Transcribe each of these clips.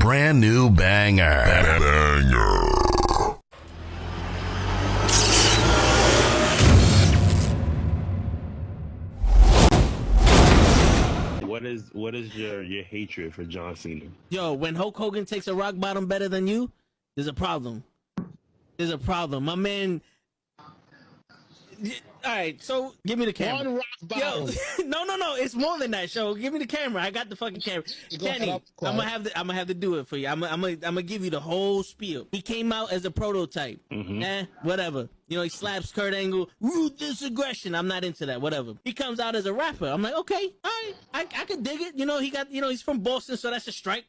brand new banger. What is your hatred for John Cena? Yo, when Hulk Hogan takes a rock bottom better than you, there's a problem. There's a problem. My man. All right, so give me the camera. One rock bottom. Yo, no, it's more than that. Show, give me the camera. I got the fucking camera. Kenny, I'm gonna have to do it for you. I'm gonna give you the whole spiel. He came out as a prototype. Whatever. You know, he slaps Kurt Angle. Ruthless aggression. I'm not into that. Whatever. He comes out as a rapper. I'm like, okay, all right, I can dig it. You know, he's from Boston, so that's a strike.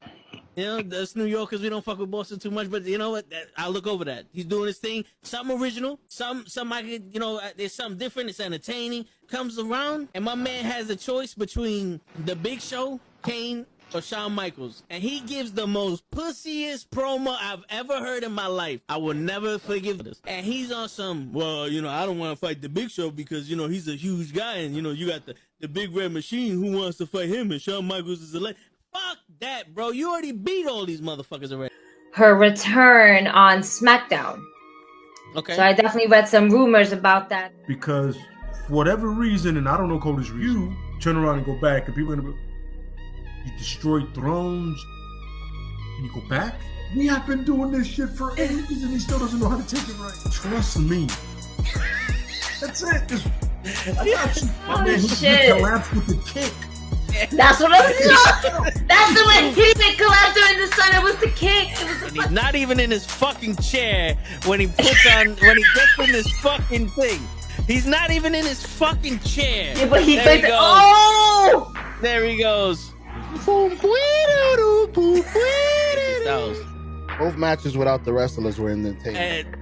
You know, us New Yorkers, we don't fuck with Boston too much, but you know what? I'll look over that. He's doing his thing. Something original. Some I could, you know, there's something different. It's entertaining. Comes around, and my man has a choice between The Big Show, Kane, or Shawn Michaels. And he gives the most pussiest promo I've ever heard in my life. I will never forgive this. And he's on some, well, you know, I don't want to fight The Big Show because, you know, he's a huge guy, and, you know, you got the Big Red Machine who wants to fight him, and Shawn Michaels is a legend. Fuck that, bro. You already beat all these motherfuckers already. Her return on SmackDown. Okay. So I definitely read some rumors about that. Because for whatever reason, and I don't know Cody's reason, you turn around and go back, and people are gonna be, you destroy thrones, and you go back? We have been doing this shit for ages, and he still doesn't know how to take it right. Trust me. That's it. I got you. My man, he collapsed with the kick. That's what I'm saying. That's the way he didn't collapse during the sun. It was the kick. He's not even in his fucking chair when he gets in this fucking thing. He's not even in his fucking chair. Yeah, but he thinks, oh! There he goes. Both matches without the wrestlers were in the table.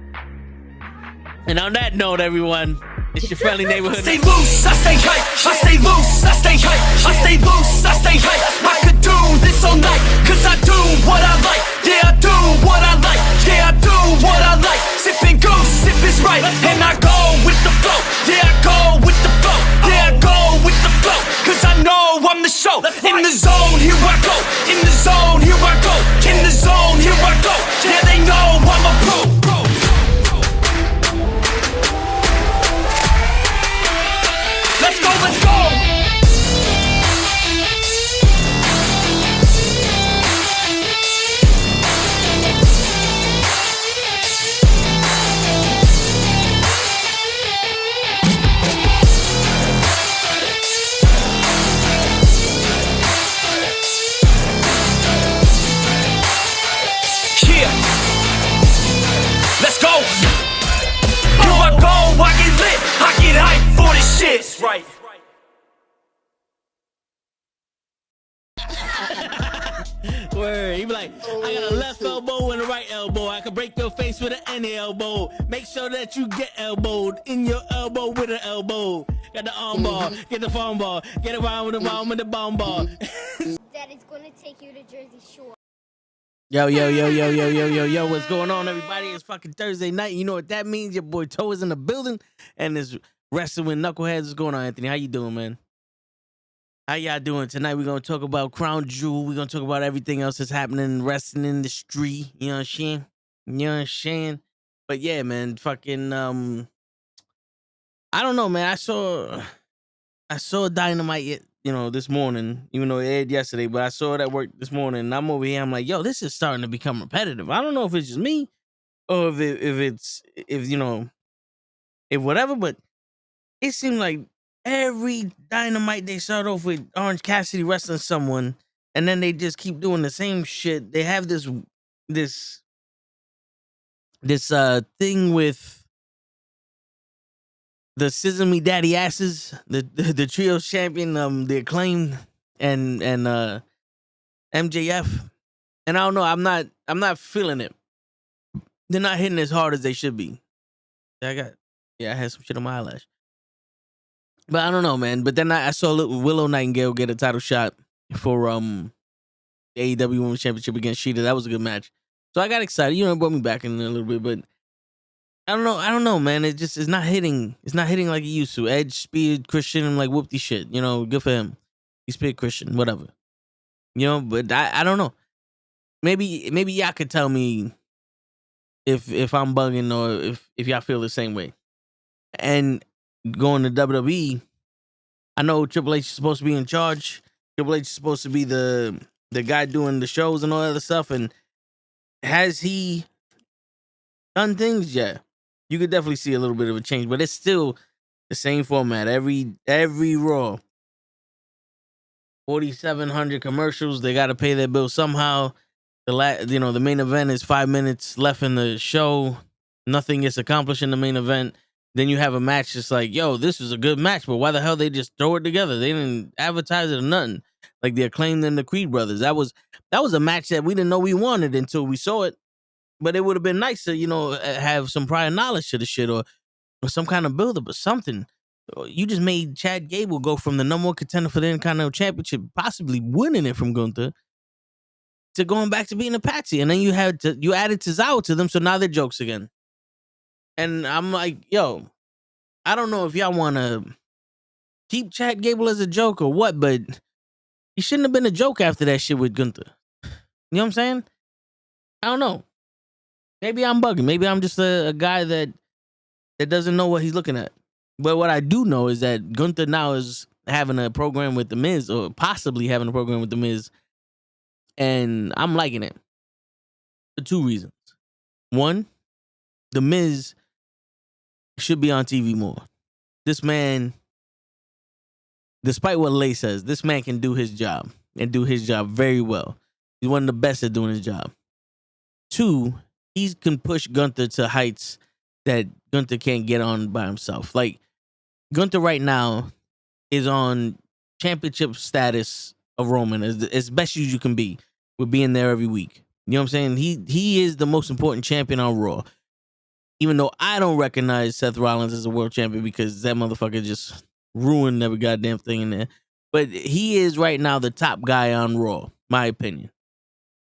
And on that note, everyone, it's your friendly neighborhood. I stay loose, I stay hype. I stay loose, I stay hype. I stay loose, I stay hype. I could do this all night, cause I do what I like. Yeah, I do what I like. Yeah, I do what I like. Sipping goose, sip is right. And I go with the flow. Yeah, I go with the flow. Yeah, I go with the flow. Cause I know I'm the show. In the zone, here I go. In the zone, here I go. In the zone, here I go. Yeah, they know I'm a pro. Let's go, let's go! Yeah! Let's go! Here I go, I get lit, I get hyped for this shit! That's right. Word. He be like, I got a left elbow and a right elbow. I can break your face with an any elbow. Make sure that you get elbowed in your elbow with an elbow. Got the arm ball, get the phone ball, get around with the bomb with the bomb ball. That is gonna take you to Jersey Shore. Yo, what's going on, everybody? It's fucking Thursday night. You know what that means? Your boy Toe is in the building, and it's Wrestling with Nukkle HeDDs. What's going on, Anthony? How you doing, man? How y'all doing? Tonight we're going to talk about Crown Jewel. We're going to talk about everything else that's happening in the wrestling industry. You know what I'm saying? You know what I'm saying? But yeah, man, fucking, I don't know, man. I saw Dynamite, you know, this morning, even though it aired yesterday, but I saw it at work this morning, and I'm over here, I'm like, yo, this is starting to become repetitive. I don't know if it's just me or if whatever, but it seemed like every Dynamite they start off with Orange Cassidy wrestling someone, and then they just keep doing the same shit. They have this thing with the Scissor Me Daddy Asses, the trio champion, the Acclaimed and MJF. And I don't know, I'm not feeling it. They're not hitting as hard as they should be. I had some shit on my eyelash. But I don't know, man. But then I saw Willow Nightingale get a title shot for the AEW Women's Championship against Sheeta. That was a good match. So I got excited. You know, it brought me back in a little bit, but I don't know, man. It just is not hitting. It's not hitting like it used to. Edge speared Christian and like whoopty shit. You know, good for him. He speared Christian, whatever. You know, but I don't know. maybe y'all could tell me if I'm bugging or if y'all feel the same way. And going to WWE, I know Triple H is supposed to be in charge. Triple H is supposed to be the guy doing the shows and all that other stuff. And has he done things? Yeah, you could definitely see a little bit of a change, but it's still the same format. Every Raw, 4,700 commercials. They got to pay their bill somehow. The main event is 5 minutes left in the show. Nothing gets accomplished in the main event. Then you have a match. It's like, yo, this is a good match, but why the hell they just throw it together? They didn't advertise it or nothing. Like the Acclaimed and the Creed brothers. That was a match that we didn't know we wanted until we saw it. But it would have been nice to, have some prior knowledge to the shit or some kind of build-up or something. You just made Chad Gable go from the number one contender for the Intercontinental Championship, possibly winning it from Gunther, to going back to being a patsy. And then you added Tozawa to them, so now they're jokes again. And I'm like, yo, I don't know if y'all want to keep Chad Gable as a joke or what, but he shouldn't have been a joke after that shit with Gunther. You know what I'm saying? I don't know. Maybe I'm bugging. Maybe I'm just a guy that doesn't know what he's looking at. But what I do know is that Gunther now is having a program with The Miz, or possibly having a program with The Miz, and I'm liking it for two reasons. One, The Miz should be on TV more. This man, despite what Lay says, this man can do his job and do his job very well. He's one of the best at doing his job. Two, he can push Gunther to heights that Gunther can't get on by himself. Like, Gunther right now is on championship status of Roman as best as you can be with being there every week. You know what I'm saying? He is the most important champion on Raw. Even though I don't recognize Seth Rollins as a world champion because that motherfucker just ruined every goddamn thing in there. But he is right now the top guy on Raw, my opinion.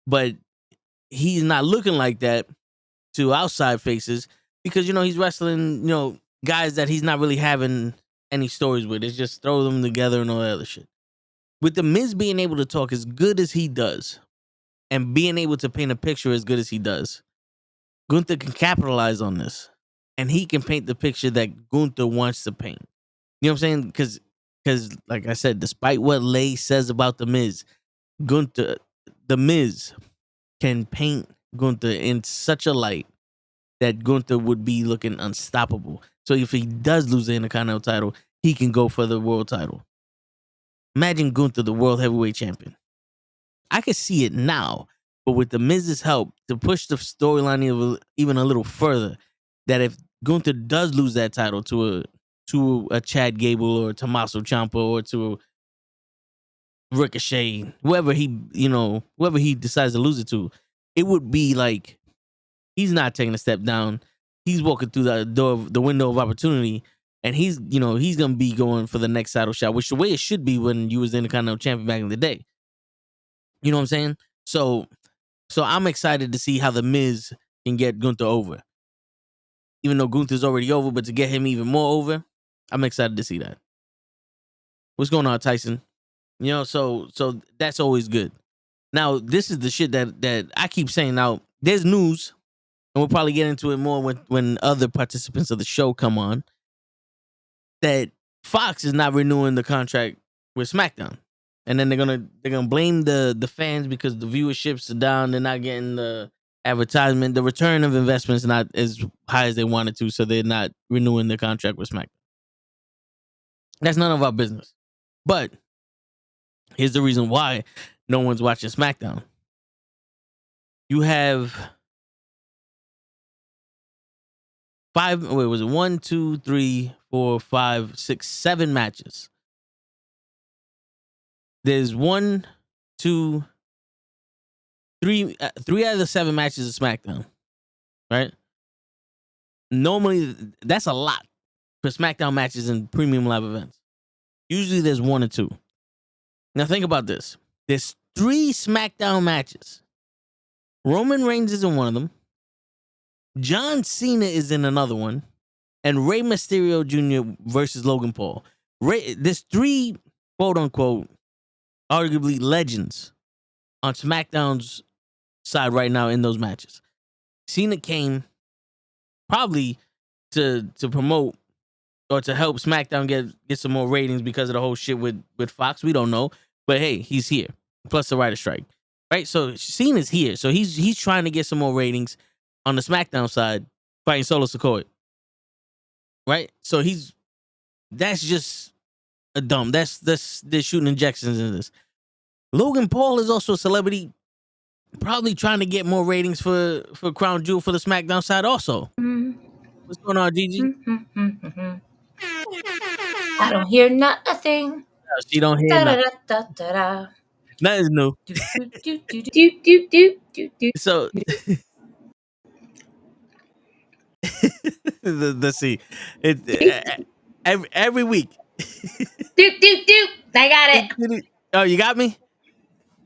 But he's not looking like that to outside faces because, he's wrestling, guys that he's not really having any stories with. It's just throw them together and all that other shit. With The Miz being able to talk as good as he does and being able to paint a picture as good as he does, Gunther can capitalize on this. And he can paint the picture that Gunther wants to paint. You know what I'm saying? Because like I said, despite what Lay says about The Miz, The Miz can paint Gunther in such a light that Gunther would be looking unstoppable. So if he does lose the Intercontinental title, he can go for the world title. Imagine Gunther, the world heavyweight champion. I can see it now, but with The Miz's help to push the storyline even a little further, that if Gunther does lose that title to a Chad Gable or Tommaso Ciampa or to Ricochet, whoever he decides to lose it to, it would be like he's not taking a step down. He's walking through the window of opportunity, and he's gonna be going for the next title shot, which the way it should be when you was the Intercontinental champion back in the day. You know what I'm saying? So I'm excited to see how The Miz can get Gunther over. Even though Gunther's already over, but to get him even more over, I'm excited to see that. What's going on, Tyson? So that's always good. Now, this is the shit that I keep saying. Now, there's news, and we'll probably get into it more when other participants of the show come on, that Fox is not renewing the contract with SmackDown. And then they're gonna blame the fans because the viewerships are down. They're not getting the advertisement. The return of investment is not as high as they wanted to, so they're not renewing the contract with SmackDown. That's none of our business. But here's the reason why no one's watching SmackDown. You have 7 matches. There's 3 out of the 7 matches of SmackDown, right? Normally, that's a lot for SmackDown matches and premium live events. Usually, there's 1 or 2. Now, think about this. There's 3 SmackDown matches. Roman Reigns is in one of them. John Cena is in another one. And Rey Mysterio Jr. versus Logan Paul. There's 3, quote-unquote, arguably legends on SmackDown's side right now in those matches. Cena came probably to promote or to help SmackDown get some more ratings because of the whole shit with Fox. We don't know, but hey, he's here. Plus the writer strike, right? So Cena's here, so he's trying to get some more ratings on the SmackDown side, fighting Solo Sikoa, right? So that's just a dumb. They're shooting injections in this. Logan Paul is also a celebrity, probably trying to get more ratings for Crown Jewel for the SmackDown side also. What's going on, Gigi? I don't hear nothing. No, she don't hear nothing. Da-da-da-da-da. Nothing's new. Do-do-do-do-do-do-do. So let's see. Every week. Do-do-do. I got it. Oh, you got me?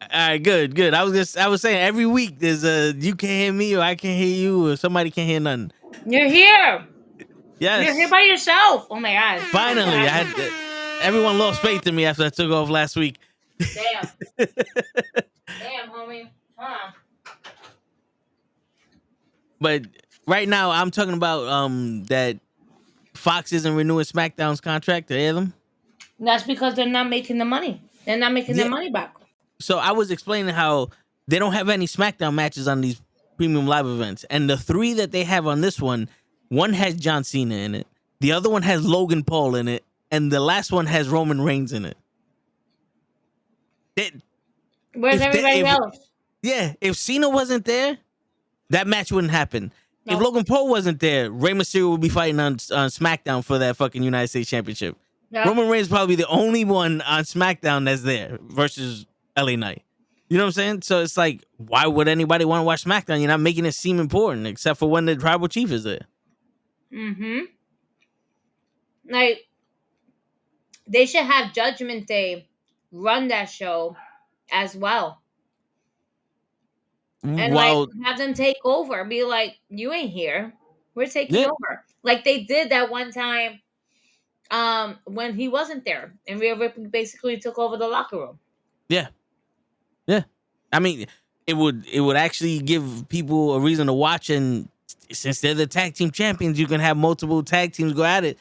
All right, good. I was saying every week there's you can't hear me or I can't hear you or somebody can't hear nothing. You're here. Yes. You're here by yourself. Oh my god. Finally, everyone lost faith in me after I took off last week. Damn. Damn, homie. Huh. But right now I'm talking about that Fox isn't renewing SmackDown's contract to air them. That's because they're not making the money. They're not making their money back. So I was explaining how they don't have any SmackDown matches on these premium live events. And the 3 that they have on this one has John Cena in it. The other one has Logan Paul in it. And the last one has Roman Reigns in it. Where's everybody else? Yeah, if Cena wasn't there, that match wouldn't happen. No. If Logan Paul wasn't there, Rey Mysterio would be fighting on SmackDown for that fucking United States Championship. Yeah. Roman Reigns is probably the only one on SmackDown that's there versus LA Knight. You know what I'm saying? So it's like, why would anybody want to watch SmackDown? You're not making it seem important, except for when the Tribal Chief is there. Mm-hmm. Like, they should have Judgment Day run that show as well. And have them take over. Be like, you ain't here. We're taking over. Like they did that one time when he wasn't there. And Rhea Ripley basically took over the locker room. Yeah. I mean, it would actually give people a reason to watch, and since they're the tag team champions, you can have multiple tag teams go at it.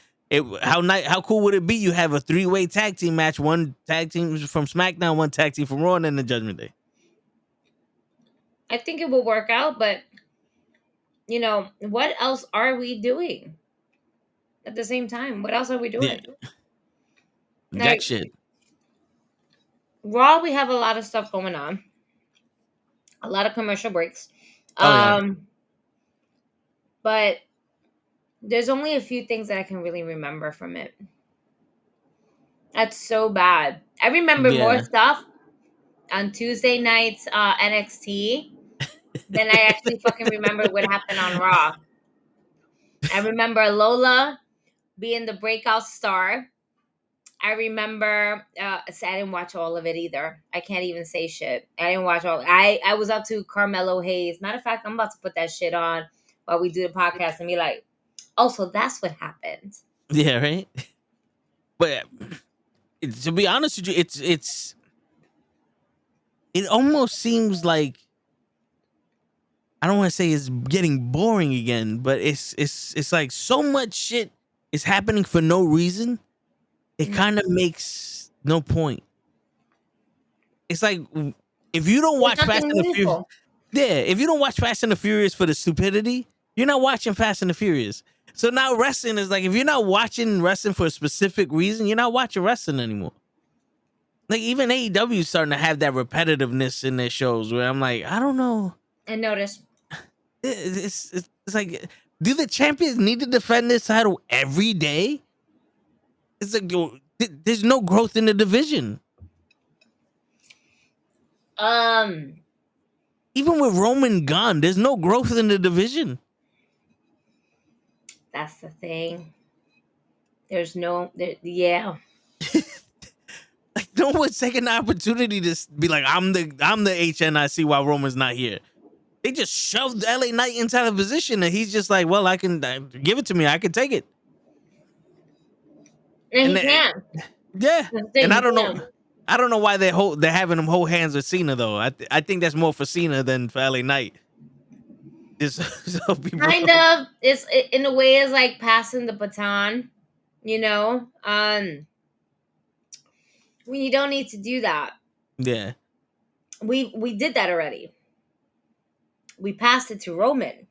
How cool would it be? You have a 3-way tag team match, one tag team from SmackDown, one tag team from Raw, and then the Judgment Day. I think it will work out, but what else are we doing at the same time? What else are we doing? Jack shit. Raw, we have a lot of stuff going on. A lot of commercial breaks. But there's only a few things that I can really remember from it. That's so bad. I remember more stuff on Tuesday nights NXT than I actually fucking remember what happened on Raw. I remember Lola being the breakout star. I remember I didn't watch all of it either. I can't even say shit. I didn't watch all. I was up to Carmelo Hayes. Matter of fact, I'm about to put that shit on while we do the podcast and be like, oh, so that's what happened. Yeah, right. But to be honest with you, it almost seems like, I don't want to say it's getting boring again, but it's like so much shit is happening for no reason. It kind of makes no point. It's like, if you don't watch Fast and the Furious, if you don't watch Fast and the Furious for the stupidity, you're not watching Fast and the Furious. So now wrestling is like, if you're not watching wrestling for a specific reason, you're not watching wrestling anymore. Like even AEW is starting to have that repetitiveness in their shows where I'm like, I don't know. I noticed. It's like, do the champions need to defend this title every day? It's like, there's no growth in the division. Even with Roman gone, there's no growth in the division. That's the thing. There's no. Like no one's taking the opportunity to be like, I'm the HNIC while Roman's not here. They just shoved LA Knight inside the position, and he's just like, well, I can give it to me. I can take it. And he can. Yeah. And I don't know. I don't know why they're having him hold hands with Cena though. I think that's more for Cena than for LA Knight. Just so people kind of, it's in a way is like passing the baton, you know. When you don't need to do that. Yeah. We did that already. We passed it to Roman.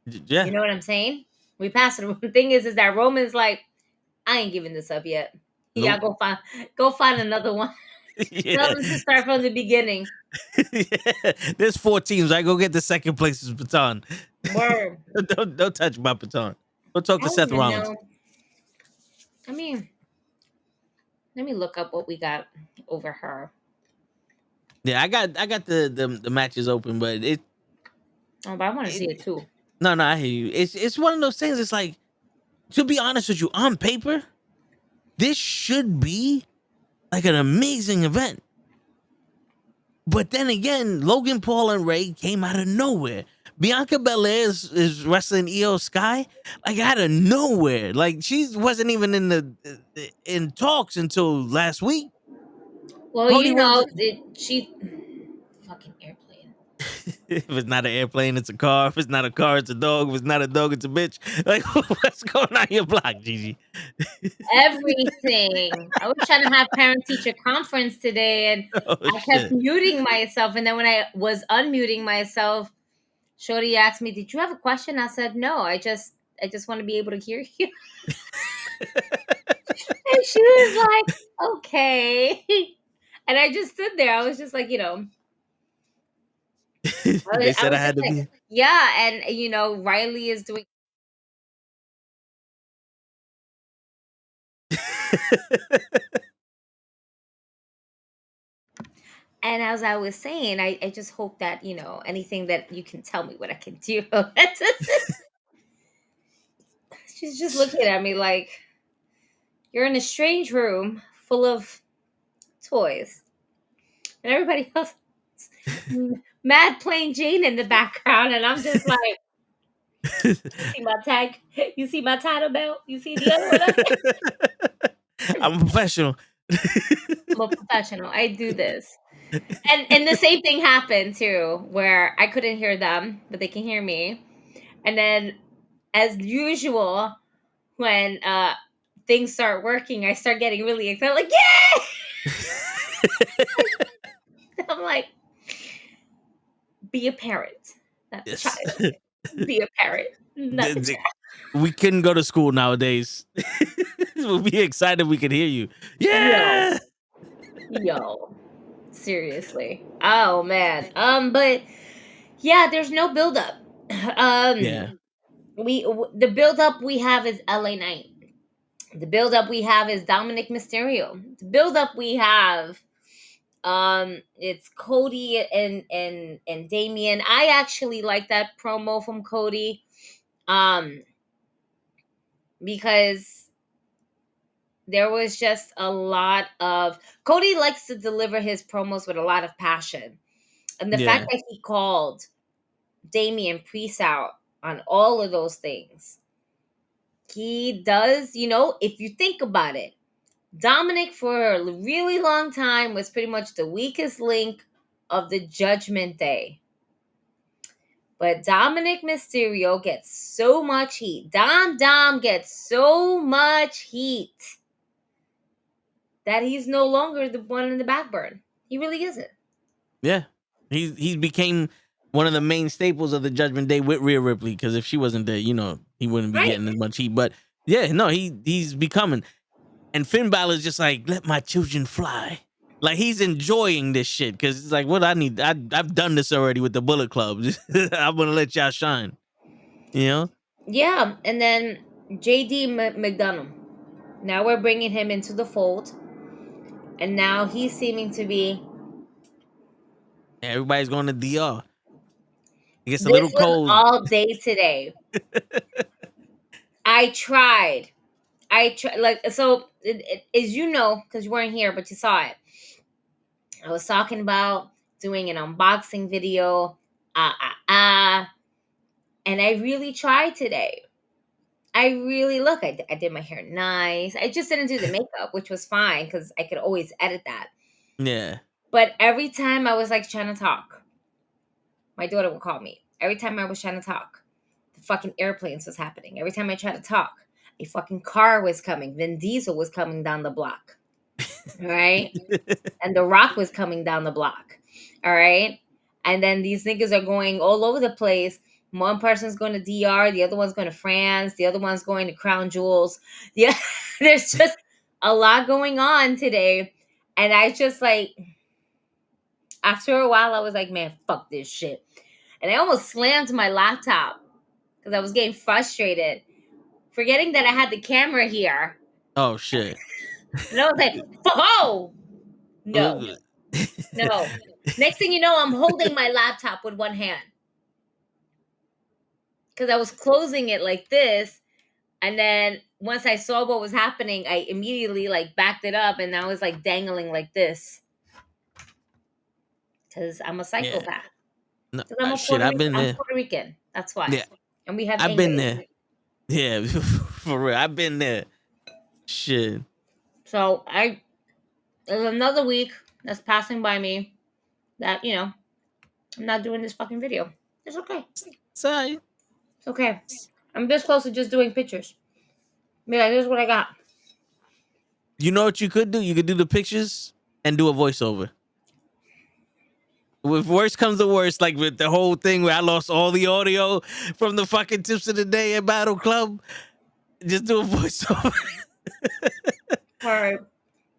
Yeah. You know what I'm saying? We passed it. The thing is that Roman's like, I ain't giving this up yet. Yeah, Nope. go find another one. Yeah. Tell them to start from the beginning. Yeah. There's 4 teams. I go get the second place's baton. Word. don't touch my baton. Don't talk to Seth Rollins. I mean, let me look up what we got over her. Yeah, I got the matches open, but it. Oh, but I want to see it too. No, I hear you. It's one of those things. It's like, to be honest with you, on paper, this should be like an amazing event. But then again, Logan Paul and Ray came out of nowhere. Bianca Belair is wrestling Io Sky like out of nowhere. Like she wasn't even in talks until last week. Well, Cody you know, Rhodes- she fucking airplane. If it's not an airplane, it's a car. If it's not a car, it's a dog. If it's not a dog, it's a bitch. Like, what's going on your block, Gigi? Everything. I was trying to have parent-teacher conference today, and I kept muting myself. And then when I was unmuting myself, Shorty asked me, "Did you have a question?" I said, "No. I just want to be able to hear you." And she was like, "Okay." And I just stood there. I was just like, you know. They said I had to be. Yeah, and you know, Riley is doing. And as I was saying, I just hope that, you know, anything that you can tell me what I can do. She's just looking at me like, you're in a strange room full of toys. And everybody else, mad plain Jane in the background. And I'm just like, you see my tag? You see my title belt? You see the other one? I'm a professional. I'm a professional. I do this. And the same thing happened too, where I couldn't hear them, but they can hear me. And then, as usual, when things start working, I start getting really excited, like, yay! I'm like, be a parent, not a child. Be a parent, not a child. We couldn't go to school nowadays. We'll be excited we could hear you. Yeah. Yo. Seriously. Oh man. But yeah, there's no buildup. Yeah. The buildup we have is LA Knight. The buildup we have is Dominic Mysterio. The buildup we have, it's Cody and Damian. I actually like that promo from Cody, because there was just a lot of. Cody likes to deliver his promos with a lot of passion, and the fact that he called Damian Priest out on all of those things. He does, you know, if you think about it, Dominic for a really long time was pretty much the weakest link of the Judgment Day. But Dominic Mysterio gets so much heat. Dom gets so much heat that he's no longer the one in the backburn. He really isn't. Yeah. He became one of the main staples of the Judgment Day with Rhea Ripley, because if she wasn't there, you know, he wouldn't be getting as much heat. But yeah, no, he's becoming. And Finn Balor's just like, let my children fly. Like, he's enjoying this shit, because it's like, what I need, I've done this already with the Bullet Club. I'm gonna let y'all shine. You know? Yeah, and then JD McDonough. Now we're bringing him into the fold, and now he's seeming to be. Everybody's going to DR. It gets a This little was cold. all day today. I tried, like, so as you know, because you weren't here, but you saw it. I was talking about doing an unboxing video, and I really tried today. I did my hair nice. I just didn't do the makeup, which was fine because I could always edit that. Yeah. But every time I was like trying to talk, my daughter would call me. Every time I was trying to talk, the fucking airplanes was happening. Every time I tried to talk, a fucking car was coming. Vin Diesel was coming down the block. All right. And The Rock was coming down the block. All right. And then these niggas are going all over the place. One person's going to DR, the other one's going to France, the other one's going to Crown Jewels. Yeah, there's just a lot going on today. And I just like, after a while, I was like, man, fuck this shit. And I almost slammed my laptop because I was getting frustrated, forgetting that I had the camera here. Oh, shit. And I was like, oh, no. No. Next thing you know, I'm holding my laptop with one hand. Because I was closing it like this. And then once I saw what was happening, I immediately like backed it up and I was like dangling like this. Because I'm a psychopath. No, I'm shit, I've been there. I'm Puerto Rican. That's why. Yeah. And we have I've English. been there. Yeah, for real. I've been there. Shit. So there's another week that's passing by me that, you know, I'm not doing this fucking video. It's okay. Sorry. It's okay. I'm this close to just doing pictures. Be like, this is what I got. You know what you could do? You could do the pictures and do a voiceover. If worst comes to worst, like with the whole thing where I lost all the audio from the fucking tips of the day at Battle Club, just do a voiceover. All right.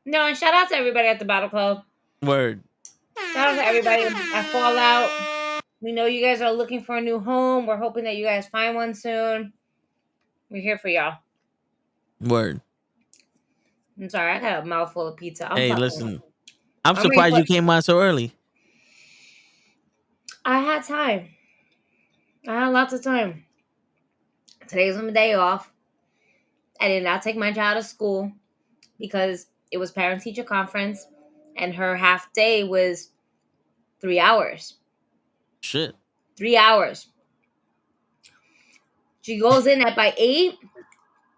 No, and shout out to everybody at the Battle Club. Word. Shout out to everybody at Fallout. We know you guys are looking for a new home. We're hoping that you guys find one soon. We're here for y'all. Word. I'm sorry, I got a mouthful of pizza. Hey, listen. I'm surprised you came on so early. I had time. I had lots of time. Today's my day off. I did not take my child to school because it was parent-teacher conference and her half day was 3 hours. Shit. 3 hours. She goes in at by 8.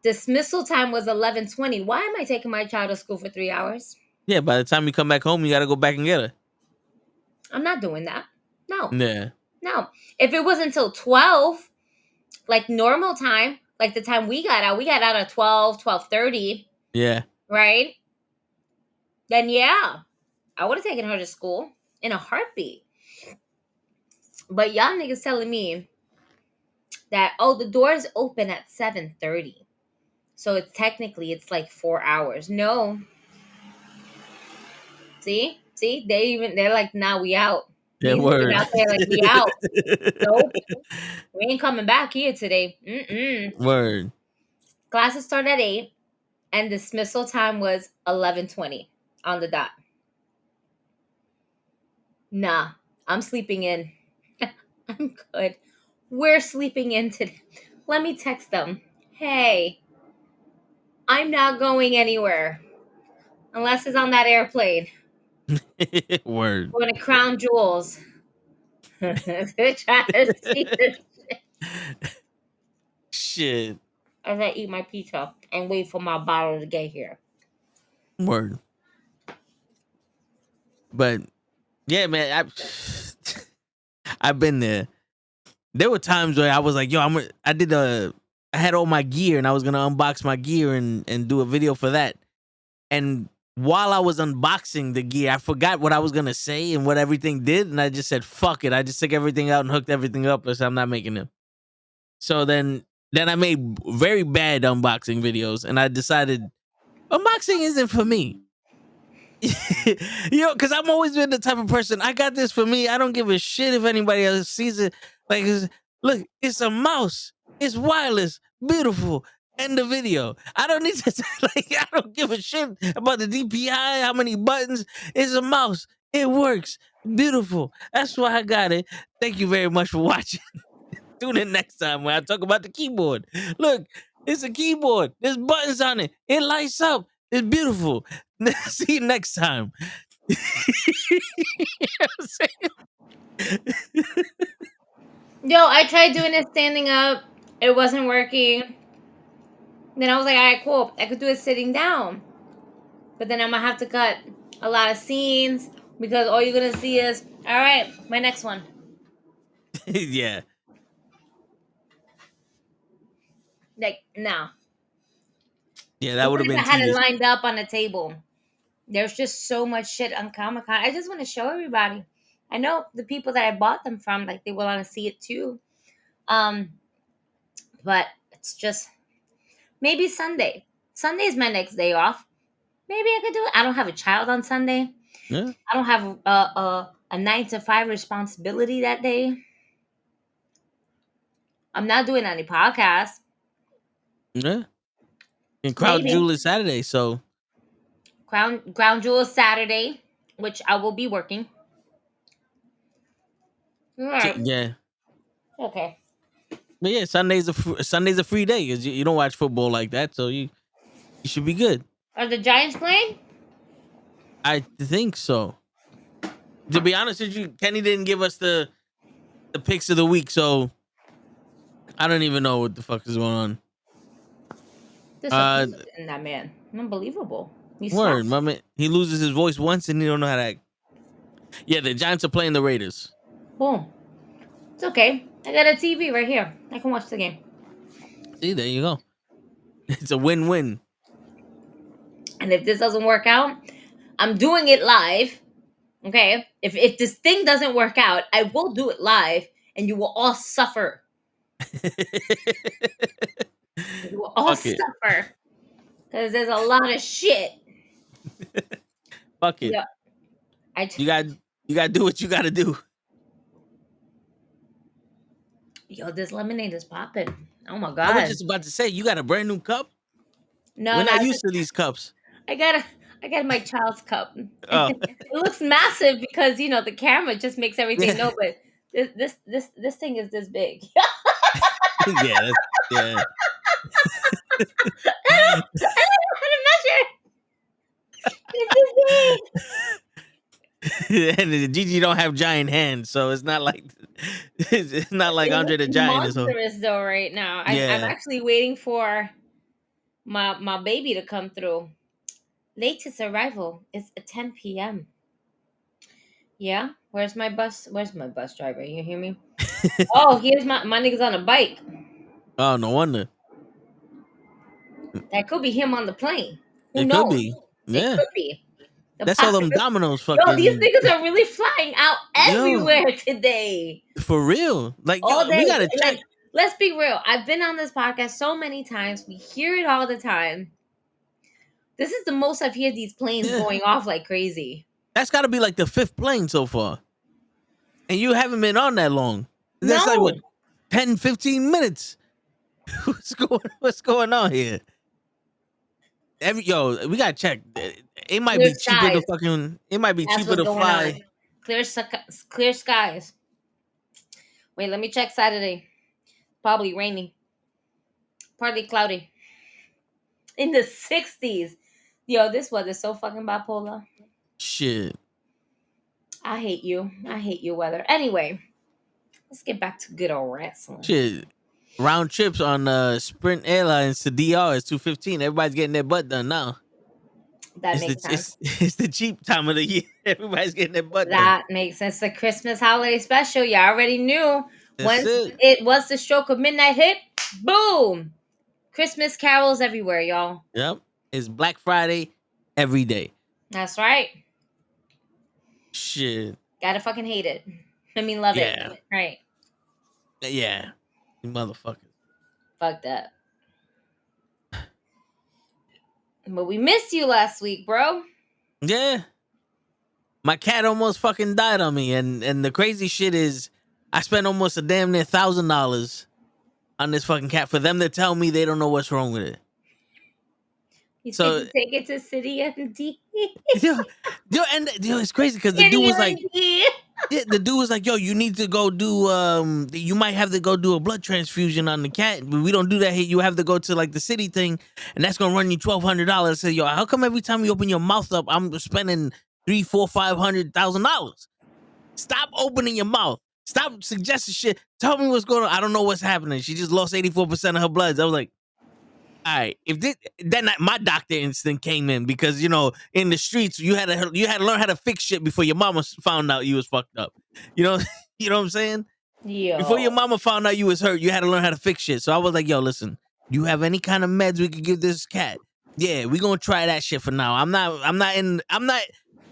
Dismissal time was 11:20. Why am I taking my child to school for 3 hours? Yeah, by the time you come back home, you got to go back and get her. I'm not doing that. No. Yeah. No. If it was until 12, like normal time, like the time we got out at 12, 12:30. Yeah. Right? Then yeah, I would have taken her to school in a heartbeat. But y'all niggas telling me that, oh, the doors open at 7:30. So it's technically like 4 hours. No. See? They're like, nah, we out. Yeah, word. Out there like, we out. Nope. We ain't coming back here today. Word. Classes start at 8 and dismissal time was 11:20 on the dot. Nah, I'm sleeping in. I'm good. We're sleeping in today. Let me text them. Hey, I'm not going anywhere unless it's on that airplane. Word. Going to Crown Jewels. They're trying to see this shit. As I eat my pizza and wait for my bottle to get here. Word. But yeah, man, I've been there. There were times where I was like, yo, I had all my gear and I was gonna unbox my gear and do a video for that. And while I was unboxing the gear, I forgot what I was gonna say and what everything did, and I just said, fuck it. I just took everything out and hooked everything up, and said, I'm not making them. So then I made very bad unboxing videos, and I decided unboxing isn't for me. Because I've always been the type of person, I got this for me. I don't give a shit if anybody else sees it. Like, look, it's a mouse. It's wireless, beautiful. End the video. I don't need to I don't give a shit about the DPI, how many buttons. It's a mouse. It works. Beautiful. That's why I got it. Thank you very much for watching. Tune in next time when I talk about the keyboard. Look, it's a keyboard. There's buttons on it. It lights up. It's beautiful. See you next time. You know what I'm saying? Yo, I tried doing it standing up. It wasn't working. Then I was like, all right, cool. I could do it sitting down. But then I'm going to have to cut a lot of scenes because all you're gonna see is, all right, my next one. Yeah. Like, no. Yeah, that would have Even been if I had it tedious. lined up on the table. There's just so much shit on Comic-Con. I just want to show everybody. I know the people that I bought them from, like, they want to see it too. But it's just maybe Sunday. Sunday is my next day off. Maybe I could do it. I don't have a child on Sunday. Yeah. I don't have a 9 to 5 responsibility that day. I'm not doing any podcasts. Yeah. And Crown Jewel is Saturday, so Ground Jewel is Saturday, which I will be working. All right. yeah. Okay. But yeah, Sunday's a free day because you don't watch football like that, so you should be good. Are the Giants playing? I think so. To be honest with you, Kenny didn't give us the picks of the week, so I don't even know what the fuck is going on. Disappointed in that man. Unbelievable. Word, my man. He loses his voice once and he don't know how to act. Yeah, the Giants are playing the Raiders. Boom. It's okay. I got a TV right here. I can watch the game. See, there you go. It's a win-win. And if this doesn't work out, I'm doing it live. Okay? If this thing doesn't work out, I will do it live and you will all suffer. You will all suffer. Because there's a lot of shit. Fuck it. Yeah. You gotta do what you gotta do. Yo, this lemonade is popping. Oh my god. I was just about to say, you got a brand new cup? No, we're not used to these cups. I got my child's cup. Oh. It looks massive because the camera just makes everything know, but this thing is this big. Yeah. I don't know how to measure. It's this big. And Gigi don't have giant hands, so it's not like Andre the Giant. Monstrous though right now. I'm actually waiting for my baby to come through. Latest arrival is at 10 p.m. Yeah, where's my bus driver? You hear me? Oh, here's my nigga's on a bike. Oh, no wonder. That could be him on the plane. Who It knows? could be. Yeah. It could be. That's all them dominoes fucking. Yo, these niggas are really flying out everywhere today. For real. Like, all day. We gotta check. Like, let's be real. I've been on this podcast so many times. We hear it all the time. This is the most I've heard these planes going off like crazy. That's got to be like the 5th plane so far. And you haven't been on that long. That's like, what, 10, 15 minutes? What's going on here? We got to check. It might be cheaper to fucking... It might be cheaper to fly. Clear skies. Wait, let me check Saturday. Probably raining. Partly cloudy. In the 60s. Yo, this weather's so fucking bipolar. Shit. I hate you. I hate your weather. Anyway, let's get back to good old wrestling. Shit. Round trips on Sprint Airlines to DR is $215. Everybody's getting their butt done now. That makes sense. It's the cheap time of the year. Everybody's getting their butt done. That makes sense. The Christmas holiday special. You already knew. Once the stroke of midnight hit, boom. Christmas carols everywhere, y'all. Yep. It's Black Friday every day. That's right. Shit. Gotta fucking hate it. I mean, love it. Right. Yeah. You motherfuckers. Fuck that. But we missed you last week, bro. Yeah. My cat almost fucking died on me. And the crazy shit is I spent almost a damn near $1,000 on this fucking cat for them to tell me they don't know what's wrong with it. You so take it to City MD. It's crazy because the dude was like, the dude was like, yo, you need to go do you might have to go do a blood transfusion on the cat, but we don't do that here. You have to go to like the city thing, and that's gonna run you $1,200. I said, yo, how come every time you open your mouth up, I'm spending $300,000-$500,000? Stop opening your mouth. Stop suggesting shit. Tell me what's going on. I don't know what's happening. She just lost 84% of her bloods. I was like, all right, if this, then my doctor instinct came in because in the streets you had to learn how to fix shit before your mama found out you was fucked up. You know, you know what I'm saying? Before your Yo. mama found out you was hurt, you had to learn how to fix shit. So I was like, yo, listen, you have any kind of meds we could give this cat? Yeah, we gonna try that shit for now. I'm not in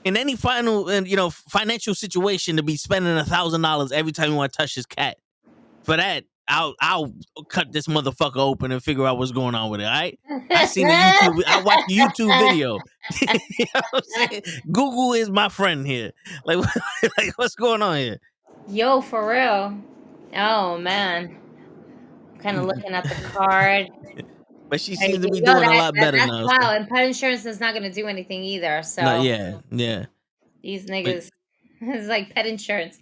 any financial situation to be spending $1,000 every time you want to touch this cat. For that, I'll cut this motherfucker open and figure out what's going on with it. All right. I watched a YouTube video. You know what I'm saying? Google is my friend here. Like, like what's going on here? Yo, for real. Oh man. Kind of looking at the card. But she seems to be doing a lot better that's now. Wow, So. and pet insurance is not gonna do anything either. So No, yeah. these niggas, it's like pet insurance.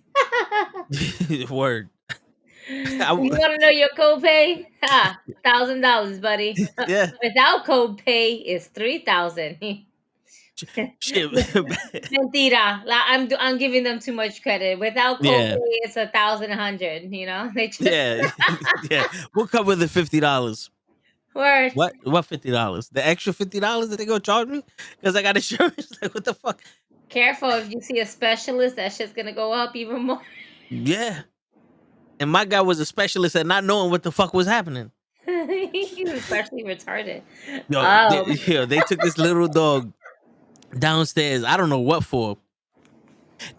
Word. You want to know your copay? $1,000, buddy. Yeah. Without copay, it's $3,000. Shit. Mentira. I'm giving them too much credit. Without copay, it's 1,100. They just Yeah. We'll cover the $50. Word. What $50? The extra $50 that they gonna charge me because I got insurance? Like, what the fuck? Careful, if you see a specialist, that shit's gonna go up even more. Yeah. And my guy was a specialist at not knowing what the fuck was happening. He was partially retarded. They took this little dog downstairs. I don't know what for.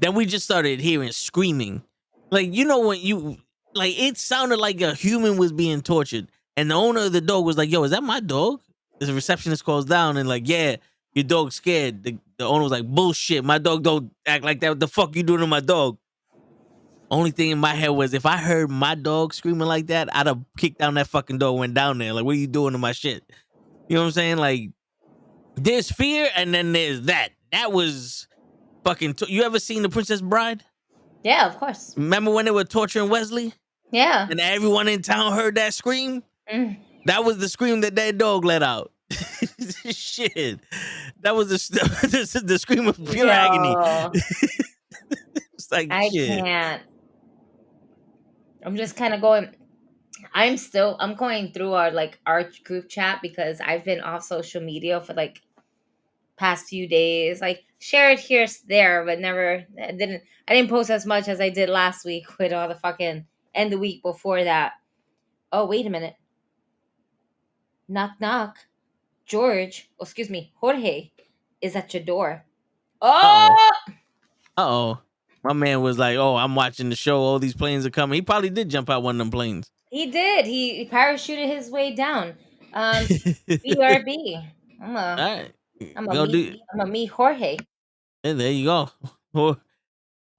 Then we just started hearing screaming. Like, when it sounded like a human was being tortured. And the owner of the dog was like, yo, is that my dog? The receptionist calls down and like, yeah, your dog's scared. The owner was like, bullshit. My dog don't act like that. What the fuck you doing to my dog? Only thing in my head was if I heard my dog screaming like that, I'd have kicked down that fucking door, went down there. Like, what are you doing to my shit? You know what I'm saying? Like, there's fear and then there's that. That was fucking... You ever seen The Princess Bride? Yeah, of course. Remember when they were torturing Wesley? Yeah. And everyone in town heard that scream? Mm. That was the scream that dog let out. Shit. That was the scream of pure agony. It's like, I can't. I'm just kind of going. I'm going through our group chat because I've been off social media for past few days. Like, shared here, there, but never. I didn't post as much as I did last week with all the fucking and the week before that. Oh, wait a minute. Knock, knock. George, excuse me, Jorge is at your door. Oh! Uh-oh. My man was like, oh, I'm watching the show. All these planes are coming. He probably did jump out one of them planes. He did. He parachuted his way down. BRB. I'm a meet Jorge. And there you go.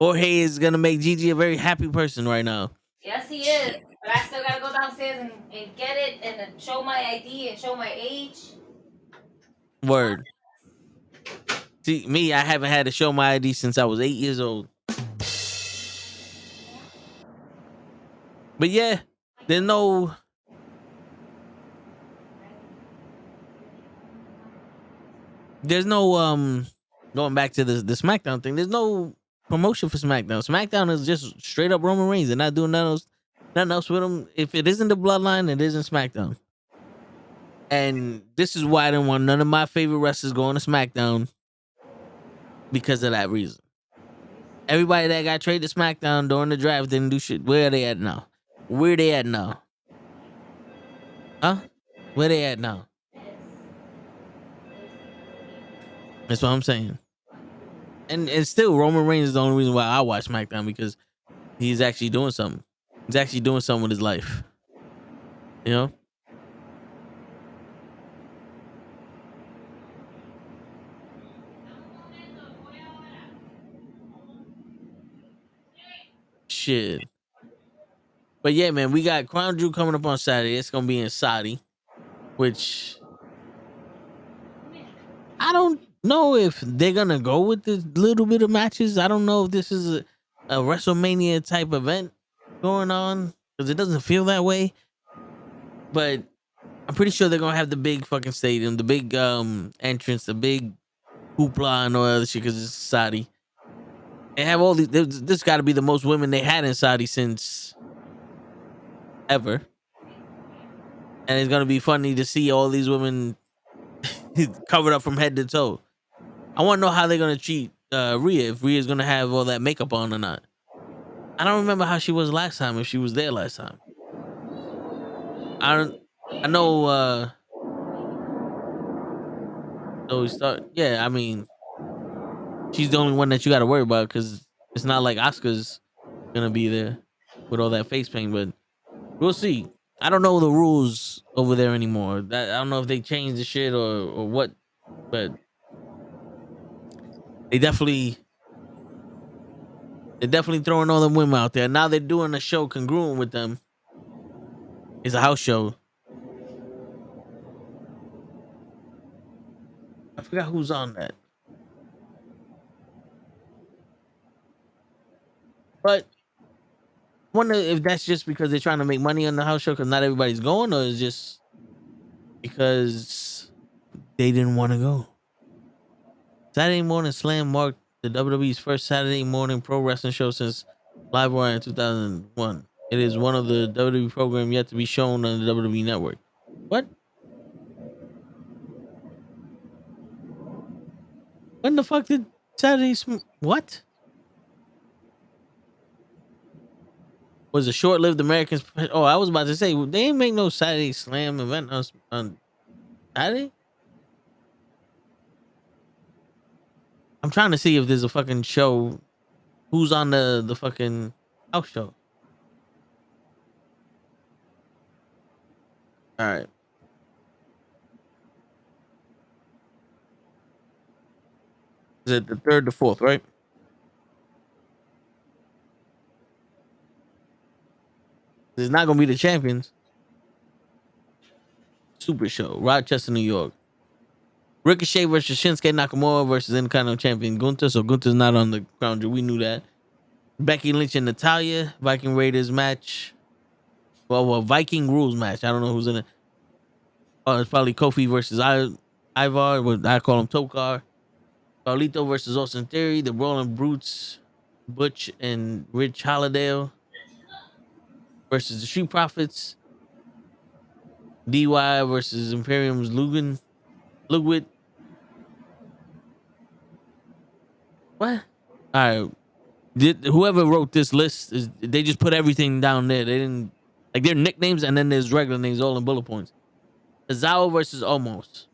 Jorge is going to make Gigi a very happy person right now. Yes, he is. But I still got to go downstairs and get it and show my ID and show my age. Word. See, me, I haven't had to show my ID since I was 8 years old. But yeah, there's no... going back to the SmackDown thing, there's no promotion for SmackDown. SmackDown is just straight up Roman Reigns. They're not doing nothing else with him. If it isn't the Bloodline, it isn't SmackDown. And this is why I didn't want none of my favorite wrestlers going to SmackDown, because of that reason. Everybody that got traded to SmackDown during the draft didn't do shit. Where are they at now? Huh? Where they at now? That's what I'm saying. And still, Roman Reigns is the only reason why I watch SmackDown, because he's actually doing something. He's actually doing something with his life. You know? Shit. But yeah, man, we got Crown Jewel coming up on Saturday. It's gonna be in Saudi, which I don't know if they're gonna go with this little bit of matches. I don't know if this is a WrestleMania type event going on, because it doesn't feel that way. But I'm pretty sure they're gonna have the big fucking stadium, the big entrance, the big hoopla and all that other shit, because it's Saudi. They have all these. This got to be the most women they had in Saudi since ever. and it's gonna be funny to see all these women covered up from head to toe. I want to know how they're gonna treat Rhea, if Rhea's gonna have all that makeup on or not. I don't remember how she was last time, if she was there last time. I know. So we start. Yeah, I mean, she's the only one that you got to worry about because it's not like Asuka's gonna be there with all that face paint. But we'll see. I don't know the rules over there anymore. I don't know if they changed the shit or what, but they're definitely throwing all them women out there. Now they're doing a show congruent with them. It's a house show. I forgot who's on that. But I wonder if that's just because they're trying to make money on the house show because not everybody's going, or is just because they didn't want to go. Saturday Morning Slam marked the WWE's first Saturday morning pro wrestling show since Live Wire in 2001. It is one of the WWE program yet to be shown on the WWE network. What? When the fuck did what? Was a short-lived American? Oh, I was about to say they ain't make no Saturday Slam event on Saturday. I'm trying to see if there's a fucking show. Who's on the fucking house show? All right. Is it the third to fourth, right? It's not gonna be the champions. Super show, Rochester, New York. Ricochet versus Shinsuke Nakamura versus Intercontinental Champion Gunther. So Gunther's not on the crown jewel. We knew that. Becky Lynch and Natalya, Viking Raiders match. Well, Viking rules match. I don't know who's in it. Oh, it's probably Kofi versus Ivar. But I call him Tokar. Carlito versus Austin Theory. The Brawling Brutes, Butch and Rich Holliday versus the Street Profits. DY versus Imperium's Ludwig. What? All right. Whoever wrote this list they just put everything down there. They didn't like their nicknames and then there's regular names all in bullet points. Tozawa versus Omos.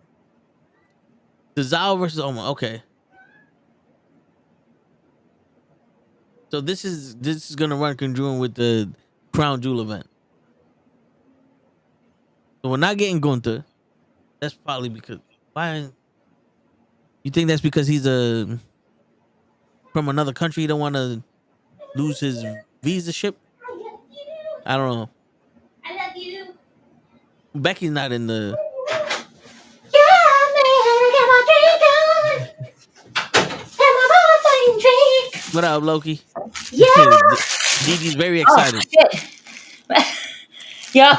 Tozawa versus Omos. Okay. So this is gonna run congruent with the Crown Jewel event. So we're not getting Gunther. That's probably because why? You think that's because he's from another country? He don't want to lose his visa ship. I don't know. I love you. Becky's not in the. What up, Loki? Yeah. Gigi's very excited. Oh, shit. Yo.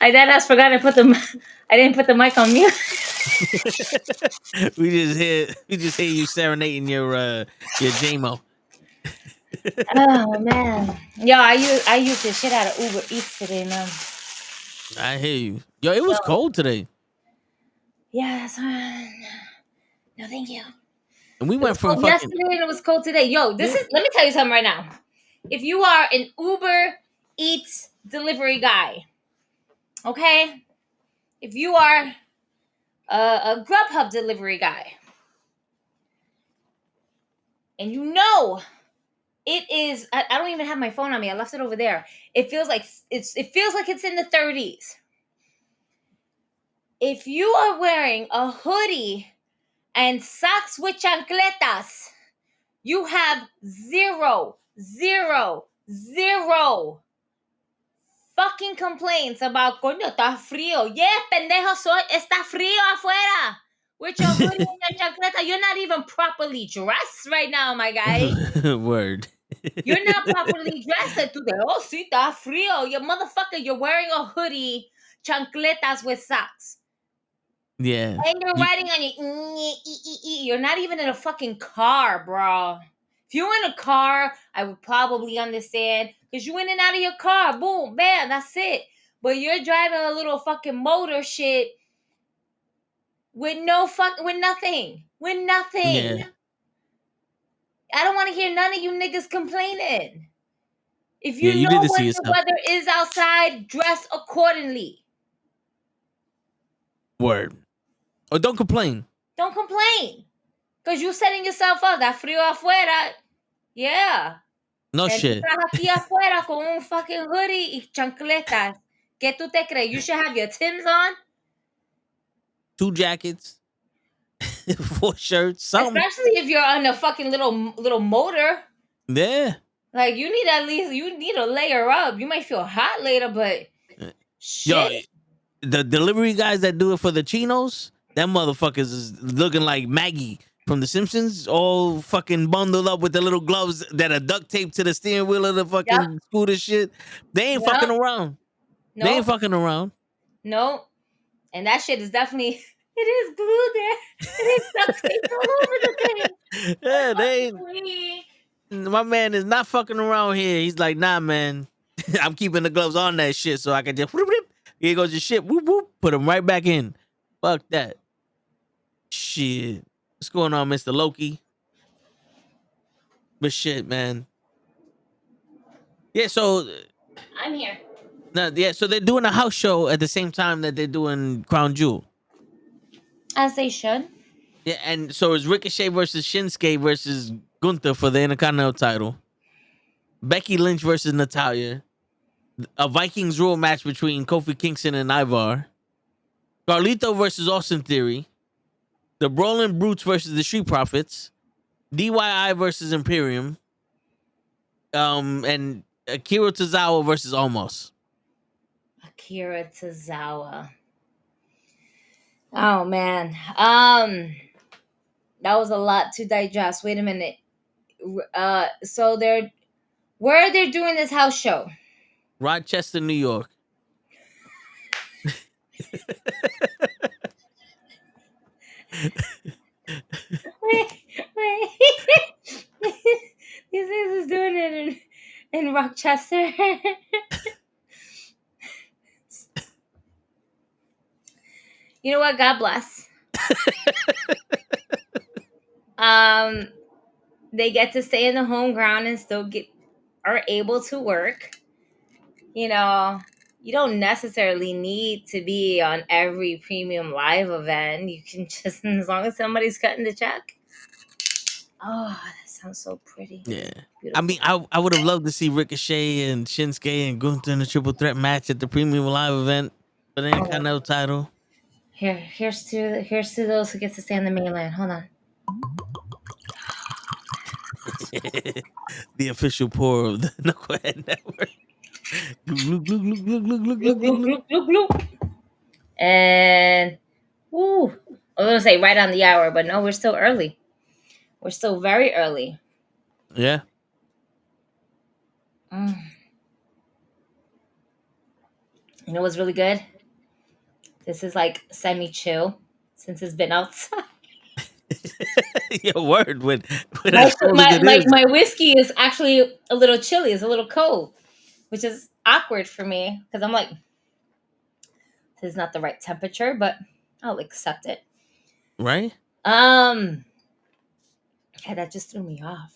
I forgot I didn't put the mic on mute. we just hear you serenading your JMO. Oh man. Yo, I used the shit out of Uber Eats today, man. I hear you. Yo, it was cold today. Yes. No, thank you. And we went from yesterday and it was cold today. Yo, let me tell you something right now. If you are an Uber Eats delivery guy, okay? If you are a Grubhub delivery guy, and you know it is, I don't even have my phone on me. I left it over there. It feels like it's in the 30s. If you are wearing a hoodie and socks with chancletas, you have zero fucking complaints about coño, está frío. Yeah, pendejo, está frío afuera. With your hoodie and your chancleta, you're not even properly dressed right now, my guy. Word. You're not properly dressed today. Oh, sí, está frío. You motherfucker, you're wearing a hoodie, chancletas with socks. Yeah. And you're riding on your you're not even in a fucking car, bro. If you were in a car, I would probably understand because you in and out of your car. Boom, bam, that's it. but you're driving a little fucking motor shit with nothing. Yeah. I don't want to hear none of you niggas complaining. If Yeah, you you know did to what see the yourself. weather is outside, dress accordingly. Word. Or don't complain. Don't complain. Because you're setting yourself up. That frío afuera. Yeah. No And tú shit. estás aquí afuera con un fucking hoodie y chancletas. ¿Qué tú te crees? You should have your Timbs on. 2 jackets. 4 shirts. Something. Especially if you're on a fucking little motor. Yeah. Like, you need to layer up. You might feel hot later, but Yo, shit. the delivery guys that do it for the chinos, them motherfuckers is looking like Maggie from The Simpsons, all fucking bundled up with the little gloves that are duct taped to the steering wheel of the fucking scooter shit. They ain't fucking around. No. They ain't fucking around. No. And that shit is definitely, it is glued there. It is duct taped all over the thing. Yeah, they ain't. My man is not fucking around here. He's like, nah, man. I'm keeping the gloves on that shit so I can just whoop, whoop. Here goes your shit. Whoop, whoop. Put them right back in. Fuck that. Shit. What's going on, Mr. Loki? But shit, man. Yeah, so I'm here. so they're doing a house show at the same time that they're doing Crown Jewel. As they should. Yeah, and so it's Ricochet versus Shinsuke versus Gunther for the Intercontinental title. Becky Lynch versus Natalya. A Vikings rule match between Kofi Kingston and Ivar. Carlito versus Austin Theory. The Brawling Brutes versus the Street Profits. DYI versus Imperium. And Akira Tozawa versus Almost. Akira Tozawa. Oh man. That was a lot to digest. Wait a minute. So where they're doing this house show? Rochester, New York. Wait. These things is doing it in Rochester. You know what? God bless. They get to stay in the home ground and still are able to work. You know, you don't necessarily need to be on every premium live event. You can just, as long as somebody's cutting the check. Oh, that sounds so pretty. Yeah. Beautiful. I mean, I would have loved to see Ricochet and Shinsuke and Gunther in a triple threat match at the premium live event for the Intercontinental title. Here's to those who get to stay on the mainland. Hold on. The official pour of the Knucklehead Network. Glug, glug, glug, glug, glug, glug, glug, glug, glug. Glug, glug, glug. And woo, I was gonna say right on the hour, but no, we're still early. We're still very early. Yeah. You know what's really good? This is like semi-chill since it's been outside. Your word with as cold as it is. My whiskey is actually a little chilly. It's a little cold, which is awkward for me because I'm like, this is not the right temperature, but I'll accept it. Right? Yeah, that just threw me off.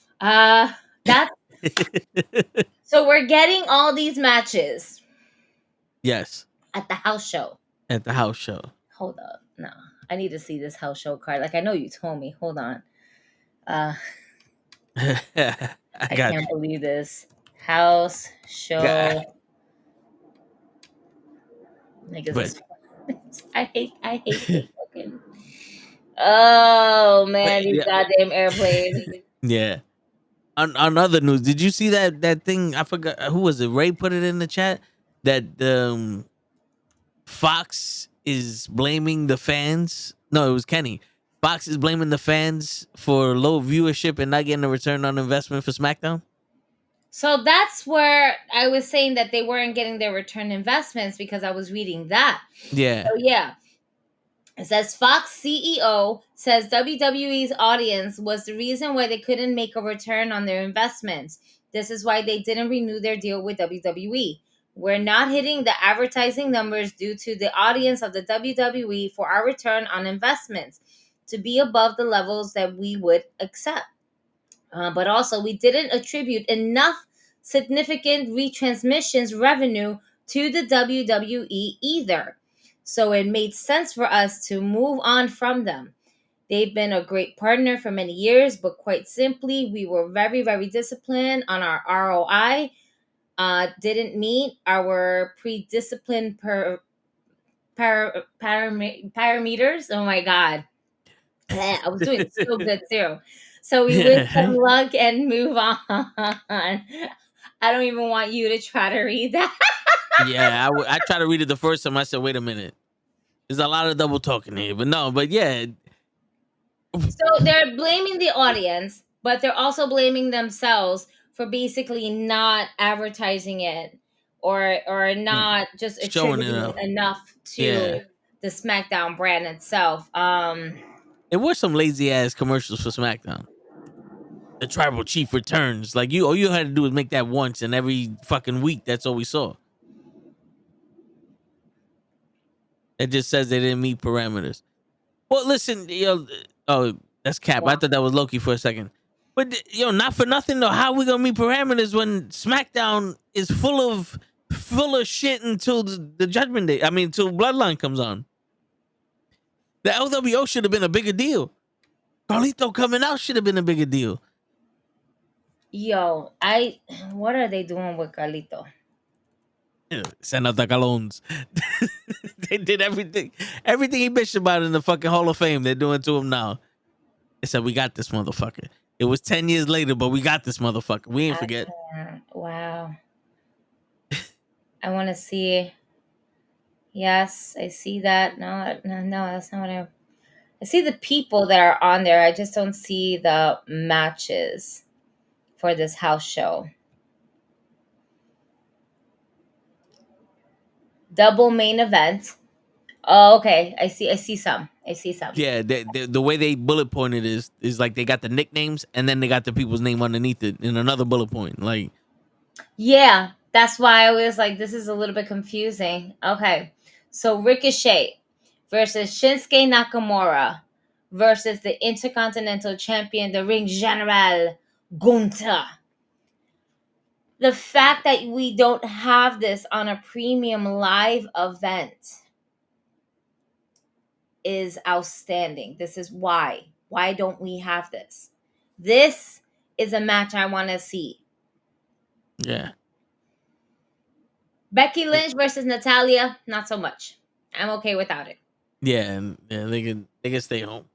So we're getting all these matches. Yes. At the house show. At the house show. Hold up. No. I need to see this house show card. Like, I know you told me. Hold on. I can't believe this. House show. Niggas. I hate this fucking. Oh man, these goddamn airplanes. Yeah. On other news, did you see that thing? I forgot who was it. Ray put it in the chat that Fox is blaming the fans. No, it was Kenny. Fox is blaming the fans for low viewership and not getting a return on investment for SmackDown. So that's where I was saying that they weren't getting their return investments because I was reading that. Yeah. So yeah. It says Fox CEO says WWE's audience was the reason why they couldn't make a return on their investments. This is why they didn't renew their deal with WWE. We're not hitting the advertising numbers due to the audience of the WWE for our return on investments to be above the levels that we would accept. But also, we didn't attribute enough significant retransmissions revenue to the WWE either. So it made sense for us to move on from them. They've been a great partner for many years, but quite simply, we were very, very disciplined on our ROI. Didn't meet our pre-disciplined parameters. Oh my God. I was doing so good too. So we wish them luck and move on. I don't even want you to try to read that. Yeah, I tried to read it the first time. I said, wait a minute. There's a lot of double talking here. But no, but yeah. So they're blaming the audience, but they're also blaming themselves for basically not advertising it or not just Showing it attributing up. enough to Yeah. the SmackDown brand itself. It was some lazy ass commercials for SmackDown. The tribal chief returns. Like all you had to do was make that once, and every fucking week, that's all we saw. It just says they didn't meet parameters. Well, listen, oh, that's Cap. Wow. I thought that was Loki for a second. But not for nothing though. How we gonna meet parameters when SmackDown is full of shit until the Judgment Day? I mean, until Bloodline comes on. The LWO should have been a bigger deal. Carlito coming out should have been a bigger deal. Yo, what are they doing with Carlito? Send out the calones. They did everything he bitched about in the fucking Hall of Fame. They're doing to him now. They said, we got this motherfucker. It was 10 years later, but we got this motherfucker. We ain't forget. Wow. I want to see. Yes, I see that. No, that's not what I see the people that are on there. I just don't see the matches for this house show. Double main event. Oh, okay. I see some. Yeah, the way they bullet pointed is like they got the nicknames and then they got the people's name underneath it in another bullet point. Like, yeah, that's why I was like, this is a little bit confusing. Okay, so Ricochet versus Shinsuke Nakamura versus the Intercontinental Champion, the Ring General Gunther. The fact that we don't have this on a premium live event is outstanding. This is why. Why don't we have this? This is a match I want to see. yeah. Becky Lynch versus Natalia, not so much. I'm okay without it. Yeah, they can stay home.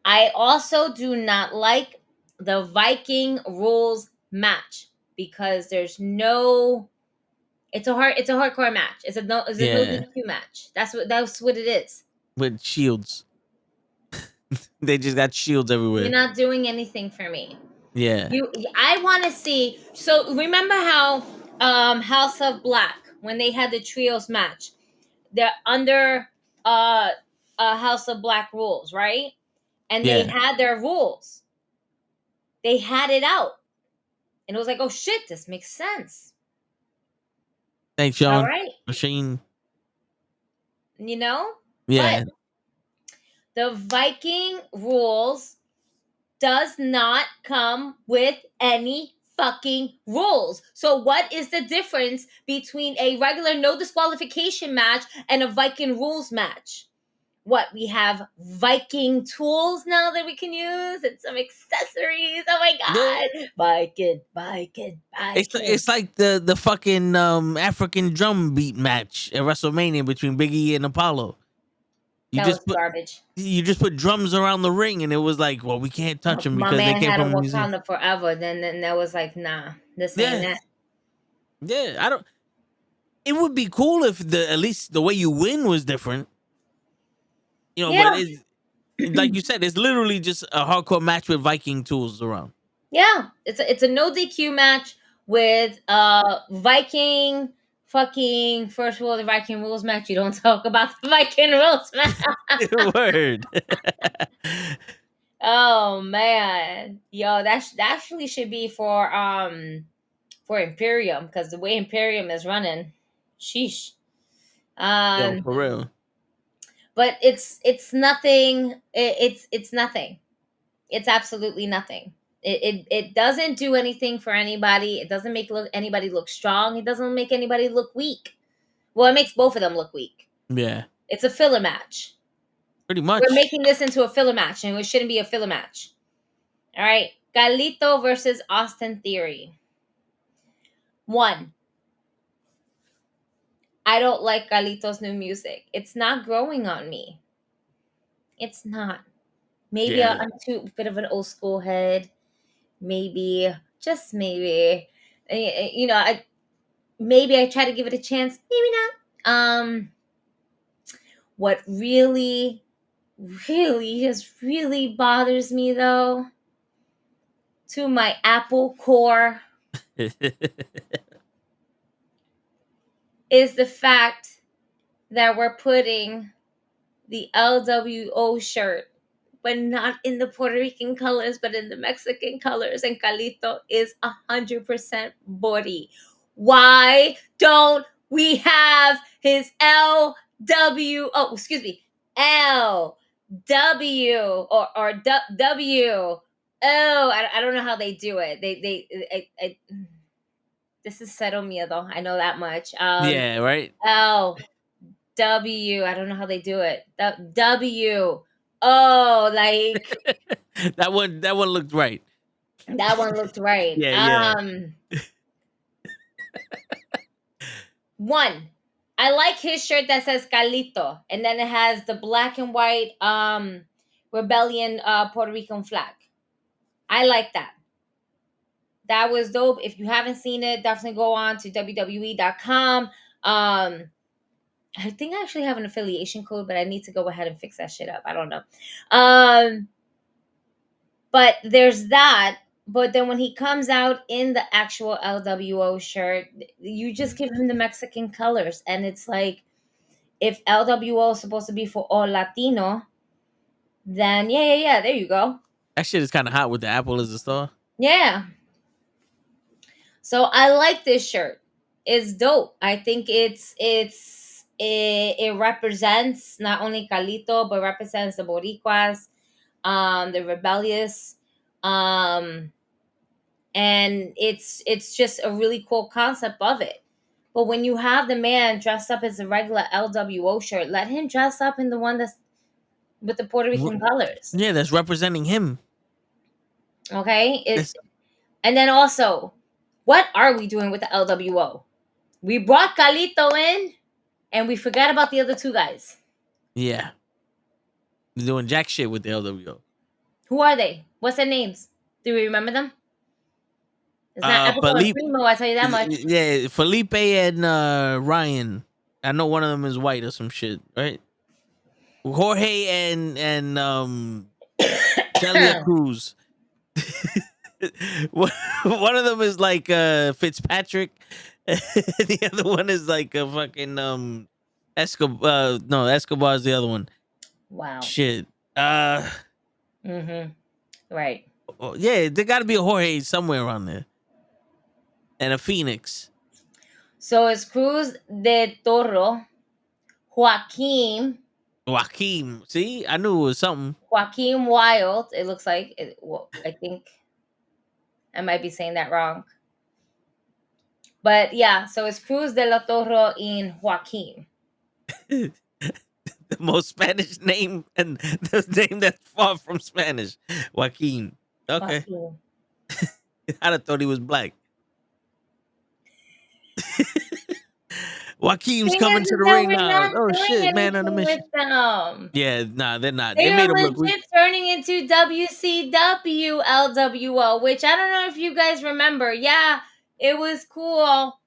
I also do not like the Viking rules match because there's no. It's a hardcore match. It's a no DQ match. That's what it is. With shields. They just got shields everywhere. You're not doing anything for me. Yeah. I want to see. So remember how House of Black, when they had the trios match, they're under House of Black rules, right? And they had their rules. They had it out. And it was like, oh shit, this makes sense. Thanks, Sean. All right. Machine. Yeah. But the Viking rules does not come with any fucking rules. So what is the difference between a regular no disqualification match and a Viking rules match? What, we have Viking tools now that we can use and some accessories. Oh my god. Viking. It's like the fucking African drum beat match at WrestleMania between Big E and Apollo. That was garbage. You just put drums around the ring, and it was like, well, we can't touch them because they came from Wakanda forever. Then that was like, nah, this ain't that. Yeah, I don't. It would be cool if at least the way you win was different. But it's, like you said, it's literally just a hardcore match with Viking tools around. Yeah, it's a no DQ match with Viking. Fucking first of all, the Viking rules match. You don't talk about the Viking rules match. Word. Oh man, yo, that actually should be for Imperium, because the way Imperium is running. Sheesh. Yo, for real. But it's nothing. It's nothing. It's absolutely nothing. It doesn't do anything for anybody. It doesn't make anybody look strong. It doesn't make anybody look weak. Well, it makes both of them look weak. Yeah. It's a filler match. Pretty much. We're making this into a filler match, and it shouldn't be a filler match. All right. Carlito versus Austin Theory. 1. I don't like Carlito's new music. It's not growing on me. It's not. Maybe I'm too bit of an old school head. Maybe, just maybe. You know, maybe I try to give it a chance. Maybe not. What really, really, just really bothers me though, to my Apple core, is the fact that we're putting the LWO shirt, but not in the Puerto Rican colors, but in the Mexican colors. And Carlito is 100% Bori. Why don't we have his LW? Oh, excuse me, LW or W. Oh, I don't know how they do it. This is Cero Miedo. I know that much. Yeah, right. W. I don't know how they do it. W. Oh, like that one looked right. That one looked right. Yeah. 1. I like his shirt that says Carlito, and then it has the black and white rebellion Puerto Rican flag. I like that. That was dope. If you haven't seen it, definitely go on to WWE.com. I think I actually have an affiliation code, but I need to go ahead and fix that shit up. I don't know. But there's that. But then when he comes out in the actual LWO shirt, you just give him the Mexican colors. And it's like, if LWO is supposed to be for all Latino, then yeah, there you go. That shit is kind of hot with the apple as a star. Yeah. So I like this shirt. It's dope. I think it represents not only Carlito, but represents the Boricuas, the rebellious, and it's just a really cool concept of it. But when you have the man dressed up as a regular LWO shirt, let him dress up in the one that's with the Puerto Rican colors. Yeah, that's representing him. Okay? And then also, what are we doing with the LWO? We brought Carlito in, and we forgot about the other 2 guys. Yeah. They're doing jack shit with the LWO. Who are they? What's their names? Do we remember them? It's not Felipe, Primo, I tell you that much. Yeah, Felipe and Ryan. I know one of them is white or some shit, right? Jorge and Celia Cruz. One of them is like Fitzpatrick. The other one is like a fucking Escobar. No, Escobar is the other one. Wow. Shit. Right. Oh, yeah, there got to be a Jorge somewhere around there, and a Phoenix. So it's Cruz de Toro, Joaquim. See, I knew it was something. Joaquim Wild. It looks like it. Well, I think I might be saying that wrong. But yeah, so it's Cruz de la Toro in Joaquim. The most Spanish name and the name that's far from Spanish. Joaquin. Okay. Joaquin. I'd have thought he was black. Joaquin's coming to the ring now. Oh shit, man on the mission. Yeah, nah, they're not. They made are him legit turning into WCW LWO, which I don't know if you guys remember. Yeah, it was cool,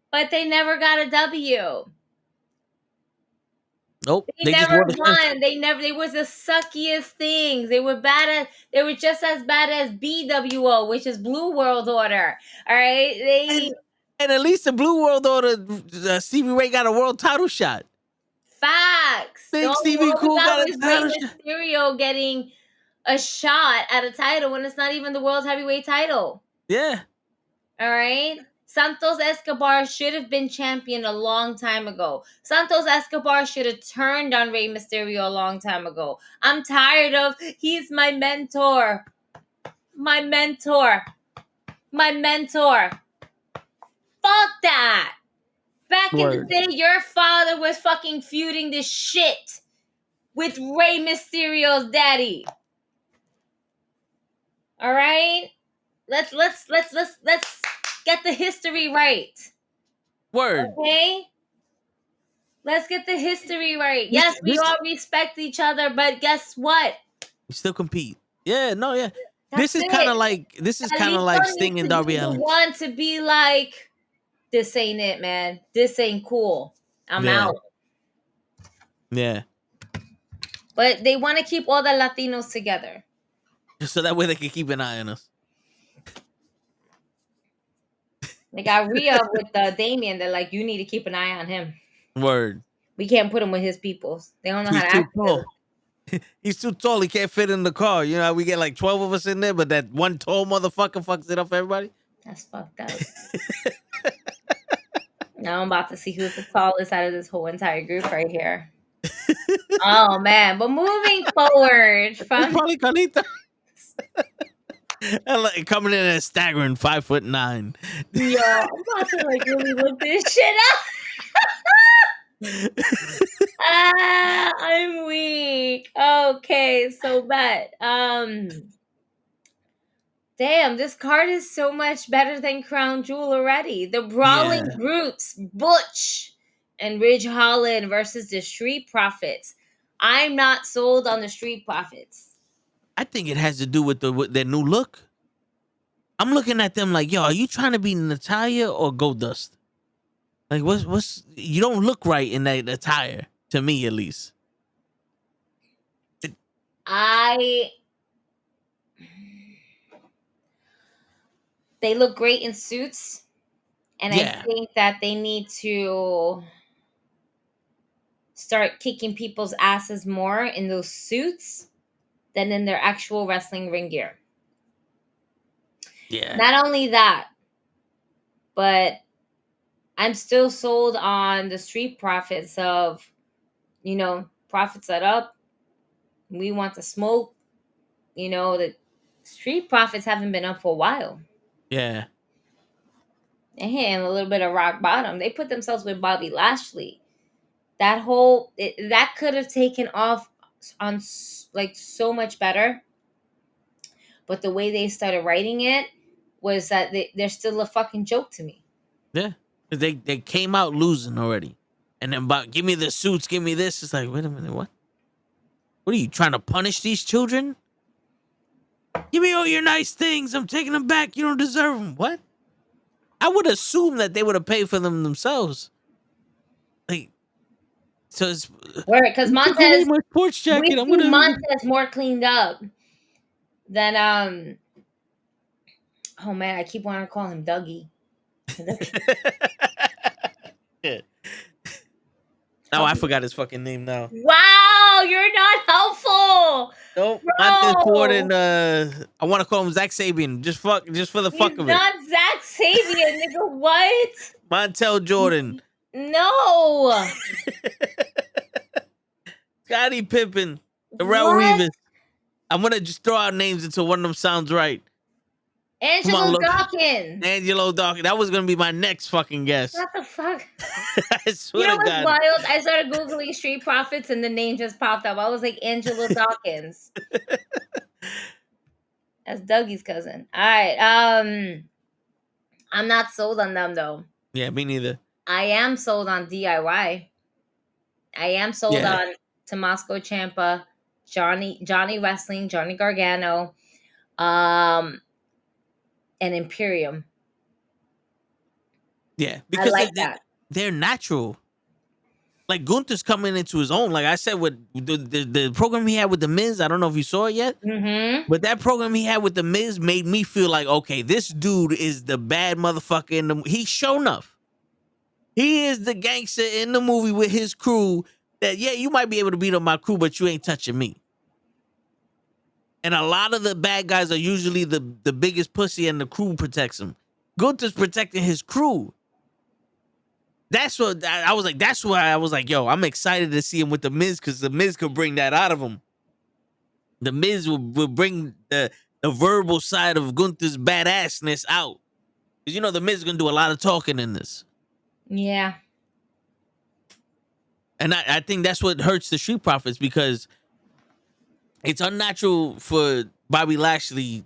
but they never got a W. Nope. They never won. They was the suckiest things. They were they were just as bad as BWO, which is Blue World Order. All right. And at least the Blue World Order, Stevie Ray got a world title shot. Facts. Big Stevie Cool got a title shot. Mysterio getting a shot at a title when it's not even the world heavyweight title. Yeah. All right. Santos Escobar should have been champion a long time ago. Santos Escobar should have turned on Rey Mysterio a long time ago. I'm tired of, he's my mentor. My mentor. My mentor. Fuck that. Back in the day, your father was fucking feuding this shit with Rey Mysterio's daddy. All right? Let's get the history right. Word. Okay? Let's get the history right. Yes, we all respect each other, but guess what? We still compete. Yeah, no, yeah. That's this is kind of like Sting and Darby Allin. Want to be like, this ain't it, man. This ain't cool. I'm out. Yeah. But they want to keep all the Latinos together. So that way they can keep an eye on us. They got Rhea with Damien. They're like, you need to keep an eye on him. Word. We can't put him with his peoples. They don't know how to act. He's too tall. He can't fit in the car. You know, we get like 12 of us in there, but that one tall motherfucker fucks it up for everybody. That's fucked up. Now I'm about to see who's the tallest out of this whole entire group right here. Oh, man. But moving forward from... Probably Carlita. Coming in at staggering 5'9". Yo, I'm about to like really look this shit up. I'm weak. Okay, so bet. Damn, this card is so much better than Crown Jewel already. The Brawling Brutes, Butch and Ridge Holland versus the Street Profits. I'm not sold on the Street Profits. I think it has to do with their new look. I'm looking at them like, yo, are you trying to be Natalya or Goldust? Like, what's you don't look right in that attire, to me at least. They look great in suits, and I think that they need to start kicking people's asses more in those suits than in their actual wrestling ring gear. Yeah. Not only that, but I'm still sold on the Street Profits of, you know, Profits set up. We want to smoke. You know, the Street Profits haven't been up for a while. Yeah. They're hitting a little bit of rock bottom. They put themselves with Bobby Lashley. That could have taken off on like so much better. But the way they started writing it was that they're still a fucking joke to me. Yeah. They came out losing already. And then give me the suits, give me this. It's like, wait a minute, what? What are you trying to punish these children? Give me all your nice things. I'm taking them back. You don't deserve them. What? I would assume that they would have paid for them themselves. Like, so it's because Montez, my sports jacket. Montez more cleaned up than oh man, I keep wanting to call him Dougie. Yeah. Oh, I forgot his fucking name now. Wow, you're not helpful. Nope. Montez Jordan. I want to call him Zach Sabian. Just for the fuck of it. Not Zach Sabian, nigga. What? Montel Jordan. No. Scottie Pippen. Darrell Reeves. I'm gonna just throw out names until one of them sounds right. Angelo Dawkins. Angelo Dawkins. That was gonna be my next fucking guess. What the fuck? I swear to God. Wild? I started Googling Street Profits and the name just popped up. I was like, Angelo Dawkins. That's Dougie's cousin. All right. I'm not sold on them though. Yeah, me neither. I am sold on DIY. I am sold on Tommaso Ciampa, Johnny Wrestling, Johnny Gargano, and Imperium. Yeah, because I like that. They're natural. Like Gunther's coming into his own. Like I said, with the program he had with the Miz, I don't know if you saw it yet, but that program he had with the Miz made me feel like, okay, this dude is the bad motherfucker he's shown enough. He is the gangster in the movie with his crew. That you might be able to beat up my crew, but you ain't touching me. And a lot of the bad guys are usually the biggest pussy, and the crew protects them. Gunther's protecting his crew. That's what I was like. That's why I was like, yo, I'm excited to see him with the Miz because the Miz could bring that out of him. The Miz will bring the verbal side of Gunther's badassness out. Because you know the Miz is gonna do a lot of talking in this. Yeah. And I think that's what hurts the Street Profits because it's unnatural for Bobby Lashley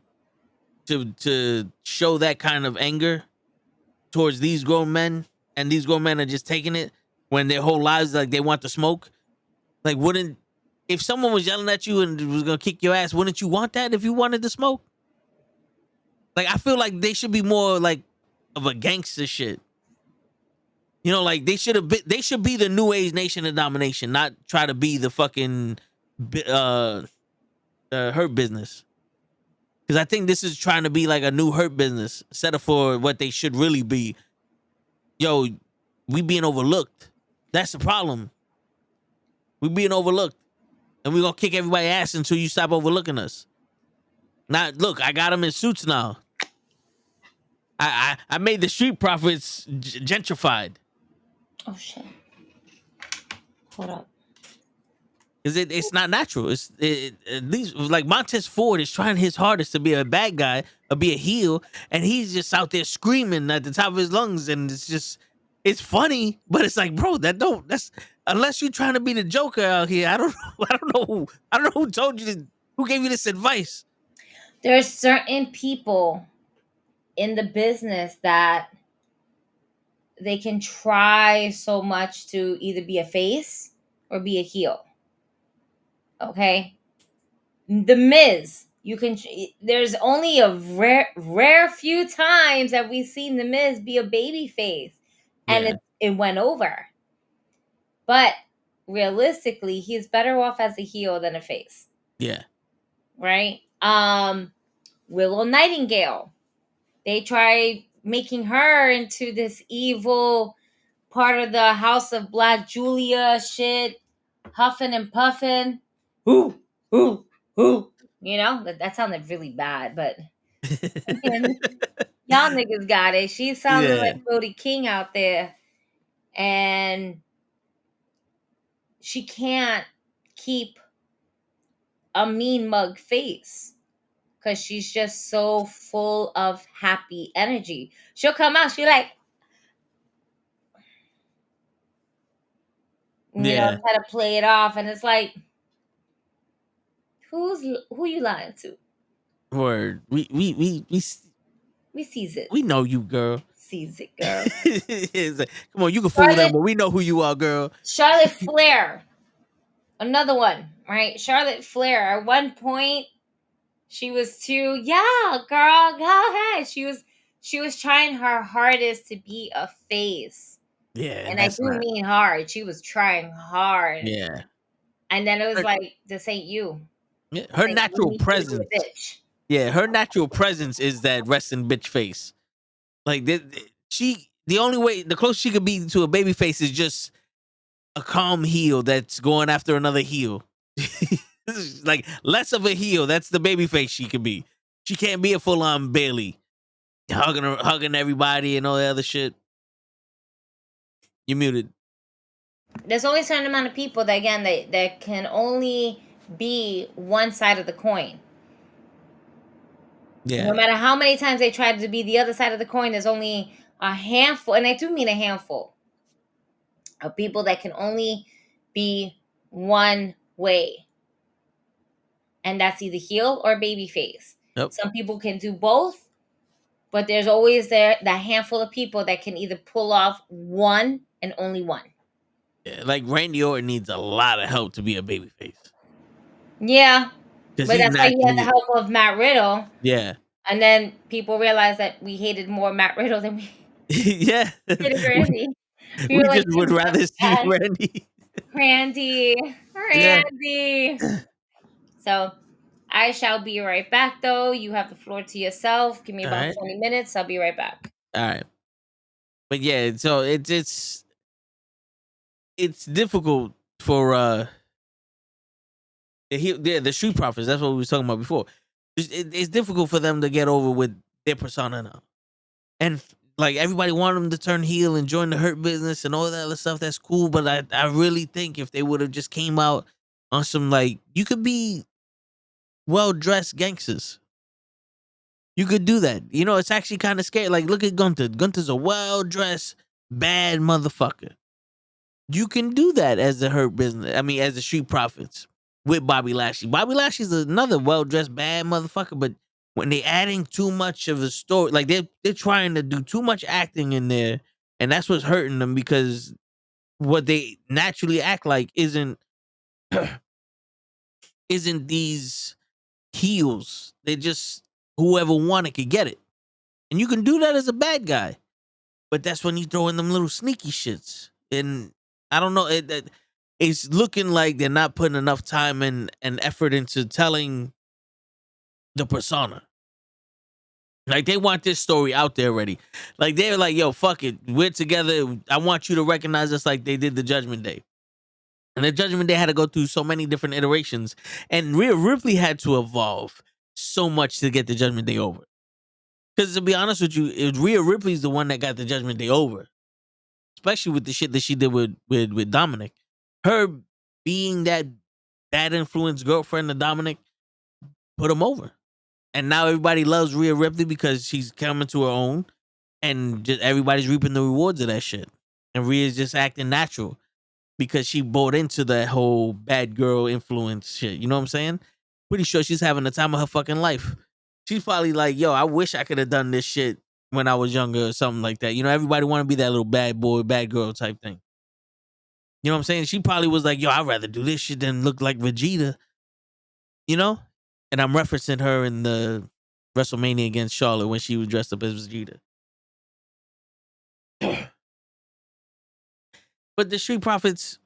to show that kind of anger towards these grown men, and these grown men are just taking it when their whole lives like they want to smoke. Like, wouldn't if someone was yelling at you and was gonna kick your ass, wouldn't you want that if you wanted to smoke? Like, I feel like they should be more like of a gangster shit. You know, like they should be the New Age Nation of Domination, not try to be the fucking Hurt Business. Because I think this is trying to be like a new Hurt Business, set up for what they should really be. Yo, we being overlooked. That's the problem. We being overlooked. And we're going to kick everybody's ass until you stop overlooking us. Now, look, I got them in suits now. I made the Street Profits gentrified. Oh, shit. Hold up. Because it's not natural. At least like Montez Ford is trying his hardest to be a bad guy or be a heel, and he's just out there screaming at the top of his lungs, and it's funny, but it's like, bro, that's unless you're trying to be the Joker out here. I don't know who told you who gave you this advice. There's certain people in the business that they can try so much to either be a face or be a heel. Okay, the Miz, there's only a rare few times that we've seen the Miz be a baby face, and it went over. But realistically, he's better off as a heel than a face. Yeah. Right. Willow Nightingale, they tried making her into this evil part of the House of Black Julia shit, huffing and puffing. Who? You know, that sounded really bad, but y'all niggas got it. She sounded like Brody King out there, and she can't keep a mean mug face because she's just so full of happy energy. She'll come out, she like, you know, try to play it off, and it's like, who you lying to? Word. We sees it. We know you, girl. Sees it, girl. It's like, come on, you can fool them, but we know who you are, girl. Charlotte Flair, another one, right? Charlotte Flair. At one point, she was too, girl, go ahead. She was trying her hardest to be a face. Yeah, and I do mean hard. She was trying hard. Yeah. And then it was like, this ain't you. Yeah, her like, natural presence. Yeah, her natural presence is that resting bitch face. Like the only way, the closest she could be to a baby face is just a calm heel that's going after another heel. Like less of a heel. That's the baby face she could be. She can't be a full on Bailey, hugging everybody and all that other shit. You muted. There's only a certain amount of people that again that can only be one side of the coin. Yeah. No matter how many times they tried to be the other side of the coin, there's only a handful, and I do mean a handful, of people that can only be one way. And that's either heel or baby face. Yep. Some people can do both, but there's always that handful of people that can either pull off one and only one. Yeah, like Randy Orton needs a lot of help to be a babyface. Yeah. But that's why he had the help of Matt Riddle. Yeah. And then people realized that we hated more Matt Riddle than we hated Randy. We just would rather see Randy. Randy. Yeah. So I shall be right back, though. You have the floor to yourself. Give me about 20 minutes. I'll be right back. All right. But yeah, so it's difficult for the Street Profits. That's what we were talking about before. It's difficult for them to get over with their persona now. And like everybody wanted him to turn heel and join the Hurt Business and all that other stuff. That's cool, but I really think if they would have just came out on some like, you could be well dressed gangsters. You could do that. You know, it's actually kind of scary. Like, look at Gunther. Gunther's a well dressed bad motherfucker. You can do that as the Hurt Business. I mean, as the Street Profits with Bobby Lashley. Bobby Lashley's another well dressed bad motherfucker, but when they adding too much of a story, like they're trying to do too much acting in there, and that's what's hurting them because what they naturally act like isn't these heels. They just whoever wanted could get it, and you can do that as a bad guy, but that's when you throw in them little sneaky shits. And I don't know, it's looking like they're not putting enough time and effort into telling the persona. Like, they want this story out there already. Like, they're like, yo, fuck it. We're together. I want you to recognize us like they did the Judgment Day. And the Judgment Day had to go through so many different iterations. And Rhea Ripley had to evolve so much to get the Judgment Day over. Because to be honest with you, Rhea Ripley's the one that got the Judgment Day over. Especially with the shit that she did with Dominic. Her being that bad influence girlfriend of Dominic put him over. And now everybody loves Rhea Ripley because she's coming to her own. And just everybody's reaping the rewards of that shit. And Rhea's just acting natural because she bought into that whole bad girl influence shit. You know what I'm saying? Pretty sure she's having the time of her fucking life. She's probably like, yo, I wish I could have done this shit when I was younger or something like that. You know, everybody want to be that little bad boy, bad girl type thing. You know what I'm saying? She probably was like, yo, I'd rather do this shit than look like Vegeta. You know? And I'm referencing her in the WrestleMania against Charlotte when she was dressed up as Vegeta. But the Street Profits,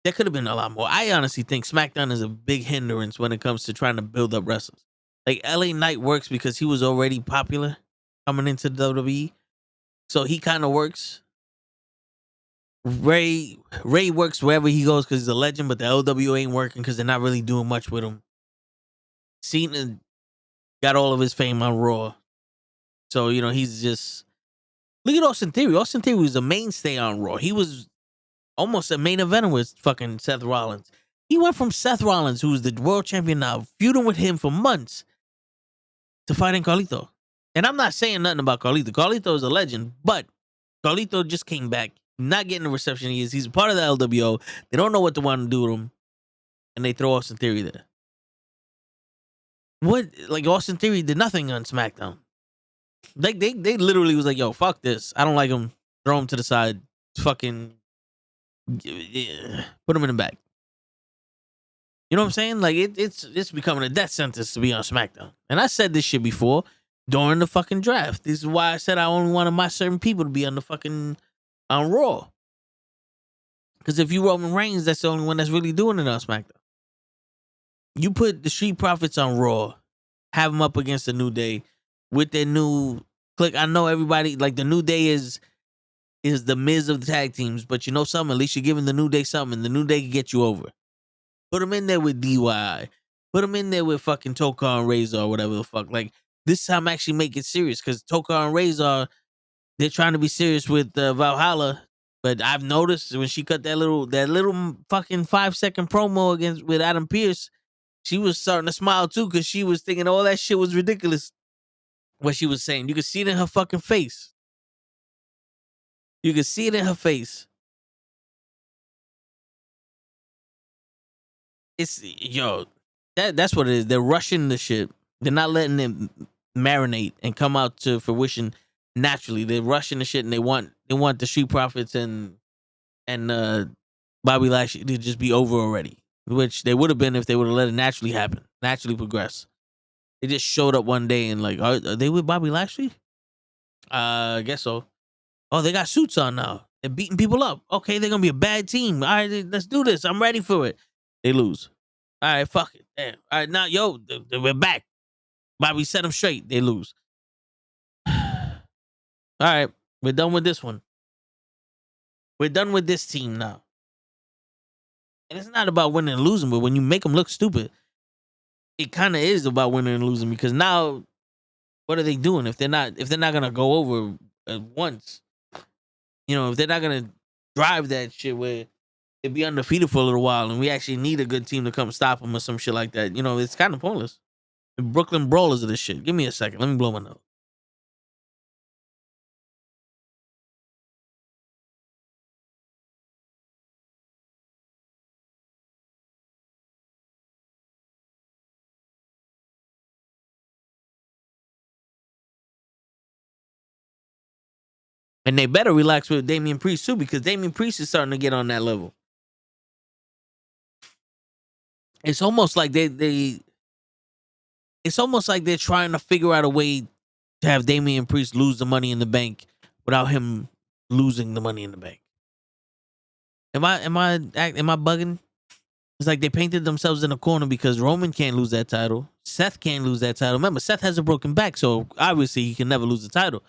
there could have been a lot more. I honestly think SmackDown is a big hindrance when it comes to trying to build up wrestlers. Like, LA Knight works because he was already popular coming into the WWE. So he kind of works. Ray works wherever he goes because he's a legend, but the LW ain't working because they're not really doing much with him. Cena got all of his fame on Raw. So, you know, he's just... Look at Austin Theory. Austin Theory was a mainstay on Raw. He was almost a main eventer with fucking Seth Rollins. He went from Seth Rollins, who's the world champion now, feuding with him for months, to fighting Carlito. And I'm not saying nothing about Carlito. Carlito is a legend, but Carlito just came back, not getting the reception he is. He's a part of the LWO. They don't know what to want to do with him, and they throw Austin Theory there. What? Like, Austin Theory did nothing on SmackDown. Like, they literally was like, yo, fuck this. I don't like him. Throw him to the side. Fucking put him in the back. You know what I'm saying? Like, it's becoming a death sentence to be on SmackDown. And I said this shit before during the fucking draft. This is why I said I only wanted my certain people to be on the fucking on Raw. Because if you Roman Reigns, that's the only one that's really doing it on SmackDown. You put the Street Profits on Raw, have them up against the New Day with their new click. I know everybody, like, the New Day is the Miz of the tag teams, but you know something? At least you're giving the New Day something. The New Day can get you over. Put them in there with DIY. Put them in there with fucking Toka and Razor or whatever the fuck. Like, this time actually make it serious because Toka and Razor, they're trying to be serious with Valhalla. But I've noticed when she cut that little fucking 5-second promo with Adam Pearce, she was starting to smile too because she was thinking all that shit was ridiculous. What she was saying. You could see it in her fucking face. You could see it in her face. It's, yo, that's what it is. They're rushing the shit. They're not letting it marinate and come out to fruition naturally. They're rushing the shit and they want the Street Profits and Bobby Lashley to just be over already. Which they would have been if they would have let it naturally happen, naturally progress. They just showed up one day and like, are they with Bobby Lashley? I guess so. Oh, they got suits on now. They're beating people up. Okay, they're gonna be a bad team. All right, let's do this. I'm ready for it. They lose. All right, fuck it. Damn. All right, now, yo, we're back. Bobby set them straight. They lose. All right, we're done with this one. We're done with this team now. And it's not about winning and losing, but when you make them look stupid, it kind of is about winning and losing because now what are they doing if they're not gonna go over once? You know, if they're not gonna drive that shit where they be undefeated for a little while and we actually need a good team to come stop them or some shit like that. You know, it's kind of pointless. The Brooklyn Brawlers of this shit. Give me a second. Let me blow my nose. And they better relax with Damian Priest too, because Damian Priest is starting to get on that level. It's almost like it's almost like they're trying to figure out a way to have Damian Priest lose the Money in the Bank without him losing the Money in the Bank. Am I bugging? It's like they painted themselves in a corner because Roman can't lose that title. Seth can't lose that title. Remember, Seth has a broken back, so obviously he can never lose the title.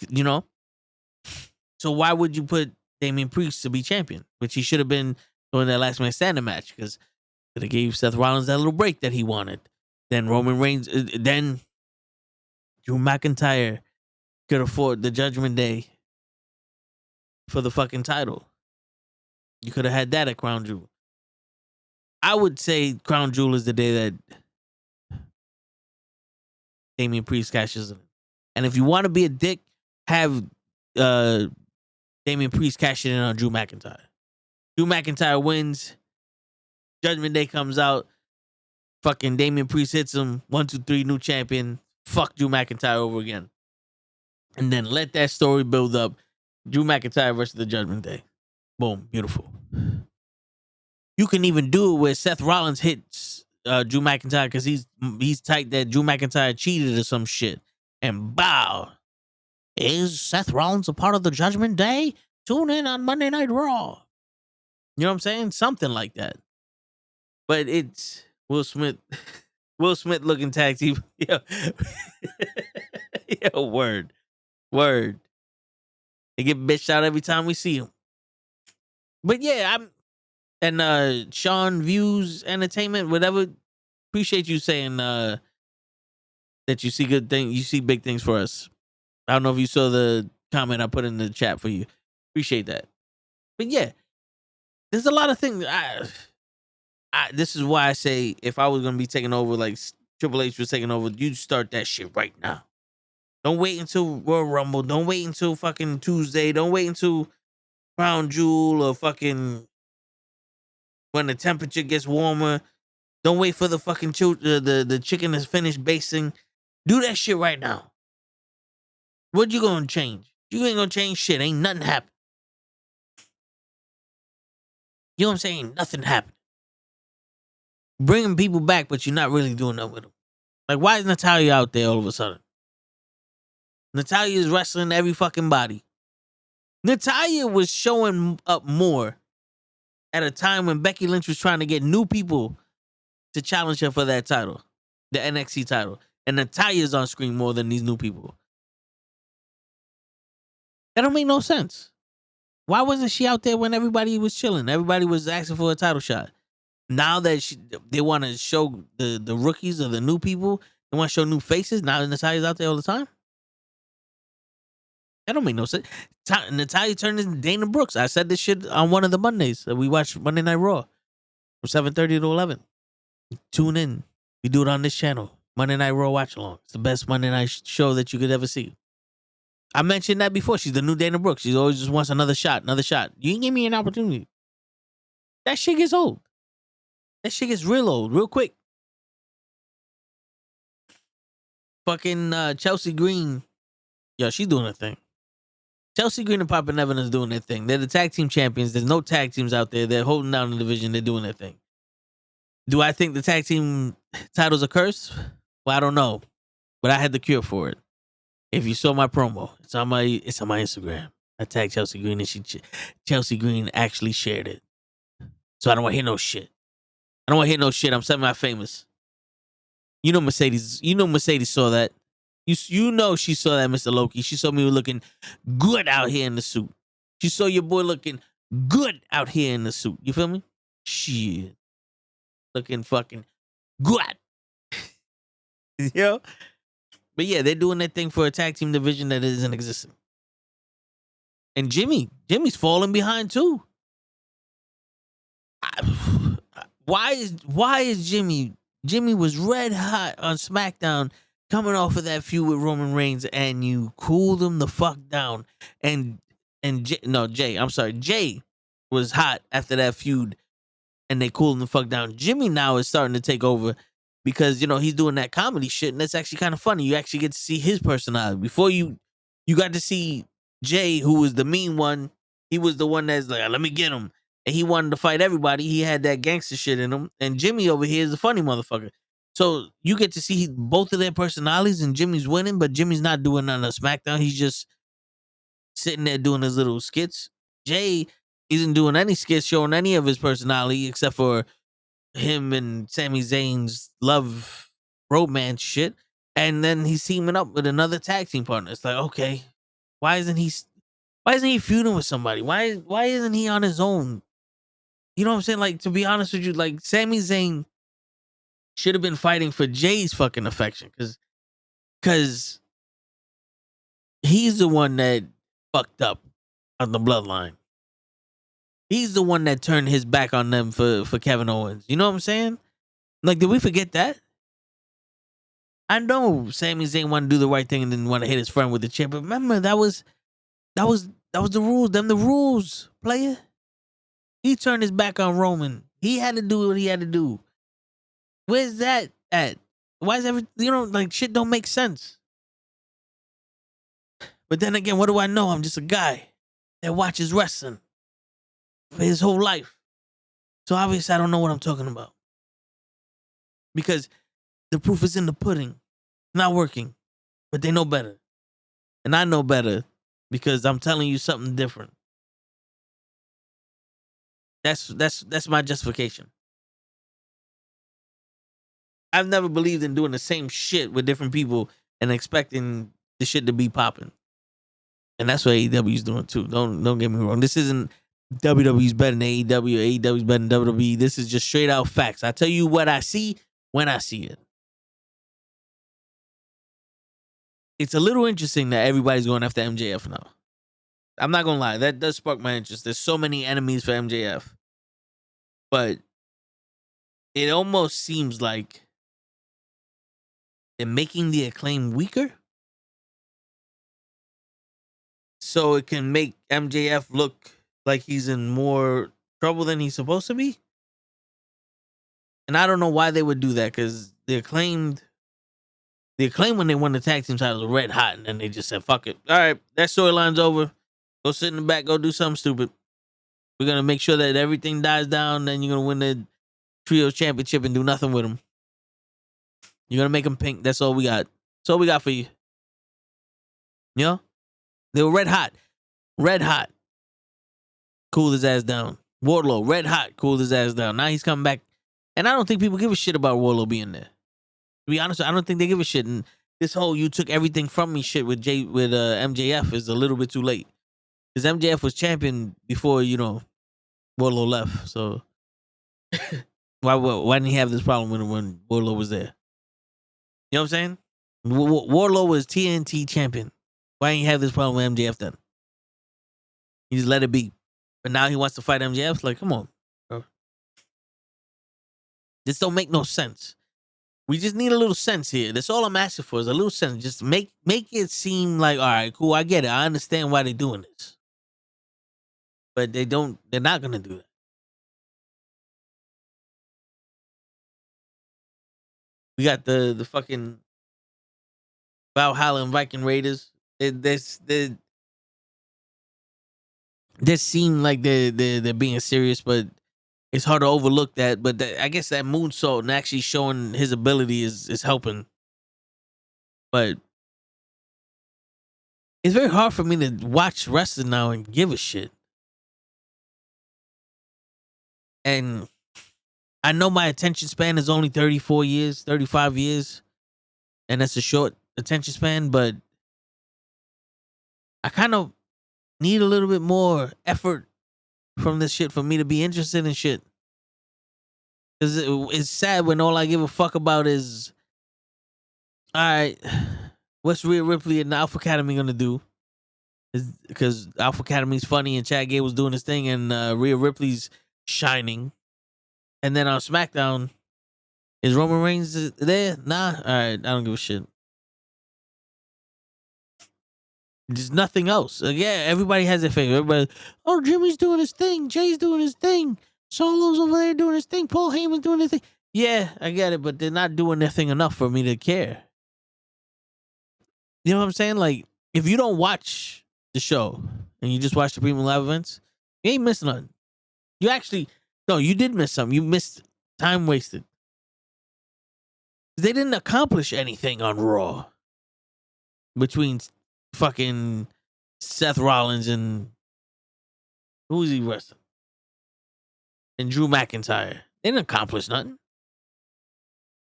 You know? So why would you put Damian Priest to be champion, which he should have been during that last man standing match, because they gave Seth Rollins that little break that he wanted. Then Roman Reigns, then Drew McIntyre could afford the Judgment Day for the fucking title. You could have had that at Crown Jewel. I would say Crown Jewel is the day that Damian Priest cashes in. And if you want to be a dick, have Damian Priest cash it in on Drew McIntyre. Drew McIntyre wins. Judgment Day comes out. Fucking Damian Priest hits him. 1, 2, 3, new champion. Fuck Drew McIntyre over again. And then let that story build up. Drew McIntyre versus the Judgment Day. Boom. Beautiful. You can even do it where Seth Rollins hits Drew McIntyre because he's tight that Drew McIntyre cheated or some shit. And bow. Is Seth Rollins a part of the Judgment Day? Tune in on Monday Night Raw. You know what I'm saying? Something like that. But it's Will Smith looking tag team. Yo. Yo, word. They get bitched out every time we see him. But yeah, Sean Views Entertainment, whatever. Appreciate you saying that you see good things, you see big things for us. I don't know if you saw the comment I put in the chat for you. Appreciate that. But yeah, there's a lot of things. This is why I say if I was gonna be taking over, like Triple H was taking over, you start that shit right now. Don't wait until Royal Rumble. Don't wait until fucking Tuesday. Don't wait until Crown Jewel or fucking when the temperature gets warmer. Don't wait for the fucking the chicken to finish basting. Do that shit right now. What you gonna change? You ain't gonna change shit. Ain't nothing happen. You know what I'm saying? Nothing happened. Bringing people back, but you're not really doing nothing with them. Like, why is Natalya out there all of a sudden? Natalya is wrestling every fucking body. Natalya was showing up more at a time when Becky Lynch was trying to get new people to challenge her for that title, the NXT title. And Natalya's on screen more than these new people. That don't make no sense. Why wasn't she out there when everybody was chilling? Everybody was asking for a title shot. Now that they want to show the rookies or the new people, they want to show new faces. Now Natalya's out there all the time. That don't make no sense. Natalya turned into Dana Brooks. I said this shit on one of the Mondays that we watch Monday Night Raw from 7:30 to 11. Tune in. We do it on this channel. Monday Night Raw watch along. It's the best Monday night show that you could ever see. I mentioned that before. She's the new Dana Brooks. She always just wants another shot. You can give me an opportunity. That shit gets old. That shit gets real old, real quick. Fucking Chelsea Green. Yo, she's doing her thing. Chelsea Green and Papa Nevin is doing their thing. They're the tag team champions. There's no tag teams out there. They're holding down the division. They're doing their thing. Do I think the tag team titles are cursed? Well, I don't know. But I had the cure for it. If you saw my promo, it's on my Instagram. I tagged Chelsea Green and Chelsea Green actually shared it. So I don't want to hear no shit. I'm semi-famous. You know Mercedes saw that. You know she saw that, Mr. Loki. She saw me looking good out here in the suit. She saw your boy looking good out here in the suit. You feel me? Shit. Looking fucking good. Yo. But yeah, they're doing that thing for a tag team division that isn't existing. And Jimmy's falling behind too. Why is Jimmy was red hot on SmackDown coming off of that feud with Roman Reigns, and you cooled him the fuck down. Jay was hot after that feud, and they cooled him the fuck down. Jimmy now is starting to take over because, you know, he's doing that comedy shit, and that's actually kind of funny. You actually get to see his personality. Before you got to see Jay, who was the mean one. He was the one that's like, let me get him. And he wanted to fight everybody. He had that gangster shit in him. And Jimmy over here is the funny motherfucker. So you get to see both of their personalities, and Jimmy's winning, but Jimmy's not doing nothing on SmackDown. He's just sitting there doing his little skits. Jay isn't doing any skits showing any of his personality except for him and Sami Zayn's love romance shit. And then he's teaming up with another tag team partner. It's like, okay, why isn't he feuding with somebody? Why isn't he on his own? You know what I'm saying? Like, to be honest with you, like, Sami Zayn should have been fighting for Jay's fucking affection, because he's the one that fucked up on the bloodline. He's the one that turned his back on them for Kevin Owens. You know what I'm saying? Like, did we forget that? I know Sami Zayn wanted to do the right thing and didn't want to hit his friend with the chip, but remember, that was the rules. Them the rules, player. He turned his back on Roman. He had to do what he had to do. Where's that at? Why is everything, you know, like, shit don't make sense. But then again, what do I know? I'm just a guy that watches wrestling for his whole life. So obviously I don't know what I'm talking about. Because the proof is in the pudding. Not working. But they know better. And I know better because I'm telling you something different. That's my justification. I've never believed in doing the same shit with different people and expecting the shit to be popping. And that's what AEW is doing too. Don't get me wrong. This isn't WWE's better than AEW. AEW's better than WWE. This is just straight out facts. I tell you what I see when I see it. It's a little interesting that everybody's going after MJF now. I'm not gonna lie, that does spark my interest. There's so many enemies for MJF. But it almost seems like they're making the Acclaim weaker, so it can make MJF look like he's in more trouble than he's supposed to be. And I don't know why they would do that, because the Acclaim when they won the tag team titles were red hot, and then they just said, fuck it. All right, that storyline's over. Go sit in the back, go do something stupid. We're going to make sure that everything dies down, then you're going to win the Trios Championship and do nothing with them. You're going to make them pink. That's all we got. That's all we got for you. You know? They were red hot. Red hot. Cooled his ass down. Wardlow, red hot. Cooled his ass down. Now he's coming back. And I don't think people give a shit about Wardlow being there. To be honest, I don't think they give a shit. And this whole "you took everything from me" shit with MJF is a little bit too late. Because MJF was champion before, you know, Wardlow left. So why didn't he have this problem when Wardlow was there? You know what I'm saying? Wardlow was TNT champion. Why didn't he have this problem with MJF then? He just let it be. But now he wants to fight MJF. It's like, come on, bro. This don't make no sense. We just need a little sense here. That's all I'm asking for, is a little sense. Just make it seem like, all right, cool, I get it. I understand why they're doing this. But they're not going to do that. We got the fucking Valhalla and Viking Raiders. They seem like they're being serious, but it's hard to overlook that. But I guess that moonsault and actually showing his ability is helping. But it's very hard for me to watch wrestling now and give a shit. And I know my attention span is only 34 years, 35 years. And that's a short attention span, but I kind of need a little bit more effort from this shit for me to be interested in shit. Because it's sad when all I give a fuck about is, all right, what's Rhea Ripley and the Alpha Academy gonna do? Is because Alpha Academy's funny and Chad Gable's doing his thing and Rhea Ripley's shining. And then on SmackDown, is Roman Reigns there? Nah. All right, I don't give a shit. There's nothing else. Yeah, everybody has their favorite. Everybody, oh, Jimmy's doing his thing. Jay's doing his thing. Solo's over there doing his thing. Paul Heyman's doing his thing. Yeah, I get it, but they're not doing their thing enough for me to care. You know what I'm saying? Like, if you don't watch the show and you just watch the premium live events, you ain't missing nothing. You actually, no, you did miss something. You missed time wasted. They didn't accomplish anything on Raw between fucking Seth Rollins and who's he wrestling? And Drew McIntyre. They didn't accomplish nothing.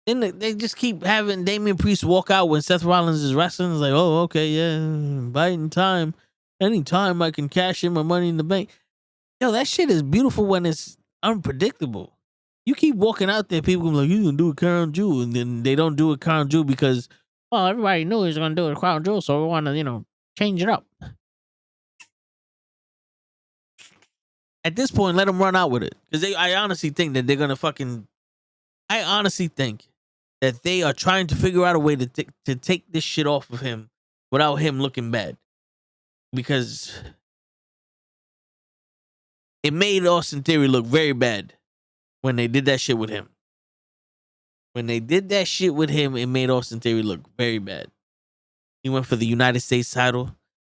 Then they just keep having Damian Priest walk out when Seth Rollins is wrestling. It's like, oh, okay, yeah, biding time. Anytime I can cash in my money in the bank. Yo, that shit is beautiful when it's unpredictable. You keep walking out there, people are like, you can do a Crown Jewel, and then they don't do a Crown Jewel because, well, everybody knew he was going to do a Crown Jewel, so we want to, change it up. At this point, let them run out with it. Because I honestly think that they're going to I honestly think that they are trying to figure out a way to take this shit off of him without him looking bad. Because it made Austin Theory look very bad when they did that shit with him. When they did that shit with him, it made Austin Theory look very bad. He went for the United States title.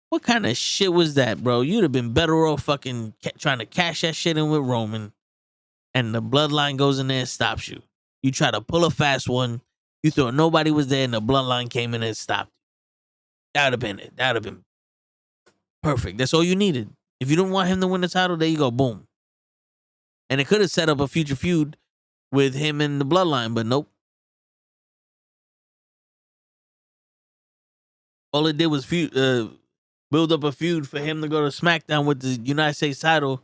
What kind of shit was that, bro? You'd have been better off fucking trying to cash that shit in with Roman, and the bloodline goes in there and stops you. You try to pull a fast one. You thought nobody was there, and the bloodline came in and stopped you. That would have been it. That would have been perfect. That's all you needed. If you didn't want him to win the title, there you go. Boom. And it could have set up a future feud with him and the bloodline, but nope. All it did was build up a feud for him to go to SmackDown with the United States title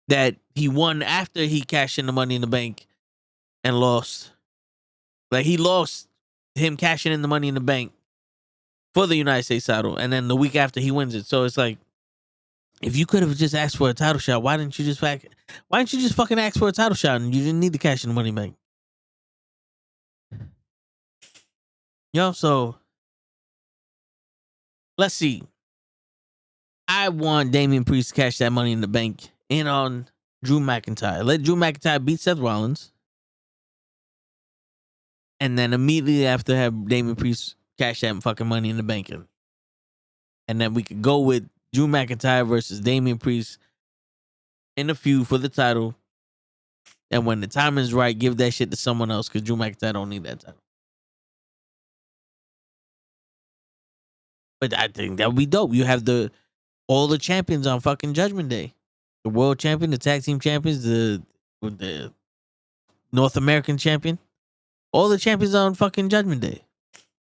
that he won after he cashed in the Money in the Bank and lost. Like, he lost him cashing in the Money in the Bank for the United States title, and then the week after he wins it. So it's like, if you could have just asked for a title shot, why didn't you just fucking ask for a title shot and you didn't need to cash in the Money in the Bank? So let's see. I want Damian Priest to cash that Money in the Bank in on Drew McIntyre. Let Drew McIntyre beat Seth Rollins. And then immediately after, have Damian Priest cash that fucking Money in the Bank in. And then we could go with Drew McIntyre versus Damian Priest in the feud for the title. And when the time is right, give that shit to someone else, because Drew McIntyre don't need that title. But I think that would be dope. You have all the champions on fucking Judgment Day. The world champion, the tag team champions, the North American champion. All the champions on fucking Judgment Day.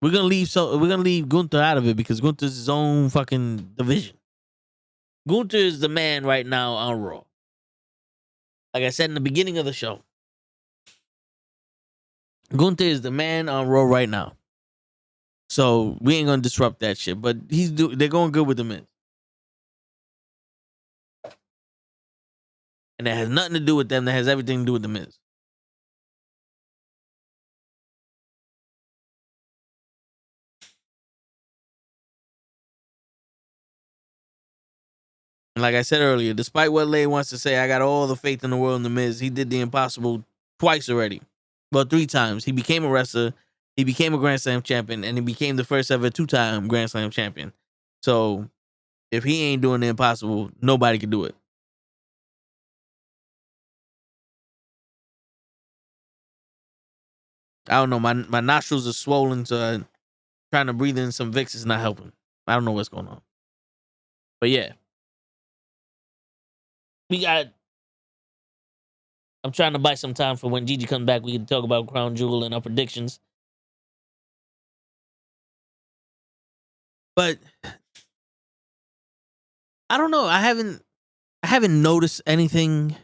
We're gonna leave Gunther out of it because Gunther's his own fucking division. Gunther is the man right now on Raw. Like I said in the beginning of the show, Gunther is the man on Raw right now. So we ain't gonna disrupt that shit. But they're going good with the Miz. And that has nothing to do with them. That has everything to do with the Miz. And like I said earlier, despite what Lay wants to say, I got all the faith in the world in the Miz. He did the impossible twice already. Well, 3 times. He became a wrestler. He became a Grand Slam champion. And he became the first ever 2-time Grand Slam champion. So if he ain't doing the impossible, nobody can do it. I don't know. My nostrils are swollen, so trying to breathe in some Vicks is not helping. I don't know what's going on. But yeah. I'm trying to buy some time for when Gigi comes back. We can talk about Crown Jewel and our predictions. But I don't know. I haven't noticed anything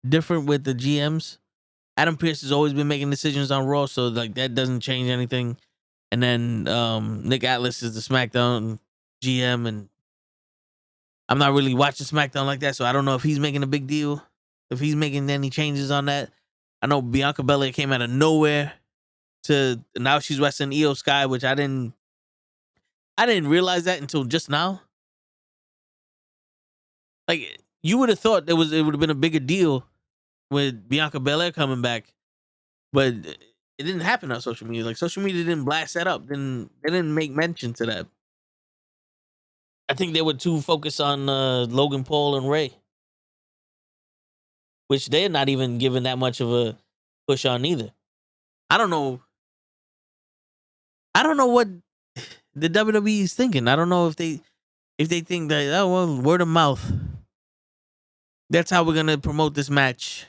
different with the GMs. Adam Pearce has always been making decisions on Raw, so like that doesn't change anything. And then Nick Atlas is the SmackDown GM, and I'm not really watching SmackDown like that, so I don't know if he's making a big deal, if he's making any changes on that. I know Bianca Belair came out of nowhere to now she's wrestling Io Sky, which I didn't realize that until just now. Like, you would have thought it would have been a bigger deal with Bianca Belair coming back, but it didn't happen on social media. Like, social media didn't blast that up. They didn't make mention to that. I think they were too focused on Logan Paul and Ray, which they're not even giving that much of a push on either. I don't know what the WWE is thinking. I don't know if they think that, oh well, word of mouth, that's how we're gonna promote this match,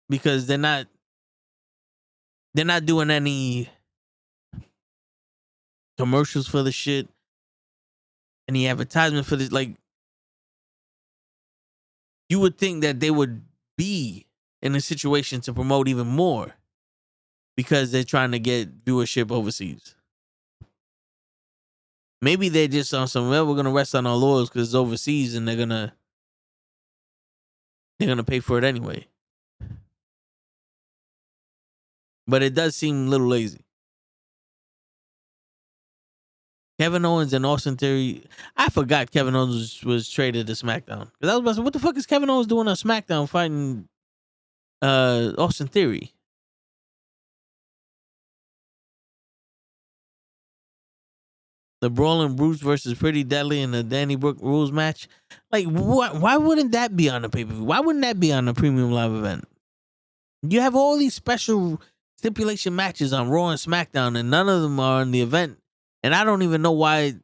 because they're not doing any commercials for the shit, any advertisement for this. Like, you would think that they would be in a situation to promote even more because they're trying to get viewership overseas. Maybe they're just on some, well, we're gonna rest on our laurels because it's overseas and they're gonna pay for it anyway. But it does seem a little lazy. Kevin Owens and Austin Theory. I forgot Kevin Owens was traded to SmackDown. Because I was about to say, what the fuck is Kevin Owens doing on SmackDown fighting Austin Theory? The Brawling Brutes versus Pretty Deadly in the Danny Brooke rules match. Like, what? Why wouldn't that be on the pay-per-view? Why wouldn't that be on a premium live event? You have all these special stipulation matches on Raw and SmackDown, and none of them are in the event. And I don't even know why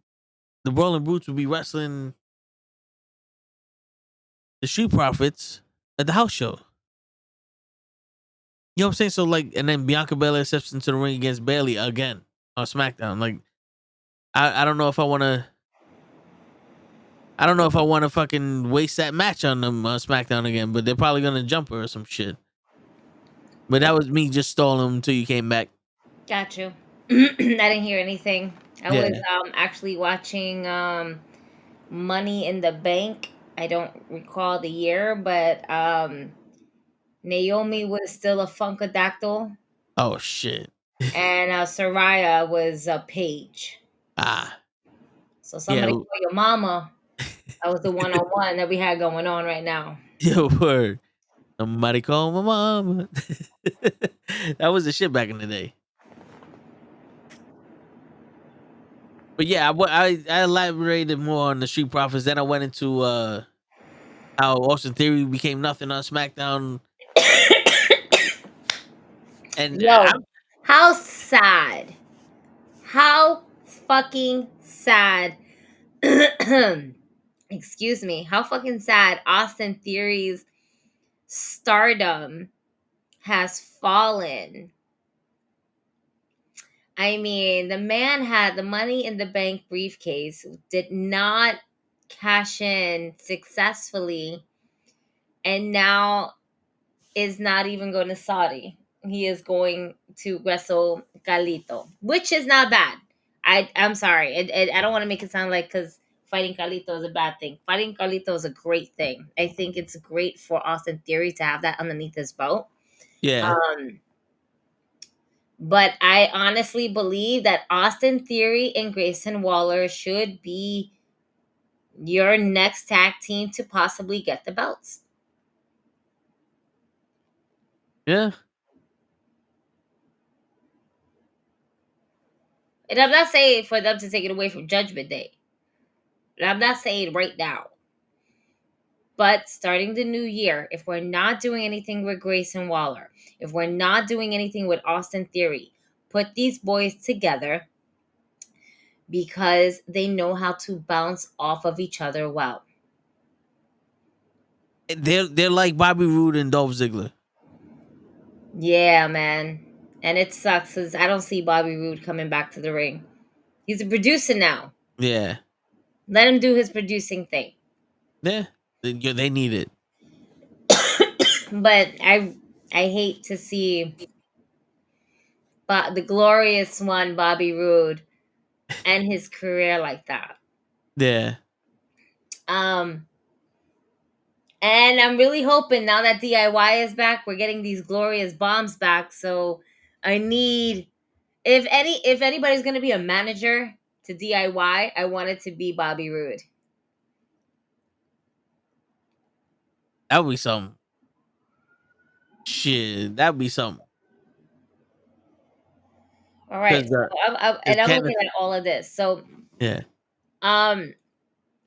the Brawling Brutes would be wrestling the Street Profits at the house show. You know what I'm saying? So, like, and then Bianca Belair steps into the ring against Bayley again on SmackDown. Like, I don't know if I want to. I don't know if I want to fucking waste that match on them on SmackDown again, but they're probably gonna jump her or some shit. But that was me just stalling until you came back. Got you. I didn't hear anything. I was actually watching Money in the Bank. I don't recall the year, but Naomi was still a Funkadactyl. Oh shit. And Soraya was a Paige. So somebody call your mama. That was the one-on-one that we had going on right now. Yo, word. Somebody call my mama. That was the shit back in the day. But yeah, I elaborated more on the Street Profits. Then I went into how Austin Theory became nothing on SmackDown. And yo, how sad. How fucking sad. Excuse me. How fucking sad Austin Theory's stardom has fallen. I mean, the man had the Money in the Bank briefcase, did not cash in successfully, and now is not even going to Saudi. He is going to wrestle Carlito, which is not bad. I'm sorry. I don't want to make it sound like because fighting Carlito is a bad thing. Fighting Carlito is a great thing. I think it's great for Austin Theory to have that underneath his belt. Yeah. But I honestly believe that Austin Theory and Grayson Waller should be your next tag team to possibly get the belts. Yeah. And I'm not saying for them to take it away from Judgment Day. And I'm not saying right now. But starting the new year, if we're not doing anything with Grayson Waller, if we're not doing anything with Austin Theory, put these boys together because they know how to bounce off of each other well. They're like Bobby Roode and Dolph Ziggler. Yeah, man. And it sucks because I don't see Bobby Roode coming back to the ring. He's a producer now. Yeah. Let him do his producing thing. Yeah. They need it. But I hate to see the glorious one, Bobby Roode, and his career like that. Yeah. And I'm really hoping now that DIY is back, we're getting these glorious bombs back. So I need, if anybody's gonna be a manager to DIY, I want it to be Bobby Roode. That would be something. Shit, that'd be something. All right, so I'm looking at all of this. So yeah, I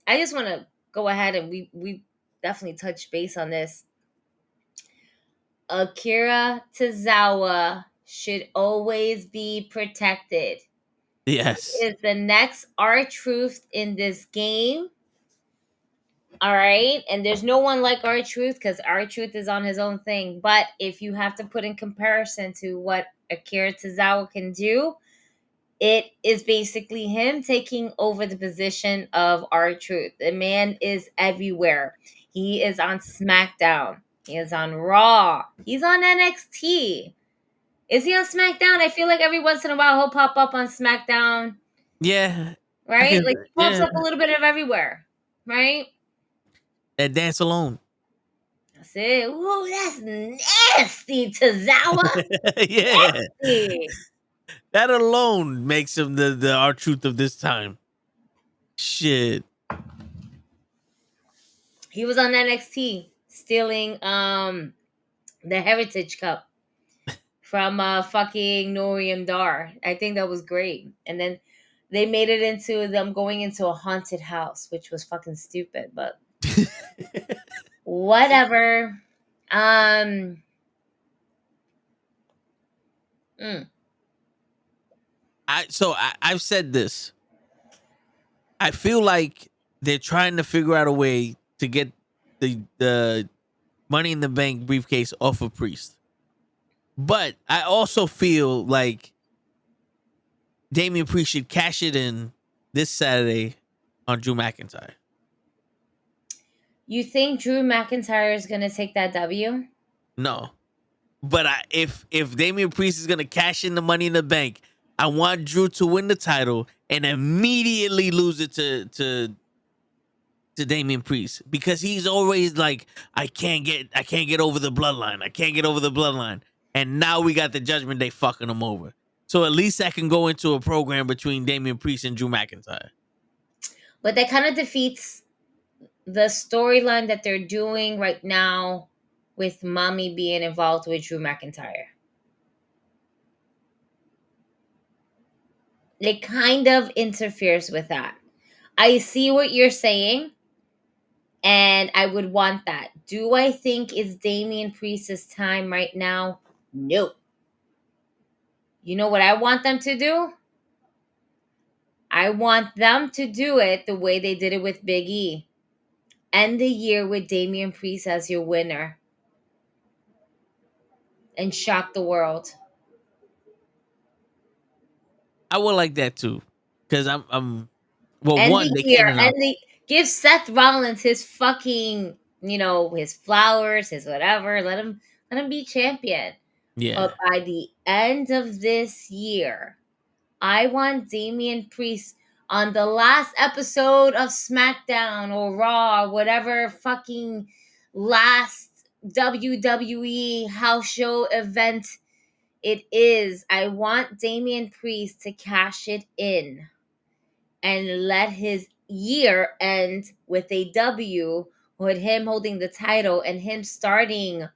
just want to go ahead and we definitely touch base on this. Akira Tozawa should always be protected. Yes. He is the next R-Truth in this game. All right. And there's no one like R-Truth because R-Truth is on his own thing. But if you have to put in comparison to what Akira Tozawa can do, it is basically him taking over the position of R-Truth. The man is everywhere. He is on SmackDown. He is on Raw. He's on NXT. Is he on SmackDown? I feel like every once in a while he'll pop up on SmackDown. Yeah. Right? Like he pops up a little bit of everywhere. Right? That dance alone. That's it. Ooh, that's nasty, Tozawa. Yeah. Nasty. That alone makes him the R-Truth of this time. Shit. He was on NXT stealing the Heritage Cup from fucking Noam Dar. I think that was great. And then they made it into them going into a haunted house, which was fucking stupid, but whatever. I've said this. I feel like they're trying to figure out a way to get the Money in the Bank briefcase off of Priest. But I also feel like Damian Priest should cash it in this Saturday on Drew McIntyre. You think Drew McIntyre is going to take that W? No. But if Damian Priest is going to cash in the Money in the Bank, I want Drew to win the title and immediately lose it to Damian Priest, because he's always like, I can't get over the bloodline. I can't get over the bloodline. And now we got the Judgment Day fucking him over. So at least I can go into a program between Damian Priest and Drew McIntyre. But that kind of defeats the storyline that they're doing right now with Mommy being involved with Drew McIntyre. It kind of interferes with that. I see what you're saying, and I would want that. Do I think it's Damian Priest's time right now? No. You know what I want them to do? I want them to do it the way they did it with Big E. End the year with Damian Priest as your winner. And shock the world. I would like that too. Because I'm give Seth Rollins his fucking, his flowers, his whatever. Let him be champion. Yeah. But by the end of this year, I want Damian Priest on the last episode of SmackDown or Raw, whatever fucking last WWE house show event it is. I want Damian Priest to cash it in and let his year end with a W, with him holding the title and him starting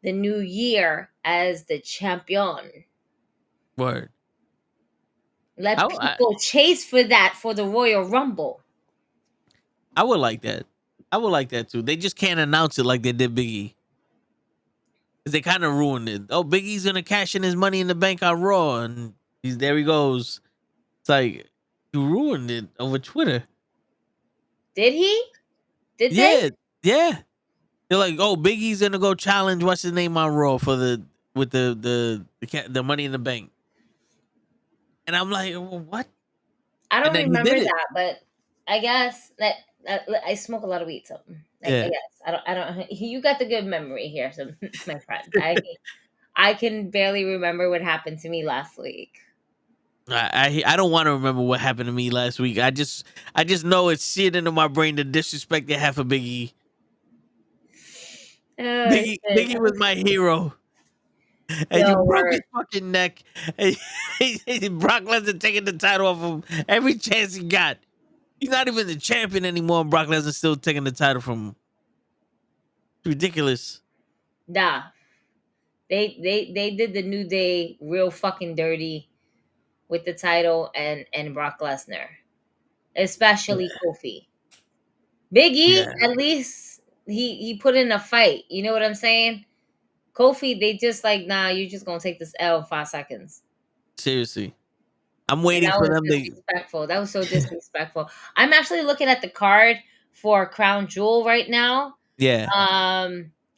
the new year as the champion. Word. Let people chase for that for the Royal Rumble. I would like that. I would like that too. They just can't announce it like they did Big E. Because they kind of ruined it. Oh, Big E's going to cash in his Money in the Bank on Raw. And there he goes. It's like, you ruined it over Twitter. Did he? Did they? Yeah. They're like, oh, Big E's going to go challenge what's his name on Raw for the Money in the Bank. And I'm like, well, what? I don't remember that, but I guess that I smoke a lot of weed, so I guess I don't. You got the good memory here, so my friend. I can barely remember what happened to me last week. I don't want to remember what happened to me last week. I just know it's seared into my brain to disrespect the half of Biggie. Biggie was my hero. And you broke his fucking neck. And Brock Lesnar taking the title off him every chance he got. He's not even the champion anymore, and Brock Lesnar still taking the title from him. It's ridiculous. Nah. They did the New Day real fucking dirty with the title and Brock Lesnar. Especially Kofi. Biggie, at least he put in a fight. You know what I'm saying? Kofi, they just like, nah, you're just gonna take this L in 5 seconds. Seriously. I'm waiting for them to. Disrespectful. That was so disrespectful. I'm actually looking at the card for Crown Jewel right now. Yeah.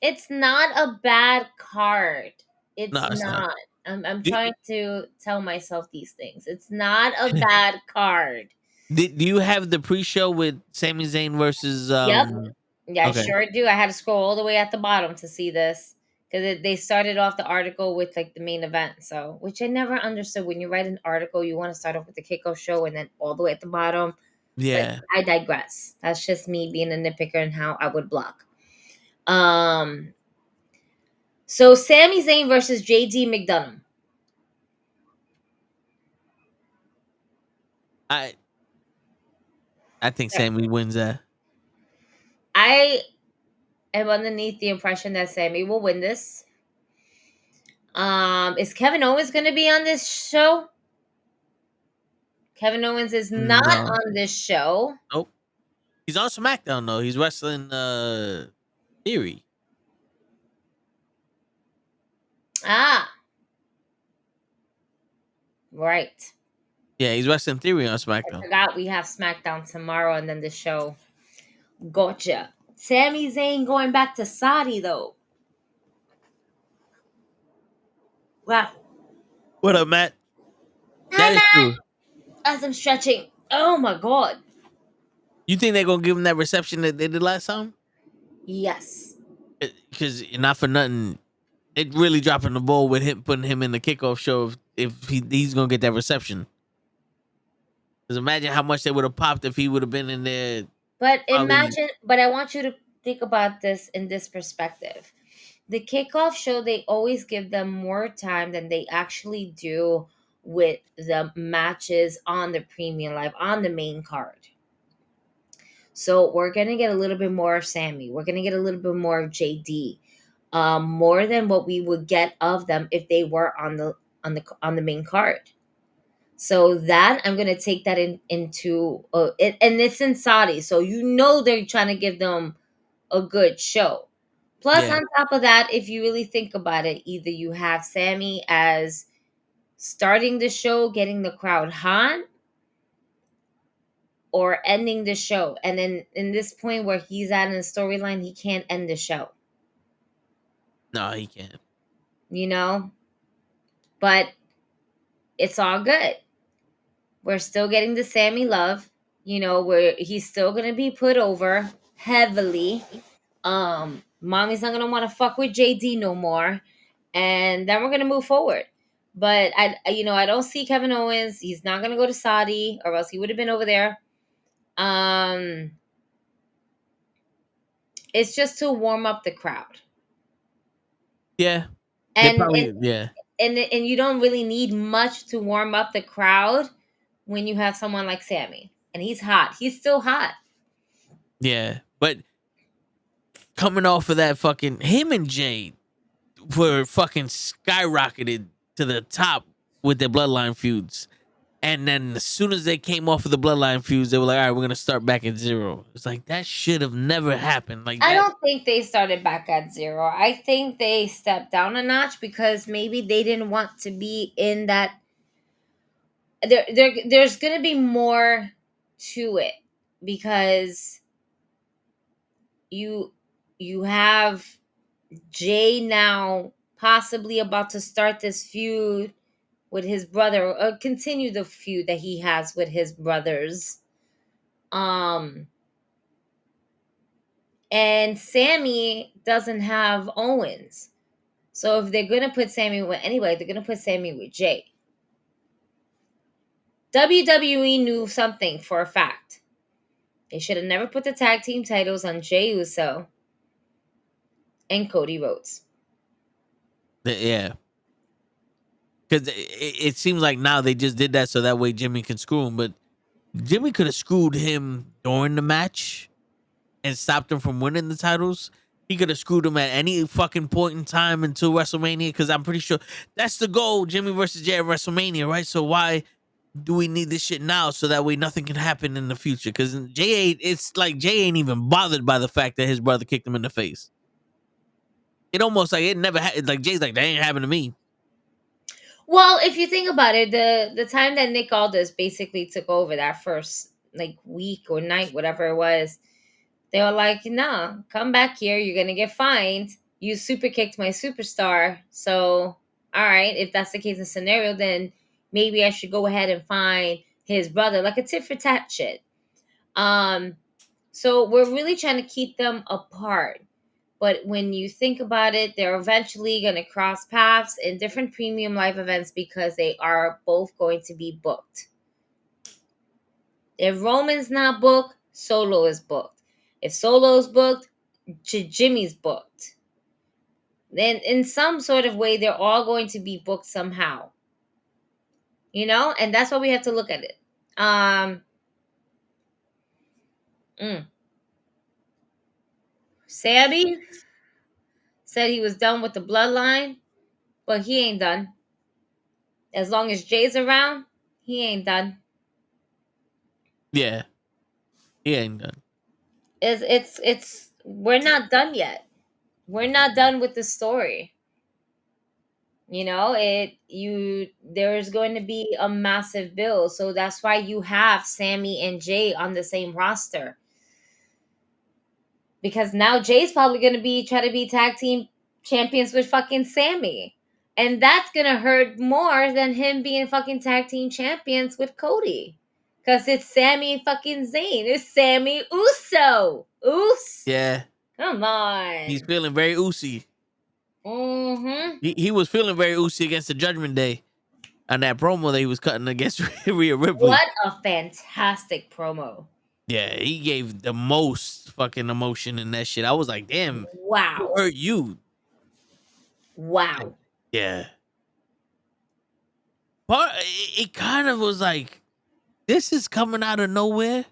It's not a bad card. It's not. I'm trying to tell myself these things. It's not a bad card. Do you have the pre-show with Sami Zayn versus? Yep. Yeah, okay. I sure do. I had to scroll all the way at the bottom to see this because they started off the article with like the main event. So, which I never understood. When you write an article, you want to start off with the kickoff show and then all the way at the bottom. Yeah. But I digress. That's just me being a nitpicker and how I would block. So Sami Zayn versus JD McDonough. I think Sami wins that. I am underneath the impression that Sami will win this. Is Kevin Owens going to be on this show? Kevin Owens is not on this show. Nope. He's on SmackDown though. He's wrestling Theory. Right. Yeah, he's wrestling Theory on SmackDown. I forgot we have SmackDown tomorrow and then the show. Gotcha. Sami Zayn going back to Saudi though. Wow. What up, Matt? That is true. As I'm stretching. Oh my god. You think they're gonna give him that reception that they did last time? Yes. Because not for nothing, it really dropping the ball with him putting him in the kickoff show if he's gonna get that reception. Because imagine how much they would have popped if he would have been in there. But imagine, but I want you to think about this in this perspective. The kickoff show, they always give them more time than they actually do with the matches on the premium live, on the main card. So we're going to get a little bit more of Sami. We're going to get a little bit more of JD. More than what we would get of them if they were on the main card. So that I'm gonna take that into it, and it's in Saudi, so you know they're trying to give them a good show. Plus, on top of that, if you really think about it, either you have Sami as starting the show, getting the crowd hot, or ending the show. And then in this point where he's at in the storyline, he can't end the show. No, he can't. You know, but it's all good. We're still getting the Sami love, you know, where he's still gonna be put over heavily. Mommy's not gonna want to fuck with JD no more, and then we're gonna move forward. But I don't see Kevin Owens. He's not gonna go to Saudi, or else he would have been over there. It's just to warm up the crowd. Yeah, and you don't really need much to warm up the crowd when you have someone like Sami. And he's hot. He's still hot. Yeah. But coming off of that fucking... Him and Jay were fucking skyrocketed to the top with their bloodline feuds. And then as soon as they came off of the bloodline feuds, they were like, all right, we're going to start back at zero. It's like, that should have never happened. Like, I don't think they started back at zero. I think they stepped down a notch because maybe they didn't want to be in that... There's going to be more to it because you have Jay now possibly about to start this feud with his brother, or continue the feud that he has with his brothers. And Sami doesn't have Owens. So if they're gonna put Sammy with anybody, they're gonna put Sammy with Jay. WWE knew something for a fact. They should have never put the tag team titles on Jey Uso and Cody Rhodes. Yeah. Because it seems like now they just did that so that way Jimmy can screw him. But Jimmy could have screwed him during the match and stopped him from winning the titles. He could have screwed him at any fucking point in time until WrestleMania. Because I'm pretty sure that's the goal, Jimmy versus Jey at WrestleMania, right? So why do we need this shit now so that way nothing can happen in the future? Because it's like Jey ain't even bothered by the fact that his brother kicked him in the face. It almost like it never happened. Like Jay's like, that ain't happened to me. Well, if you think about it, the time that Nick Aldis basically took over that first like week or night, whatever it was, they were like, "Nah, come back here. You're gonna get fined. You super kicked my superstar. So, all right, if that's the case in scenario, then maybe I should go ahead and find his brother, like a tit for tat shit." So we're really trying to keep them apart. But when you think about it, they're eventually going to cross paths in different premium live events because they are both going to be booked. If Roman's not booked, Solo is booked. If Solo's booked, Jimmy's booked. Then in some sort of way, they're all going to be booked somehow. You know? And that's why we have to look at it. Sammy said he was done with the bloodline, but he ain't done. As long as Jay's around, he ain't done. Yeah. He ain't done. It's we're not done yet. We're not done with the story. You know, there's going to be a massive build. So that's why you have Sammy and Jay on the same roster. Because now Jay's probably going to try to be tag team champions with fucking Sammy. And that's going to hurt more than him being fucking tag team champions with Cody. Because it's Sammy fucking Zayn. It's Sammy Uso. Yeah. Come on. He's feeling very Usi. Mm-hmm. He was feeling very Usi against the Judgment Day on that promo that he was cutting against Rhea Ripley. What a fantastic promo. Yeah, he gave the most fucking emotion in that shit. I was like, damn. Wow. Who hurt you? Wow. Yeah. But it kind of was like, this is coming out of nowhere.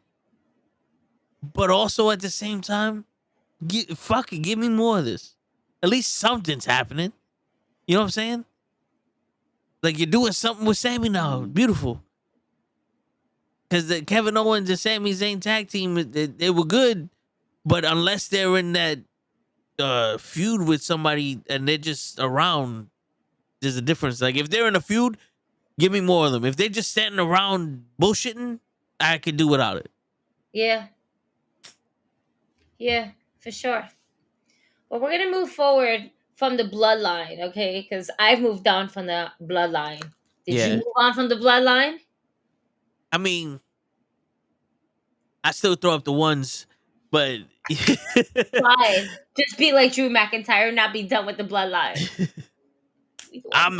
But also at the same time, give me more of this. At least something's happening. You know what I'm saying? Like you're doing something with Sammy now. Beautiful. Because the Kevin Owens and Sami Zayn tag team, they were good. But unless they're in that feud with somebody and they're just around, there's a difference. Like if they're in a feud, give me more of them. If they're just standing around bullshitting, I could do without it. Yeah. Yeah, for sure. But we're going to move forward from the bloodline, okay? Because I've moved on from the bloodline. Did you move on from the bloodline? I mean, I still throw up the ones, but why? Just be like Drew McIntyre, not be done with the bloodline. I'm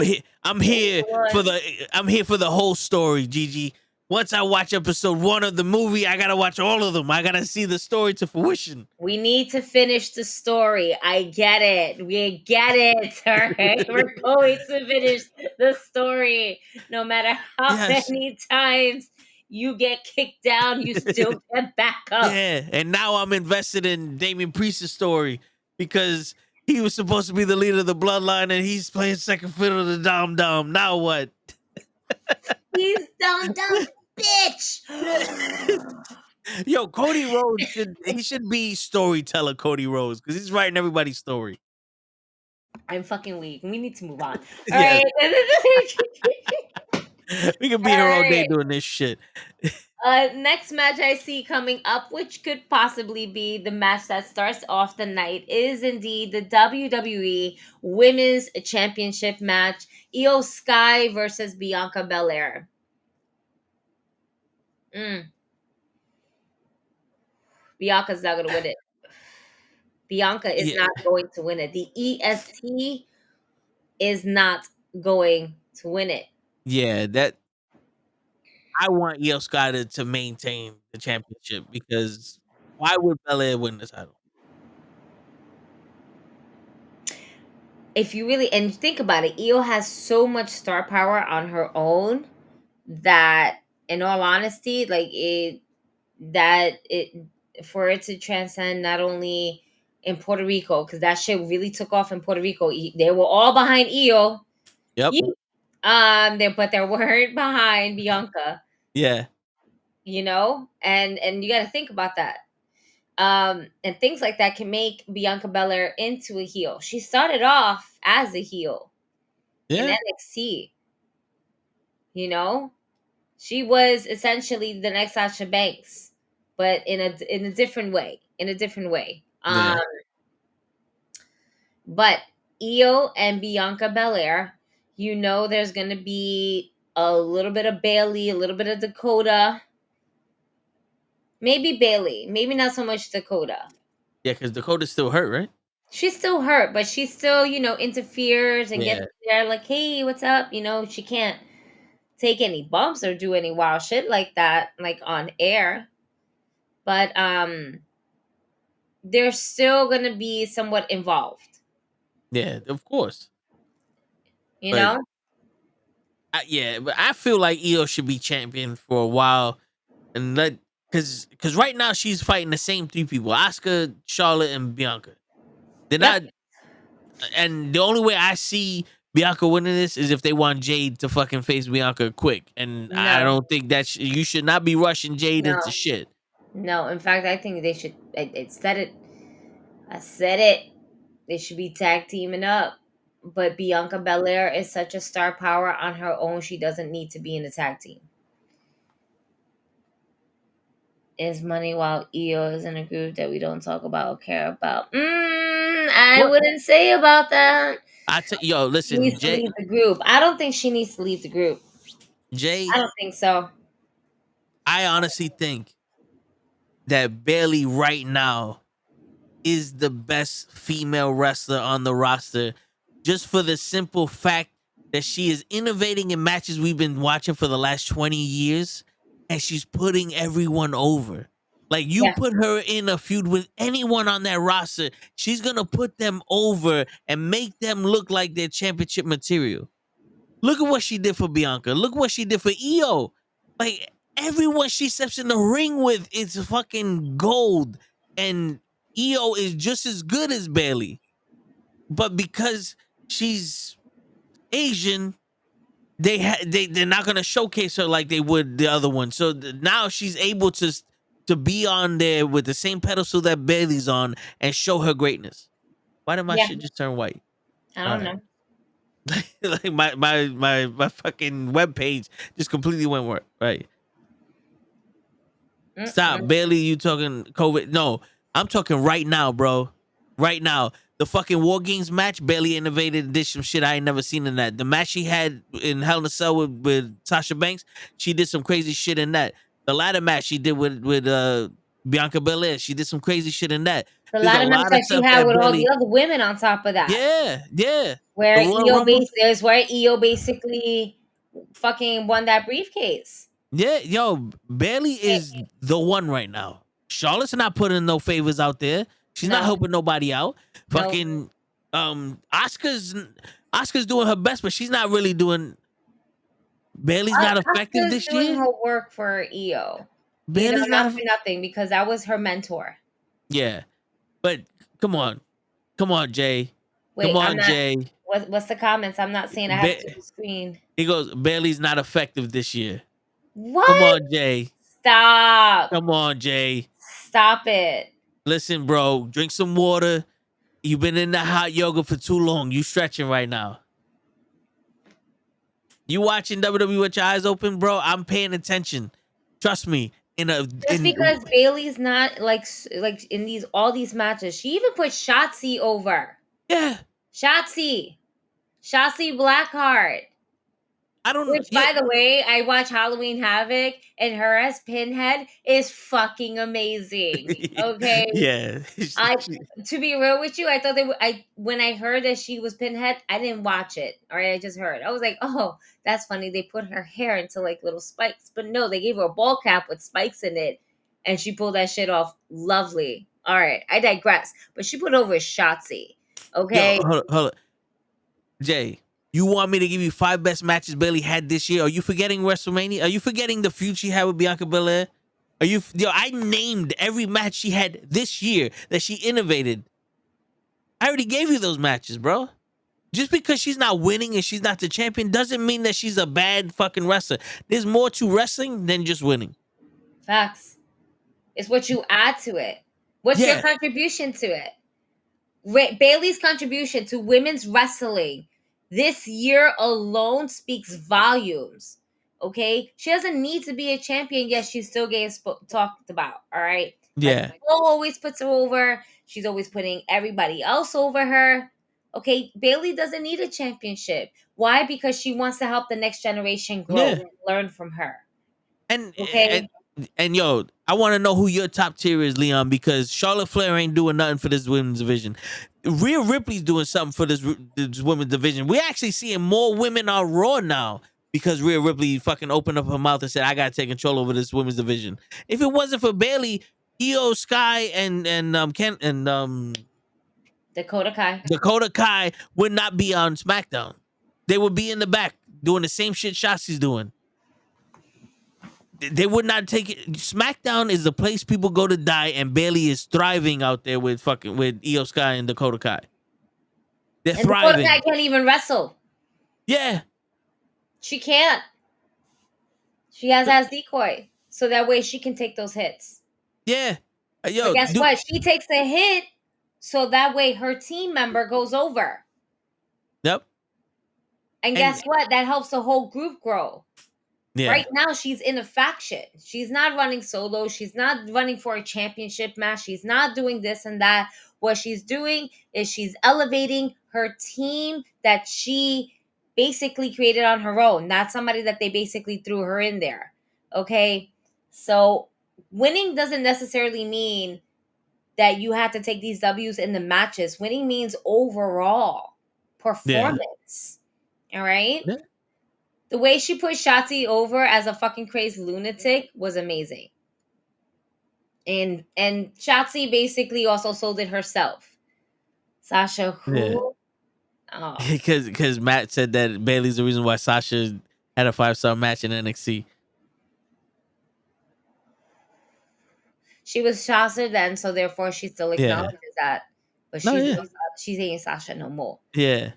here for the whole story, Gigi. Once I watch episode 1 of the movie, I gotta watch all of them. I gotta see the story to fruition. We need to finish the story. I get it. We get it. All right. We're going to finish the story. No matter how many times you get kicked down, you still get back up. Yeah. And now I'm invested in Damian Priest's story because he was supposed to be the leader of the bloodline and he's playing second fiddle to Dom Dom. Now what? He's Dom Dom, bitch. Yo, Cody Rhodes should be storyteller Cody Rhodes because he's writing everybody's story. I'm fucking weak. We need to move on. All right. We can be here all day doing this shit. Next match I see coming up, which could possibly be the match that starts off the night, is indeed the WWE Women's Championship match. Io Sky versus Bianca Belair. Bianca's not going to win it. Bianca is not going to win it. The EST is not going to win it. Yeah, that I want Io Sky to maintain the championship because why would Belair win the title? If you really and think about it, Io has so much star power on her own that, in all honesty, like it for it to transcend not only in Puerto Rico, because that shit really took off in Puerto Rico. They were all behind Io. Yep. But they weren't behind Bianca. Yeah. You know, and you got to think about that. And things like that can make Bianca Belair into a heel. She started off as a heel in NXT. You know, she was essentially the next Sasha Banks, but in a different way. Yeah. But Io and Bianca Belair, you know, there's gonna be a little bit of Bailey, a little bit of Dakota. Maybe Bailey, maybe not so much Dakota. Yeah, because Dakota's still hurt, right? She's still hurt, but she still, you know, interferes and gets there like, hey, what's up? You know, she can't take any bumps or do any wild shit like that, like on air. But they're still gonna be somewhat involved. Yeah, of course. You know? But I feel like Io should be champion for a while and let because right now she's fighting the same three people: Asuka, Charlotte, and Bianca. They're not, and the only way I see Bianca winning this is if they want Jade to fucking face Bianca quick, and I don't think that you should not be rushing Jade into shit. No, in fact, I think they should. I said it. They should be tag teaming up. But Bianca Belair is such a star power on her own. She doesn't need to be in the tag team. Is money while Io is in a group that we don't talk about or care about? I wouldn't say about that. Listen, she needs to leave the group. I don't think she needs to leave the group. Jay, I don't think so. I honestly think that Bailey right now is the best female wrestler on the roster, just for the simple fact that she is innovating in matches we've been watching for the last 20 years, and she's putting everyone over. Like, you put her in a feud with anyone on that roster, she's going to put them over and make them look like they're championship material. Look at what she did for Bianca. Look what she did for Io. Like, everyone she steps in the ring with is fucking gold. And Io is just as good as Bailey. But because she's Asian, they're not going to showcase her like they would the other one. So now she's able to be on there with the same pedestal that Bailey's on and show her greatness. Why did my shit just turn white? I don't know. Like my fucking webpage just completely went work. Right. Stop. Bailey, you talking COVID? No, I'm talking right now, bro. Right now. The fucking War Games match, Bailey innovated, did some shit I ain't never seen in that. The match she had in Hell in a Cell with Sasha Banks, she did some crazy shit in that. The ladder match she did with Bianca Belair, she did some crazy shit in that. The ladder match that she had with all the other women on top of that. Yeah. Where Io basically fucking won that briefcase. Yeah, yo, Bailey is the one right now. Charlotte's not putting no favors out there. She's not helping nobody out. Fucking Asuka's doing her best, but she's not really doing. Bailey's not effective this year. Doing her work for Io. Bailey's not for nothing because that was her mentor. Yeah, but come on, Jay. Wait, come on, Jay. What's the comments? I'm not seeing. I have to screen. He goes, Bailey's not effective this year. What? Come on, Jay. Stop. Come on, Jay. Stop it. Listen, bro, drink some water. You've been in that hot yoga for too long. You stretching right now. You watching WWE with your eyes open, bro? I'm paying attention. Trust me. Because Bailey's not like in all these matches. She even put Shotzi over. Yeah. Shotzi Blackheart. I don't. Which, by the way, I watch Halloween Havoc, and her as Pinhead is fucking amazing. Okay, Yeah. to be real with you, I thought when I heard that she was Pinhead, I didn't watch it. All right, I just heard. I was like, oh, that's funny. They put her hair into like little spikes, but no, they gave her a ball cap with spikes in it, and she pulled that shit off lovely. All right, I digress. But she put over Shotzi. Okay, Yo, hold on. Jay, you want me to give you 5 best matches Bailey had this year? Are you forgetting WrestleMania? Are you forgetting the feud she had with Bianca Belair? I named every match she had this year that she innovated. I already gave you those matches, bro. Just because she's not winning and she's not the champion doesn't mean that she's a bad fucking wrestler. There's more to wrestling than just winning. facts. It's what you add to it. What's your contribution to it? Bailey's contribution to women's wrestling this year alone speaks volumes. Okay, she doesn't need to be a champion, yet she's still getting talked about. All right, Yeah, Nicole always puts her over. She's always putting everybody else over her. Okay, Bailey doesn't need a championship. Why? Because she wants to help the next generation grow and learn from her. And yo, I want to know who your top tier is, Leon, because Charlotte Flair ain't doing nothing for this women's division. Rhea Ripley's doing something for this women's division. We're actually seeing more women on Raw now because Rhea Ripley fucking opened up her mouth and said, "I gotta take control over this women's division." If it wasn't for Bailey, Io Sky and Dakota Kai would not be on SmackDown. They would be in the back doing the same shit Shotzi's doing. They would not take it. SmackDown is the place people go to die, and Bailey is thriving out there with Io Sky and Dakota Kai. They're thriving. Dakota Kai can't even wrestle. Yeah, she can't. She has as decoy, so that way she can take those hits. Yeah, but guess what? She takes a hit, so that way her team member goes over. Yep. And guess what? That helps the whole group grow. Yeah. Right now, she's in a faction. She's not running solo. She's not running for a championship match. She's not doing this and that. What she's doing is she's elevating her team that she basically created on her own. Not somebody that they basically threw her in there. Okay? So winning doesn't necessarily mean that you have to take these W's in the matches. Winning means overall performance. Yeah. All right? Yeah. The way she put Shotzi over as a fucking crazy lunatic was amazing. And Shotzi basically also sold it herself. Sasha, who? Yeah. Oh. Because Matt said that Bailey's the reason why Sasha had a 5-star match in NXT. She was Sasha then, so therefore she still acknowledges that. But she's ain't Sasha no more. Yeah.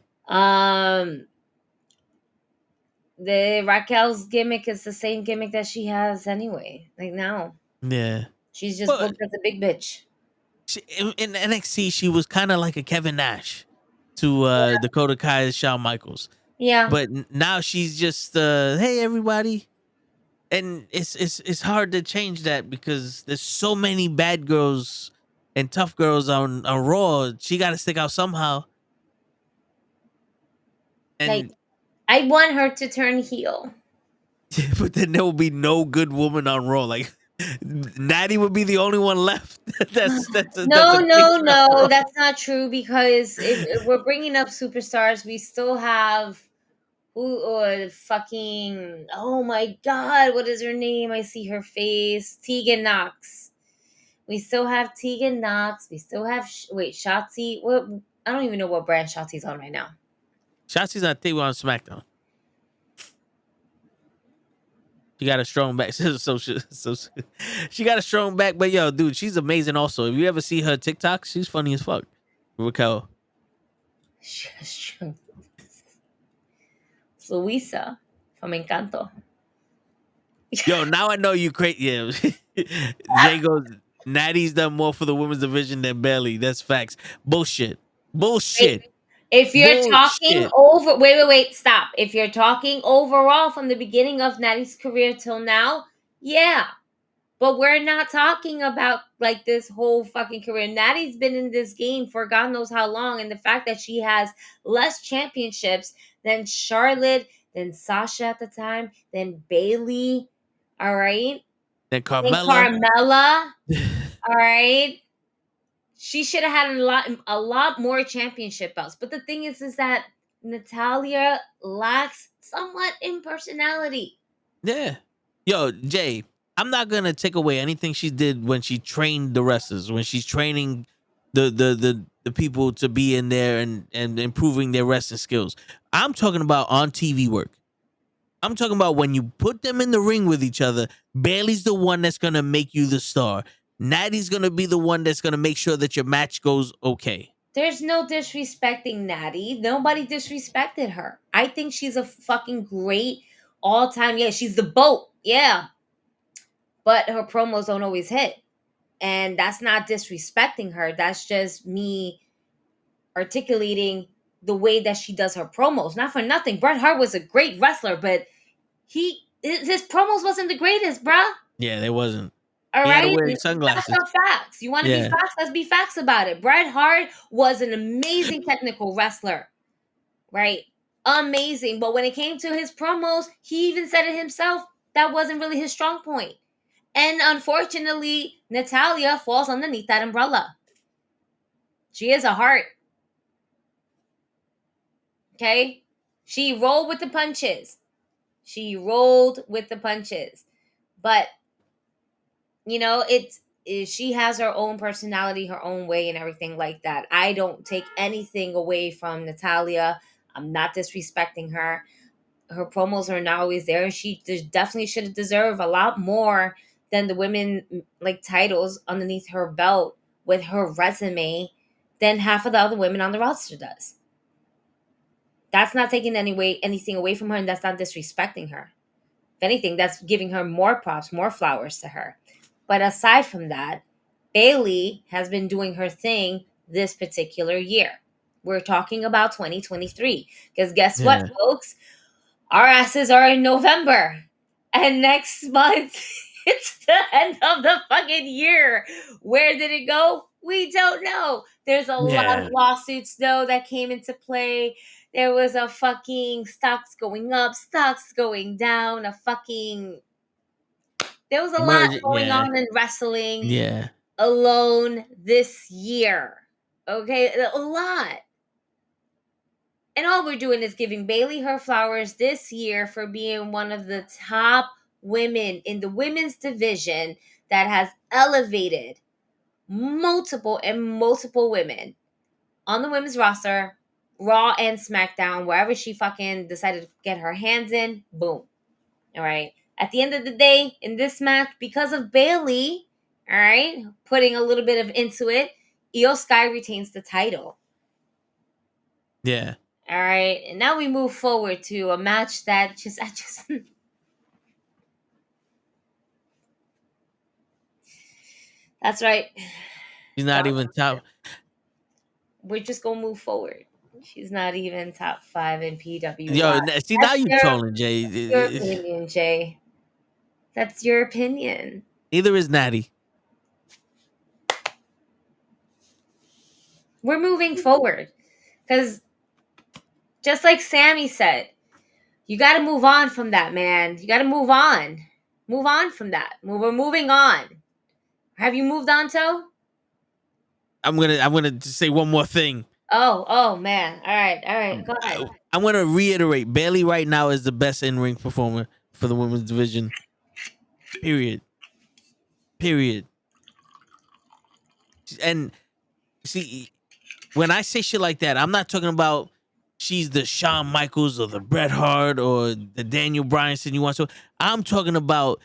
The Raquel's gimmick is the same gimmick that she has anyway. Like now. Yeah. She's just booked as a big bitch. In NXT, she was kind of like a Kevin Nash to Dakota Kai, Shawn Michaels. Yeah. But now she's just hey everybody. And it's hard to change that because there's so many bad girls and tough girls on Raw. She got to stick out somehow. And I want her to turn heel. But then there will be no good woman on Raw. Like Natty would be the only one left. No, that's not true because if we're bringing up superstars, we still have fucking, oh my god, what is her name? I see her face. Tegan Nox. We still have Tegan Nox. We still have Shotzi. What? I don't even know what brand Shotzi's on right now. Shotzi's on SmackDown. She got a strong back. So she got a strong back. But yo, dude, she's amazing also. If you ever see her TikTok, she's funny as fuck. Raquel. Luisa from Encanto. Yo, now I know you crazy. Yeah. Jay goes, Natty's done more for the women's division than Bailey. That's facts. Bullshit. If you're talking over, wait, stop. If you're talking overall from the beginning of Natty's career till now, yeah. But we're not talking about like this whole fucking career. Natty's been in this game for God knows how long. And the fact that she has less championships than Charlotte, then Sasha at the time, then Bailey, all right? Then Then Carmella. Carmella, all right? She should have had a lot more championship belts. But the thing is that Natalya lacks somewhat in personality. Yeah. Yo, Jay, I'm not gonna take away anything she did when she trained the wrestlers, when she's training the people to be in there and improving their wrestling skills. I'm talking about on TV work. I'm talking about when you put them in the ring with each other. Bailey's the one that's gonna make you the star. Natty's gonna be the one that's gonna make sure that your match goes okay. There's no disrespecting Natty. Nobody disrespected her. I think she's a fucking great all-time. Yeah, she's the boat. Yeah. But her promos don't always hit. And that's not disrespecting her. That's just me articulating the way that she does her promos. Not for nothing. Bret Hart was a great wrestler, but his promos wasn't the greatest, bruh. Yeah, there wasn't. All he right, had to wear sunglasses. That's the facts. You want to be facts? Let's be facts about it. Bret Hart was an amazing technical wrestler, right? Amazing. But when it came to his promos, he even said it himself. That wasn't really his strong point. And unfortunately, Natalya falls underneath that umbrella. She is a heart. Okay? She rolled with the punches. But you know, she has her own personality, her own way, and everything like that. I don't take anything away from Natalya. I'm not disrespecting her. Her promos are not always there. She definitely should have deserved a lot more than the women like titles underneath her belt with her resume than half of the other women on the roster does. That's not taking anything away from her, and that's not disrespecting her. If anything, that's giving her more props, more flowers to her. But aside from that, Bailey has been doing her thing this particular year. We're talking about 2023. Because guess what, folks? Our asses are in November. And next month, it's the end of the fucking year. Where did it go? We don't know. There's a lot of lawsuits, though, that came into play. There was a fucking stocks going up, stocks going down, there was a lot going on in wrestling alone this year. Okay? A lot. And all we're doing is giving Bailey her flowers this year for being one of the top women in the women's division that has elevated multiple women on the women's roster, Raw and SmackDown, wherever she fucking decided to get her hands in, boom. All right? At the end of the day, in this match, because of Bailey, all right, putting a little bit of into it, Io Sky retains the title. Yeah. All right, and now we move forward to a match that I just That's right. She's not even top. We're just gonna move forward. She's not even top 5 in PWI. Yo, see, now you trolling, Jay. Your opinion, Jay. That's your opinion. Neither is Natty. We're moving forward. Because just like Sammy said, you got to move on from that, man. You got to move on. Move on from that. We're moving on. Have you moved on, Toe? I'm gonna just say one more thing. Oh, man. All right. Go ahead. I'm gonna reiterate. Bailey right now is the best in-ring performer for the women's division. Period. And see, when I say shit like that, I'm not talking about she's the Shawn Michaels or the Bret Hart or the Daniel Bryanson you want to. I'm talking about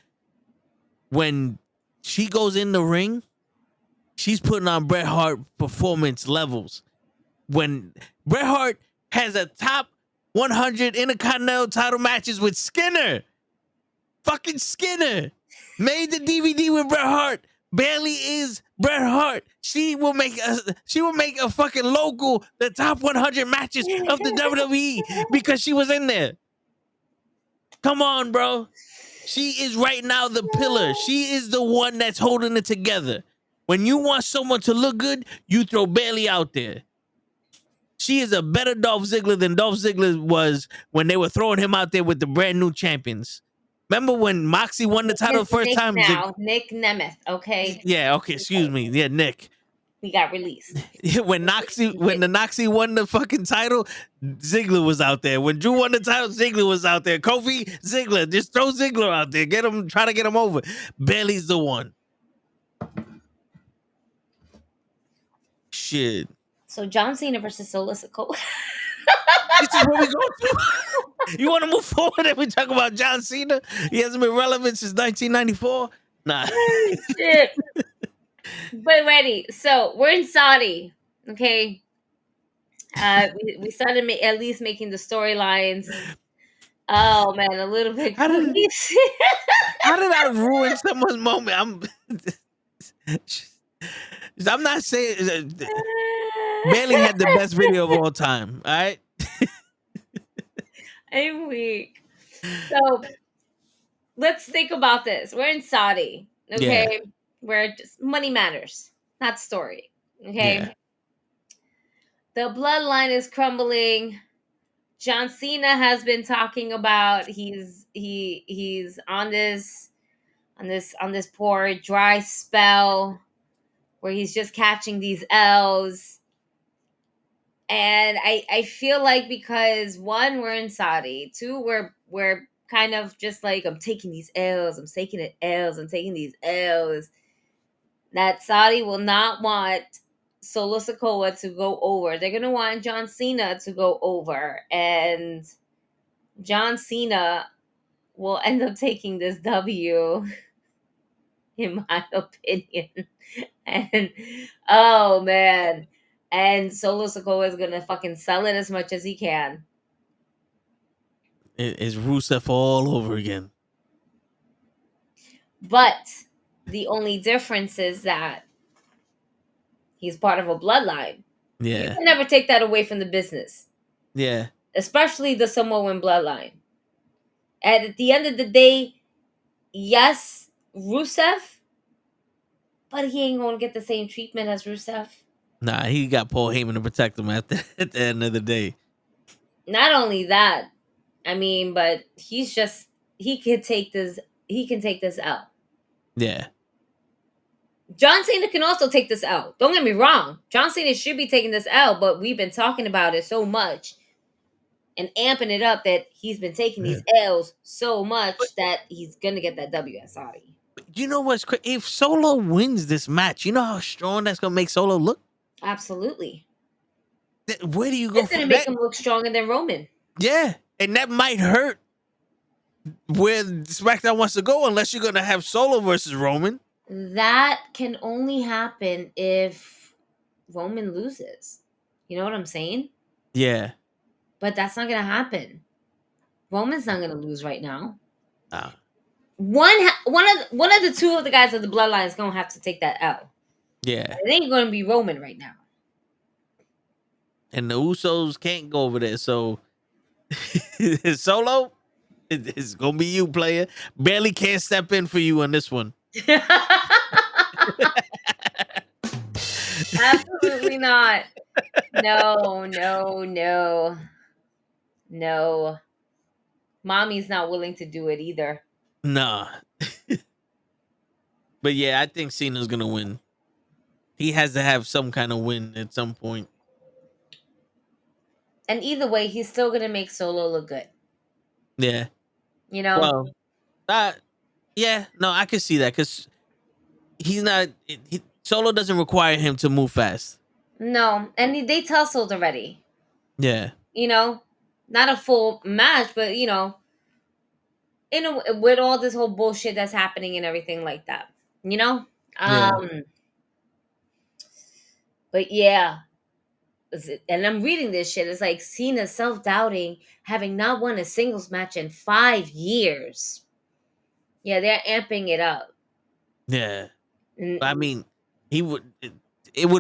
when she goes in the ring, she's putting on Bret Hart performance levels. When Bret Hart has a top 100 Intercontinental title matches with Skinner. Fucking Skinner. Made the DVD with Bret Hart. Bailey is Bret Hart. She will make a fucking logo, the top 100 matches of the WWE because she was in there. Come on, bro. She is right now the pillar. She is the one that's holding it together. When you want someone to look good, you throw Bailey out there. she is a better Dolph Ziggler than Dolph Ziggler was when they were throwing him out there with the brand new champions. Remember when Moxie won the title the first Nick time? Now, Nick Nemeth, okay? Yeah, okay, excuse me. Yeah, Nick. He got released. when the Noxie won the fucking title, Ziggler was out there. When Drew won the title, Ziggler was out there. Kofi, Ziggler. Just throw Ziggler out there. Try to get him over. Bailey's the one. Shit. So John Cena versus Solo Sikoa. This is what we go to. You want to move forward and we talk about John Cena? He hasn't been relevant since 1994. Nah. Shit. But ready. So we're in Saudi. Okay. We started at least making the storylines. Oh man, a little bit. How did I ruin someone's moment? I'm not saying Bailey had the best video of all time. All right. I'm weak. So let's think about this. We're in Saudi. Okay. Yeah. Where just money matters, not story. Okay. Yeah. The bloodline is crumbling. John Cena has been talking about he's on this poor dry spell where he's just catching these L's. And I feel like because one, we're in Saudi, two, we're kind of just like, I'm taking these L's, I'm taking these L's. That Saudi will not want Solo Sikoa to go over. They're going to want John Cena to go over. And John Cena will end up taking this W, in my opinion. And, oh, man. And Solo Sikoa is going to fucking sell it as much as he can. It's Rusev all over again. But the only difference is that he's part of a bloodline. Yeah. You can never take that away from the business. Yeah. Especially the Samoan bloodline. And at the end of the day, yes, Rusev, but he ain't going to get the same treatment as Rusev. Nah, he got Paul Heyman to protect him at the end of the day. Not only that, I mean, but he can take this L. Yeah. John Cena can also take this L. Don't get me wrong. John Cena should be taking this L, but we've been talking about it so much and amping it up that he's been taking these L's so much that he's going to get that W at Saudi. You know what's crazy? If Solo wins this match, you know how strong that's going to make Solo look? Absolutely. Where do you go? It's going to make him look stronger than Roman. Yeah. And that might hurt where SmackDown wants to go unless you're going to have Solo versus Roman. That can only happen if Roman loses. You know what I'm saying? Yeah. But that's not going to happen. Roman's not going to lose right now. One of the two of the guys of the bloodline is going to have to take that L. Yeah. It ain't going to be Roman right now. And the Usos can't go over there, so Solo, it's going to be you, player. Barely can't step in for you on this one. Absolutely not. No. Mommy's not willing to do it either. Nah. But yeah, I think Cena's gonna win. He has to have some kind of win at some point. And either way, he's still gonna make Solo look good. Yeah. You know? Well, yeah, no, I can see that because Solo doesn't require him to move fast. No, and they tussled already. Yeah. You know, not a full match, but you know, with all this whole bullshit that's happening and everything like that. You know? But yeah. And I'm reading this shit. It's like Cena self-doubting, having not won a singles match in 5 years. Yeah, they're amping it up. Yeah. I mean, it would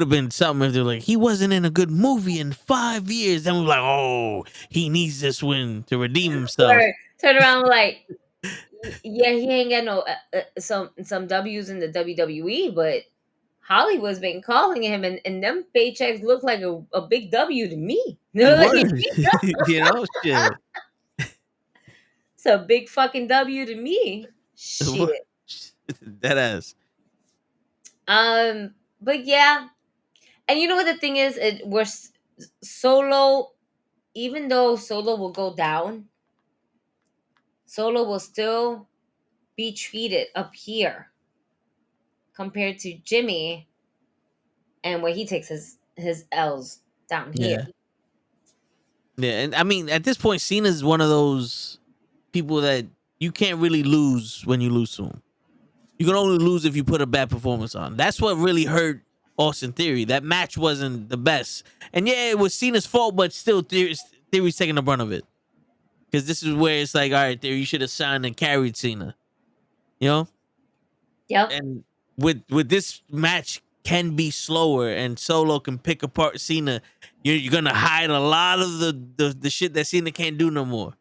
have been something if they're like, he wasn't in a good movie in 5 years. Then we're like, oh, he needs this win to redeem himself. Or turn around like, yeah, he ain't got no some W's in the WWE, but Hollywood's been calling him, and them paychecks look like a big W to me. Word. Shit. It's a big fucking W to me. Shit. That ass. But yeah, and you know what the thing is? Solo. Even though Solo will go down, Solo will still be treated up here compared to Jimmy, and where he takes his L's down here. Yeah, and I mean, at this point, Cena's one of those people that you can't really lose when you lose to him. You can only lose if you put a bad performance on. That's what really hurt Austin Theory. That match wasn't the best. And yeah, it was Cena's fault, but still Theory's taking the brunt of it. Because this is where it's like, all right, Theory, you should have signed and carried Cena. You know? Yep. And with this match can be slower and Solo can pick apart Cena, you're going to hide a lot of the shit that Cena can't do no more.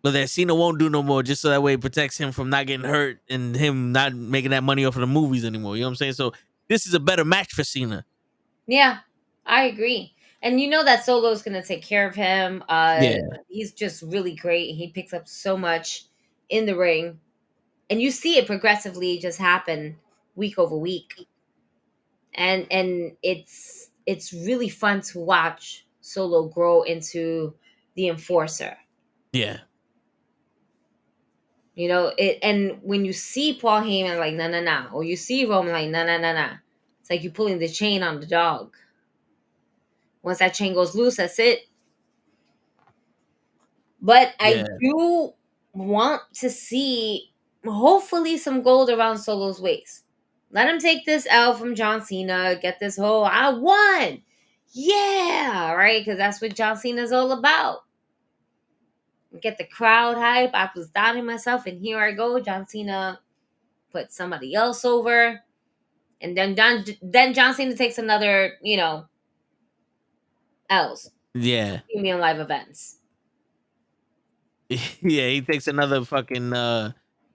But that Cena won't do no more, just so that way it protects him from not getting hurt and him not making that money off of the movies anymore. You know what I'm saying? So this is a better match for Cena. Yeah, I agree. And you know that Solo's going to take care of him. He's just really great. He picks up so much in the ring. And you see it progressively just happen week over week. And it's really fun to watch Solo grow into the enforcer. Yeah. You know, and when you see Paul Heyman like, nah, or you see Roman like, nah. It's like you're pulling the chain on the dog. Once that chain goes loose, that's it. But I do want to see, hopefully, some gold around Solo's waist. Let him take this L from John Cena, get this whole, I won! Yeah! Right? Because that's what John Cena's all about. Get the crowd hype. I was doubting myself, and here I go. John Cena put somebody else over. And then John Cena takes another, L's. Yeah. Premium live events. Yeah, he takes another fucking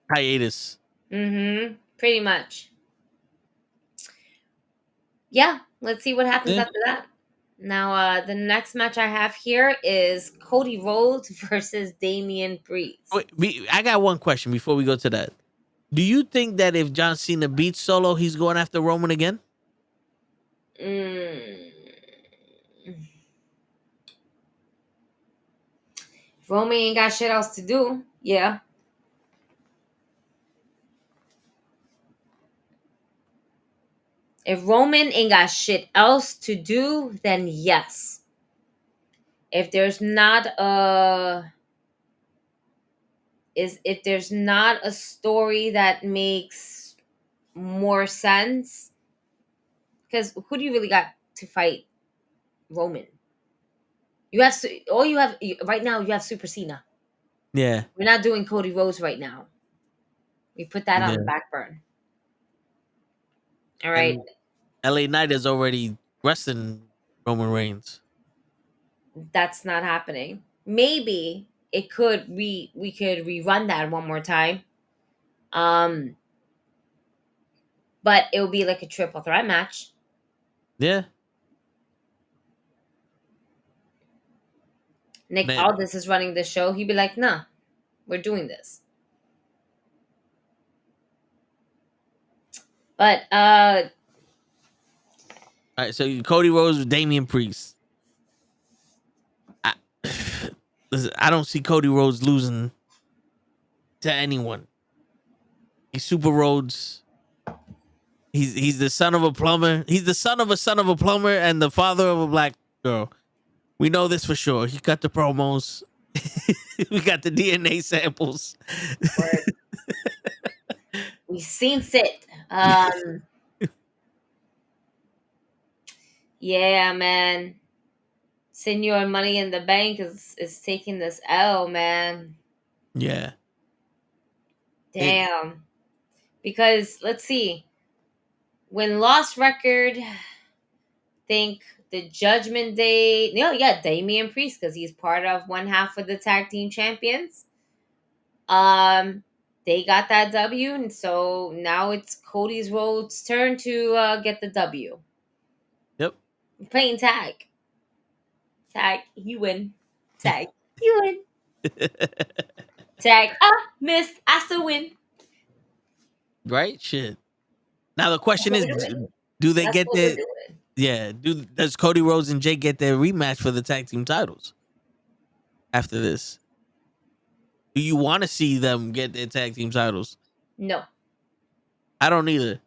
hiatus. Pretty much. Yeah, let's see what happens after that. Now, the next match I have here is Cody Rhodes versus Damian Priest. Wait, I got one question before we go to that. Do you think that if John Cena beats Solo, he's going after Roman again? Roman ain't got shit else to do. Yeah. If Roman ain't got shit else to do, then yes. If there's not a story that makes more sense, because who do you really got to fight Roman? You have right now. You have Super Cena. Yeah, we're not doing Cody Rhodes right now. We put that on the back burn. All right. And LA Knight is already wrestling Roman Reigns. That's not happening. Maybe it could. We could rerun that one more time. But it would be like a triple threat match. Yeah. Nick Aldis is running the show. He'd be like, nah, we're doing this. But all right, so Cody Rhodes with Damian Priest. I don't see Cody Rhodes losing to anyone. He's Super Rhodes. He's the son of a plumber. He's the son of a plumber and the father of a black girl. We know this for sure. He got the promos. We got the DNA samples. We've seen it. Yeah, man. Senor Money in the Bank is taking this L, man. Yeah. Damn. Because let's see. When Lost Record, think the Judgment Day. Damian Priest, because he's part of one half of the tag team champions. they got that W, and so now it's Cody Rhodes' turn to get the W. Yep. Playing tag. Tag, you win. Tag, you win. Tag, miss, I still win. Right? Shit. Now the question is, do they That's get what their? we're doing. Yeah. Does Cody Rhodes and Jay get their rematch for the tag team titles after this? Do you want to see them get their tag team titles? No. I don't either.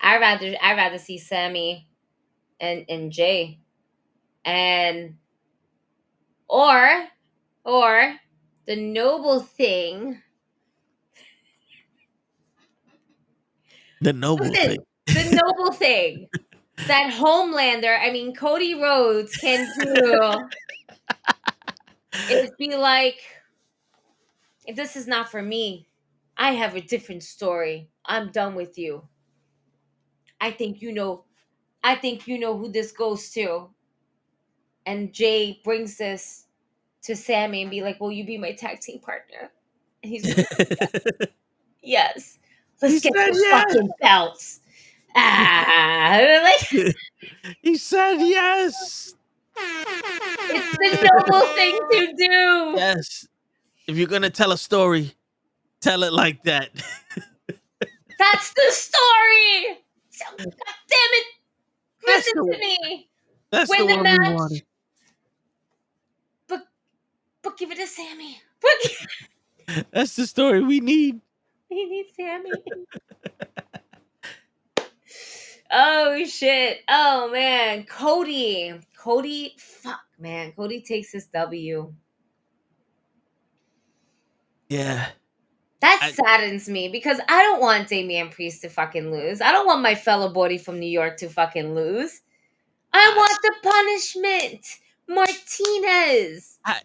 I'd rather see Sammy and Jay. And or the noble thing. The noble thing. The noble thing that Homelander, I mean Cody Rhodes can do is be like, if this is not for me, I have a different story. I'm done with you. I think you know who this goes to. And Jay brings this to Sammy and be like, will you be my tag team partner? And he's like, yes. Let's get those fucking belts. Like, he said yes. it's the noble thing to do. Yes. If you're gonna tell a story, tell it like that. That's the story. God damn it. Listen to me. That's Win the the one match. we wanted. But give it to Sammy. That's the story we need. He needs Sammy. Oh shit. Oh man. Cody, fuck man. Cody takes his W. Yeah. That saddens me because I don't want Damian Priest to fucking lose. I don't want my fellow body from New York to fucking lose. I want the punishment. Martinez. I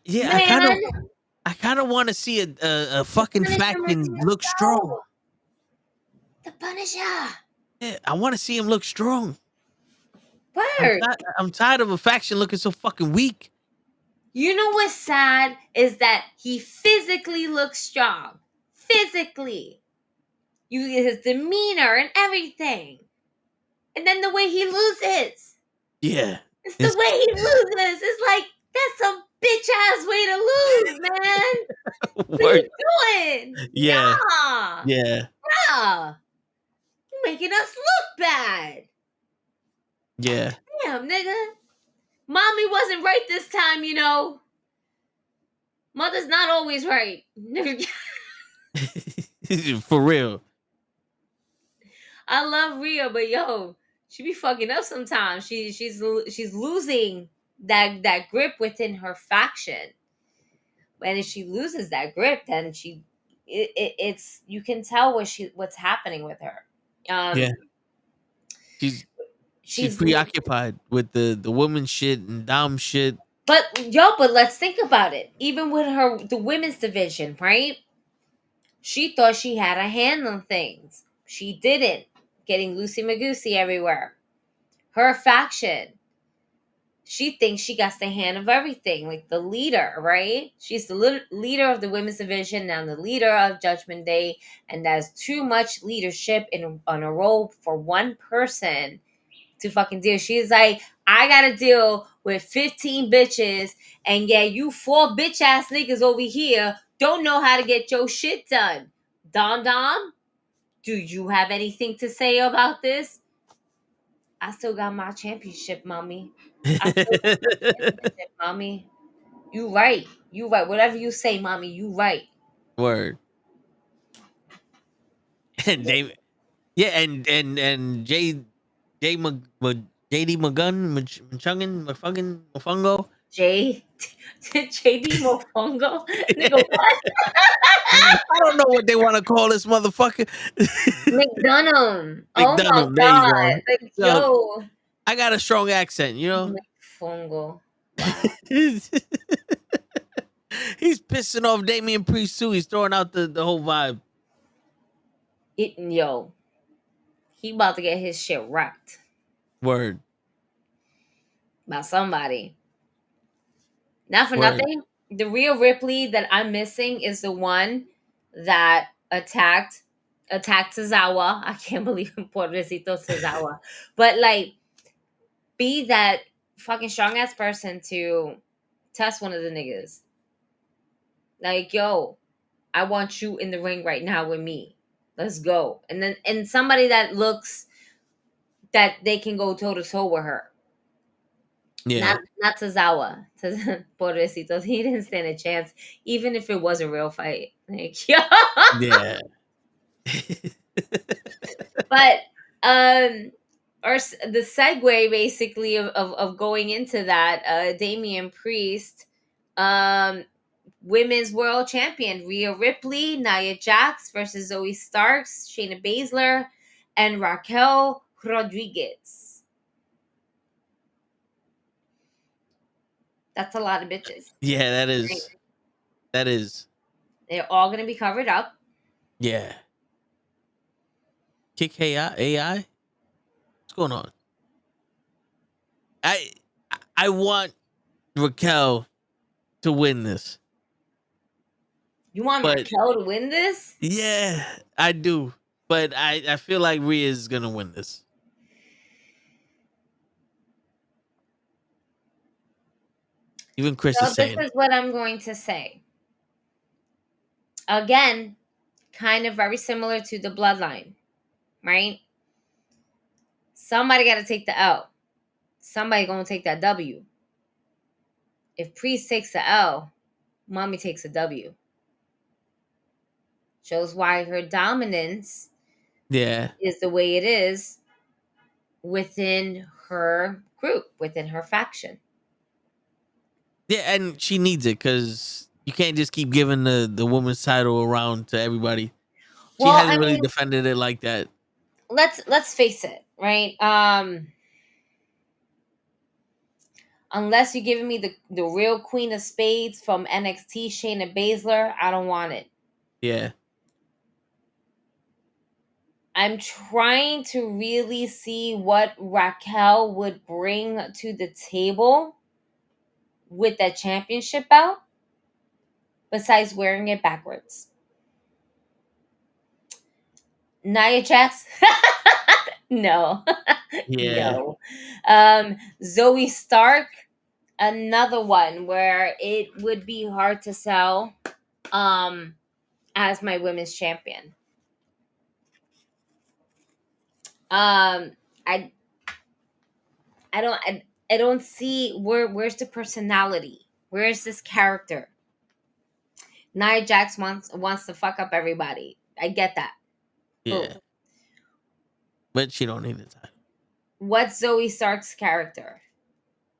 kind of want to see a fucking faction look strong. The Punisher. Yeah, I want to see him look strong. Word. I'm tired of a faction looking so fucking weak. You know what's sad is that he physically looks strong. Physically. His demeanor and everything. And then the way he loses. Yeah. It's the way he loses. It's like, that's some bitch ass way to lose, man. What are you doing? Yeah. Nah. Yeah. Nah. You're making us look bad. Yeah. Damn, nigga. Mommy wasn't right this time, you know. Mother's not always right. For real. I love Rhea, but yo, she be fucking up sometimes. She's losing that grip within her faction. And if she loses that grip, then it's you can tell what's happening with her. Yeah. She's preoccupied with the woman shit and Dom shit. But let's think about it. Even with the women's division, right? She thought she had a hand on things. She didn't. Getting loosey-magoosey everywhere. Her faction. She thinks she got the hand of everything. Like the leader, right? She's the leader of the women's division, now the leader of Judgment Day. And that's too much leadership on a role for one person to fucking deal. She's like, I gotta deal with 15 bitches, and yeah, you 4 bitch ass niggas over here don't know how to get your shit done. Dom, do you have anything to say about this? I still got my championship, mommy. Mommy. You right. Whatever you say, mommy, you right. Word. And David. Yeah, and JD McGunn, Mofungo. JD Mofongo? Nigga, what? I don't know what they want to call this motherfucker. McDunham. Oh my McDunham, god. there you go. Like, yo. I got a strong accent, you know? Mofongo. He's pissing off Damian Priest too. He's throwing out the whole vibe. Yo. He about to get his shit wrecked. Word. By somebody. Not for nothing. The real Ripley that I'm missing is the one that attacked Tozawa. I can't believe Pobrecito Tozawa. But like, be that fucking strong ass person to test one of the niggas. Like, yo, I want you in the ring right now with me. Let's go. And somebody that looks that they can go toe to toe with her. Yeah. Not Tozawa. Pobrecito. He didn't stand a chance, even if it was a real fight. Like, Yeah. But the segue basically of going into that, Damian Priest, women's world champion Rhea Ripley, Nia Jax versus Zoe Starks, Shayna Baszler, and Raquel Rodriguez. That's a lot of bitches. Yeah, that is. That is. They're all gonna be covered up. Yeah. Kick AI? What's going on? I want Raquel to win this. You want Raquel to win this? Yeah, I do. But I feel like Rhea is gonna win this. Even Chris is saying. This is what I'm going to say. Again, kind of very similar to the bloodline, right? Somebody got to take the L. Somebody gonna take that W. If Priest takes the L, Mommy takes a W. Shows why her dominance is the way it is within her group, within her faction. Yeah, and she needs it because you can't just keep giving the woman's title around to everybody. She hasn't really defended it like that. Let's face it, right? Unless you're giving me the real Queen of Spades from NXT, Shayna Baszler, I don't want it. Yeah. I'm trying to really see what Raquel would bring to the table with that championship belt, besides wearing it backwards. Nia Jax? No. Yeah. No. Zoe Stark, another one where it would be hard to sell as my women's champion. I don't see where's the personality? Where's this character? Nia Jax wants to fuck up everybody. I get that. Yeah. Cool. But she don't need the title. What's Zoe Stark's character?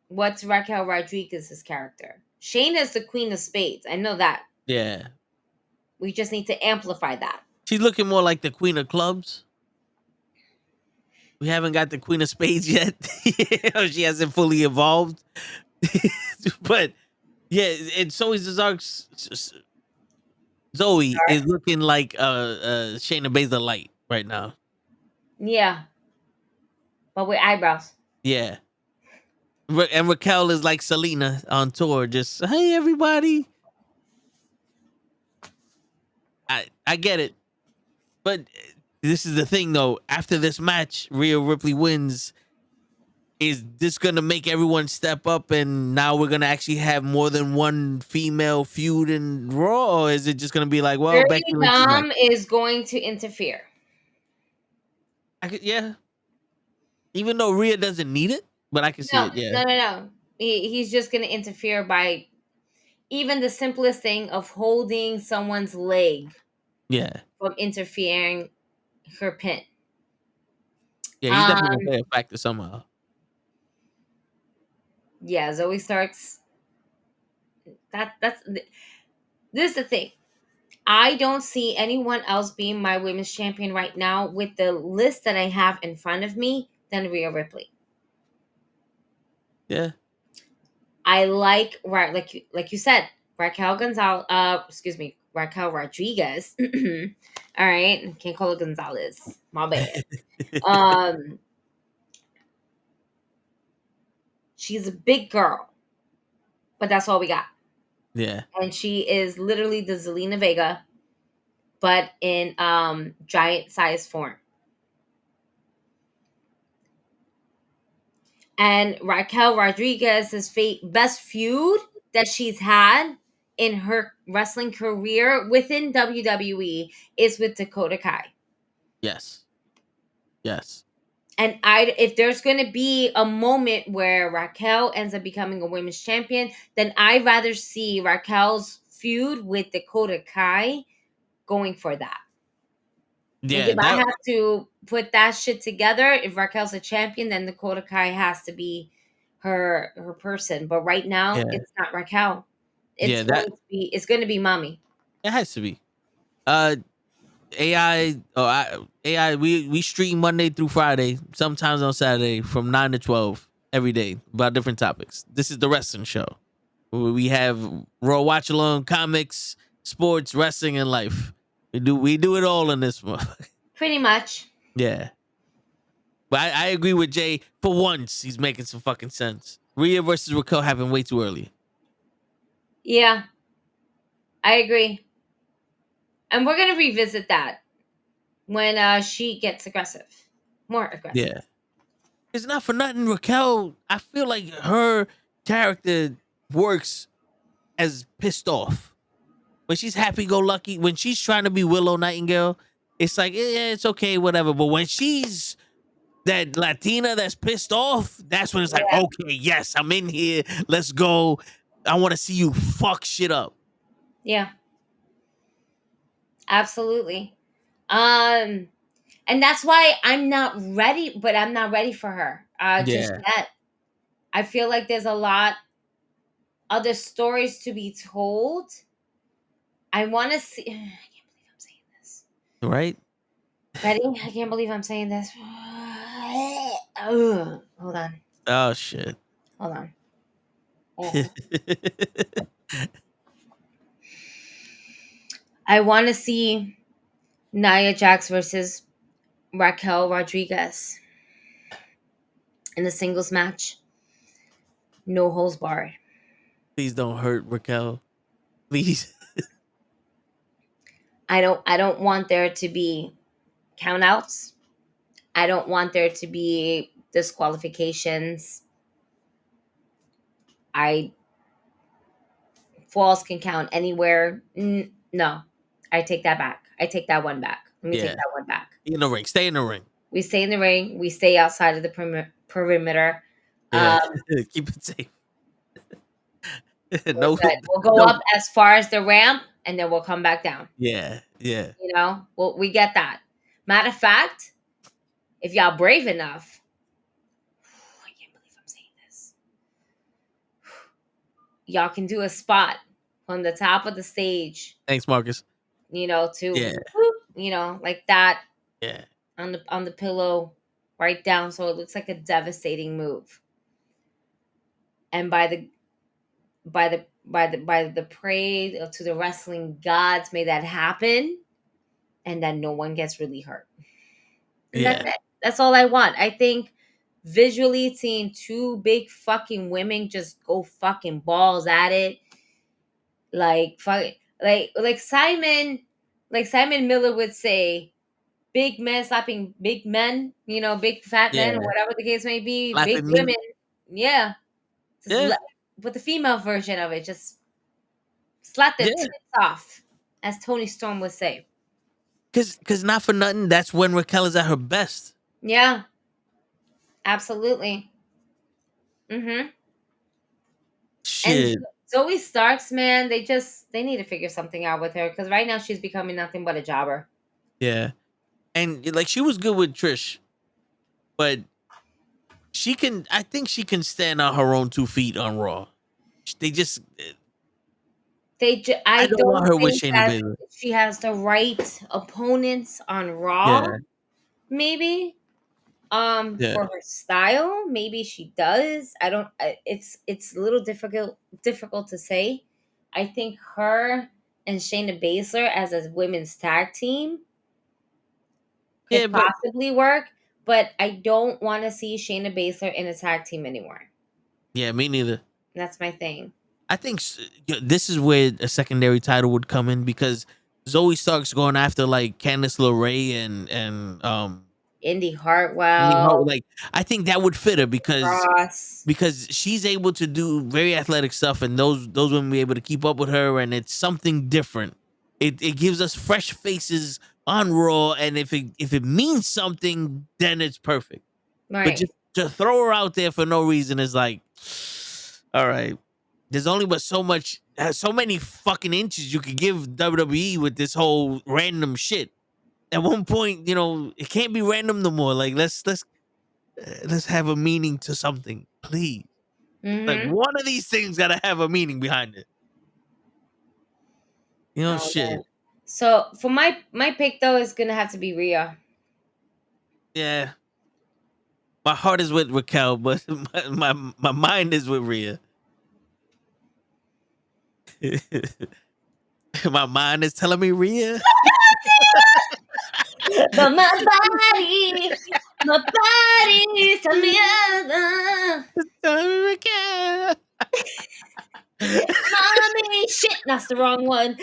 What's Raquel Rodriguez's character? Shayna's the Queen of Spades. I know that. Yeah. We just need to amplify that. She's looking more like the Queen of Clubs. We haven't got the Queen of Spades yet. She hasn't fully evolved. But yeah, and Zoe is looking like Shayna Baszler light right now. Yeah. But with eyebrows. Yeah. And Raquel is like Selena on tour, just hey everybody. I get it. But this is the thing though. After this match, Rhea Ripley wins. Is this gonna make everyone step up and now we're gonna actually have more than one female feud in Raw? Or is it just gonna be like, well, Becky Dom is going to interfere. Yeah. Even though Rhea doesn't need it, but I can see it. Yeah. No. He's just gonna interfere by even the simplest thing of holding someone's leg. Yeah. From interfering her pin. Yeah, he's definitely gonna play a factor somehow. Yeah, Zoe Starks. This is the thing. I don't see anyone else being my women's champion right now with the list that I have in front of me than Rhea Ripley. Yeah. I like you said, Raquel Rodriguez. All right, can't call her Gonzalez. My bad. She's a big girl, but that's all we got. Yeah. And she is literally the Zelina Vega but in giant size form. And Raquel Rodriguez's best feud that she's had in her wrestling career within WWE is with Dakota Kai. Yes. Yes. And if there's going to be a moment where Raquel ends up becoming a women's champion, then I'd rather see Raquel's feud with Dakota Kai going for that. Yeah, like if I have to put that shit together, if Raquel's a champion, then Dakota Kai has to be her person. But right now, it's not Raquel. It's going to be Mommy. It has to be. AI. We stream Monday through Friday, sometimes on Saturday from 9 to 12 every day about different topics. This is the wrestling show. We have Raw Watch Along, comics, sports, wrestling, and life. We do it all in this one. Pretty much. Yeah. But I agree with Jay. For once, he's making some fucking sense. Rhea versus Raquel happened way too early. Yeah. I agree. And we're going to revisit that when she gets more aggressive. Yeah. It's not for nothing. Raquel, I feel like her character works as pissed off. When she's happy-go-lucky, when she's trying to be Willow Nightingale, it's like, yeah, it's okay, whatever. But when she's that Latina that's pissed off, that's when it's like, okay, yes, I'm in here. Let's go. I want to see you fuck shit up. Yeah. Absolutely. And that's why I'm not ready, but I'm not ready for her just yet. I feel like there's a lot other stories to be told. I want to see. I can't believe I'm saying this. Right? Ready? I can't believe I'm saying this. Ugh. Hold on. Oh, shit. Hold on. I want to see Nia Jax versus Raquel Rodriguez in a singles match. No holds barred. Please don't hurt Raquel. Please. I don't want there to be countouts. I don't want there to be disqualifications. Falls can count anywhere. No, I take that back. I take that one back. Let me take that one back. In the ring. Stay in the ring. We stay in the ring. We stay outside of the perimeter. Yeah. Keep it safe. We'll go up as far as the ramp, and then we'll come back down. Yeah. You know, well, we get that. Matter of fact, if y'all brave enough, I can't believe I'm saying this. Y'all can do a spot on the top of the stage. Thanks, Marcus. You know, you know, like that. Yeah. On the pillow, right down, so it looks like a devastating move. And by the praise to the wrestling gods, may that happen, and then no one gets really hurt. And that's it. That's all I want. I think visually seeing two big fucking women just go fucking balls at it, like Simon Miller would say, big men slapping big men, you know, big fat men, or whatever the case may be, slapping big women, but the female version of it, just slap the tits off, as Tony Storm would say. Cause not for nothing, that's when Raquel is at her best. Yeah, absolutely. Shit. And Zoe Starks, man, they need to figure something out with her, because right now she's becoming nothing but a jobber. Yeah, and like she was good with Trish, but I think she can stand on her own 2 feet on Raw. I don't want her with Shayna Baszler. She has the right opponents on Raw. Yeah. Maybe. For her style, maybe she does. I don't. It's a little difficult to say. I think her and Shayna Baszler as a women's tag team could possibly work, but I don't want to see Shayna Baszler in a tag team anymore. Yeah, me neither. That's my thing. I think this is where a secondary title would come in, because Zoe Stark's going after like Candice LeRae and Indy Indy Hartwell, like I think that would fit her Ross. because she's able to do very athletic stuff, and those women be able to keep up with her, and it's something different. It gives us fresh faces on Raw, and if it means something, then it's perfect. But Right. just to throw her out there for no reason is like, all right. There's only but so many fucking inches you could give WWE with this whole random shit. At one point, you know, it can't be random no more. Like let's have a meaning to something, please. Like Mm-hmm. one of these things gotta have a meaning behind it. You know, Oh, shit. man. So for my pick though is gonna have to be Rhea. Yeah. My heart is with Raquel, but my mind is with Rhea. My mind is telling me Rhea. But my body's on the other. Raquel. Mommy, shit, that's the wrong one.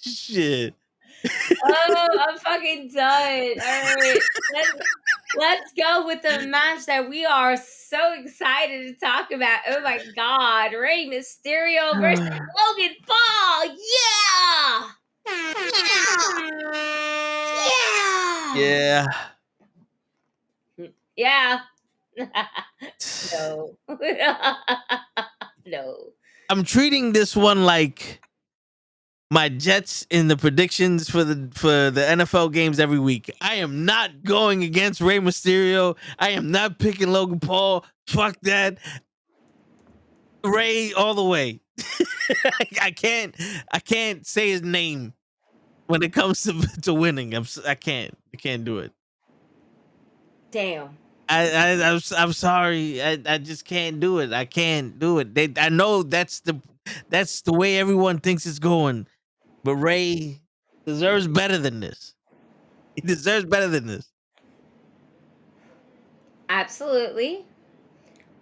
Shit. Oh, I'm fucking done. All right, let's go with the match that we are so excited to talk about. Oh my God, Rey Mysterio versus Logan Paul. Yeah, Yeah. yeah. No, no. I'm treating this one like my Jets in the predictions for the NFL games every week. I am not going against Rey Mysterio. I am not picking Logan Paul. Fuck that. Ray all the way. I can't say his name when it comes to winning. I can't do it. Damn. I'm sorry. I just can't do it. I can't do it. I know that's the way everyone thinks it's going. But Ray deserves better than this. He deserves better than this. Absolutely.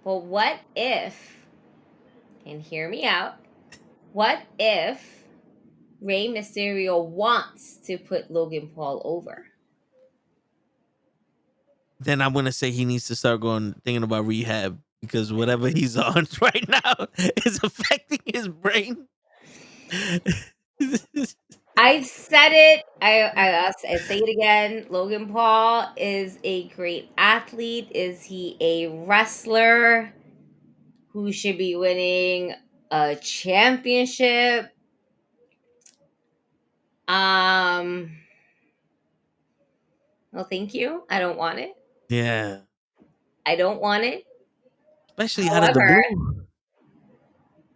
But what if, and hear me out, what if Rey Mysterio wants to put Logan Paul over? Then I'm gonna say he needs to start thinking about rehab because whatever he's on right now is affecting his brain. I've said it. I say it again. Logan Paul is a great athlete. Is he a wrestler who should be winning a championship? Well, thank you. I don't want it. Yeah. I don't want it. Especially out of the blue.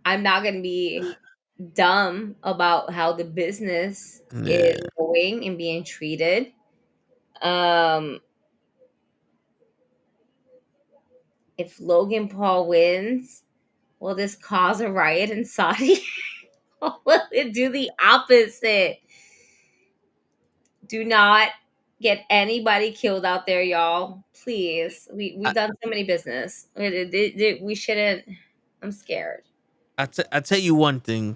I'm not going to be dumb about how the business is going and being treated. If Logan Paul wins, will this cause a riot in Saudi? Or will it do the opposite? Do not get anybody killed out there, y'all. Please. We've done so many business. We shouldn't. I'm scared. I tell you one thing.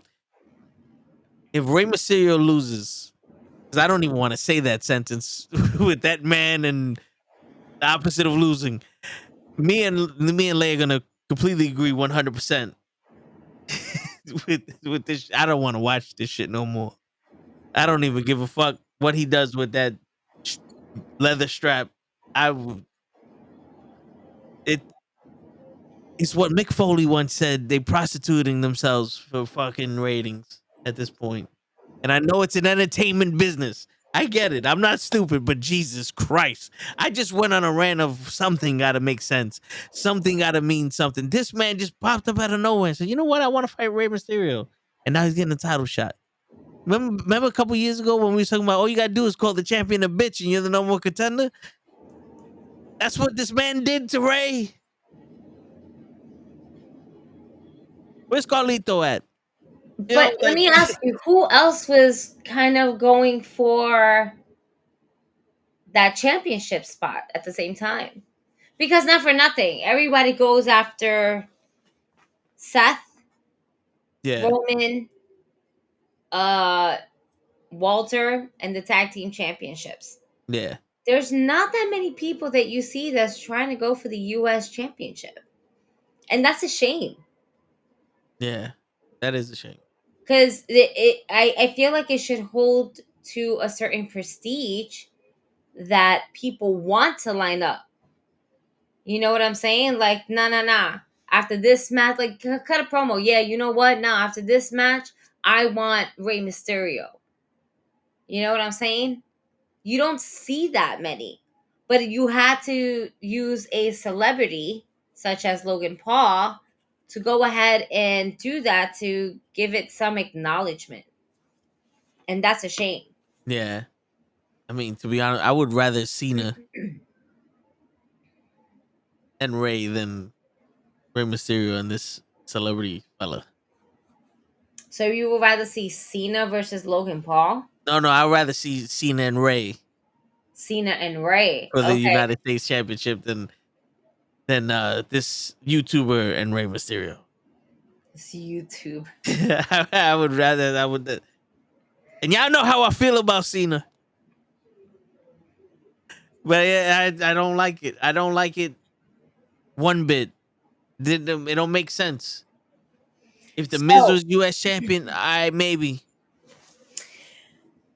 If Rey Mysterio loses, because I don't even want to say that sentence with that man and the opposite of losing, me and Leigh are gonna completely agree 100% with this. I don't want to watch this shit no more. I don't even give a fuck what he does with that leather strap. It's what Mick Foley once said. They prostituting themselves for fucking ratings at this point. And I know it's an entertainment business. I get it. I'm not stupid, but Jesus Christ. I just went on a rant of something got to make sense. Something got to mean something. This man just popped up out of nowhere and said, you know what? I want to fight Rey Mysterio. And now he's getting a title shot. Remember a couple years ago when we were talking about all you got to do is call the champion a bitch and you're the number one contender? That's what this man did to Rey. Where's Carlito at? But let me ask you, who else was kind of going for that championship spot at the same time? Because not for nothing, everybody goes after Seth. Yeah. Roman, Walter, and the tag team championships. Yeah. There's not that many people that you see that's trying to go for the U.S. championship. And that's a shame. Yeah. That is a shame. Because I feel like it should hold to a certain prestige that people want to line up. You know what I'm saying? Like, nah. After this match, like, cut a promo. Yeah, you know what? Now, after this match, I want Rey Mysterio. You know what I'm saying? You don't see that many. But you had to use a celebrity, such as Logan Paul, to go ahead and do that to give it some acknowledgement. And that's a shame. Yeah. I mean, to be honest, I would rather Cena and Ray than Rey Mysterio and this celebrity fella. So you would rather see Cena versus Logan Paul? No, I'd rather see Cena and Ray Cena and Ray. for the Okay. United States Championship than this YouTuber and Rey Mysterio. It's YouTube. I would rather and y'all know how I feel about Cena. But yeah, I don't like it. I don't like it one bit. It don't make sense. If the Miz was U.S. champion, I maybe.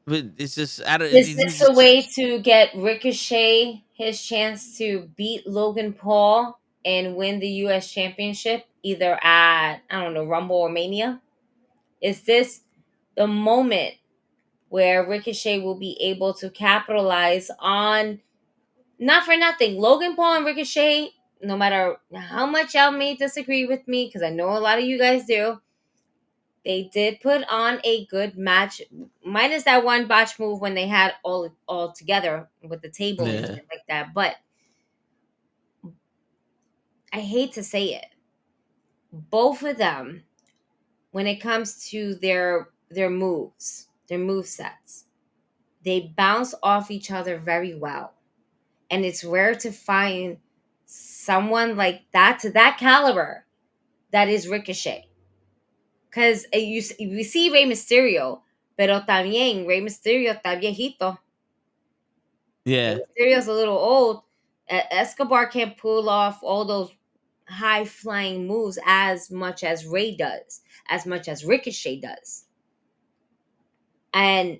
But it's just I don't. Is this a way to get Ricochet his chance to beat Logan Paul and win the U.S. championship, either at, I don't know, Rumble or Mania? Is this the moment where Ricochet will be able to capitalize on, not for nothing, Logan Paul and Ricochet, no matter how much y'all may disagree with me, because I know a lot of you guys do, they did put on a good match, minus that one botch move when they had all together with the table and shit like that. But I hate to say it, both of them, when it comes to their moves, their move sets, they bounce off each other very well. And it's rare to find someone like that, to that caliber, that is Ricochet. Because we see Rey Mysterio, pero también Rey Mysterio está viejito. Yeah. Rey Mysterio's a little old. Escobar can't pull off all those high-flying moves as much as Rey does, as much as Ricochet does. And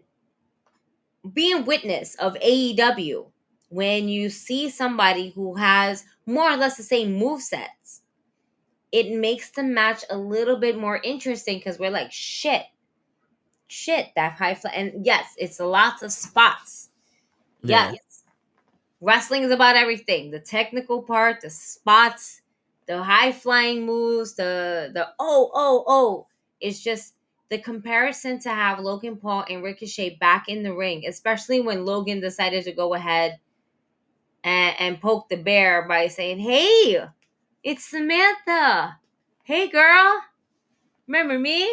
being witness of AEW, when you see somebody who has more or less the same movesets, it makes the match a little bit more interesting because we're like, shit, that high fly. And yes, it's lots of spots. Yes. Yeah. Wrestling is about everything. The technical part, the spots, the high flying moves, the oh. It's just the comparison to have Logan Paul and Ricochet back in the ring, especially when Logan decided to go ahead and poke the bear by saying, "Hey, it's Samantha. Hey, girl. Remember me?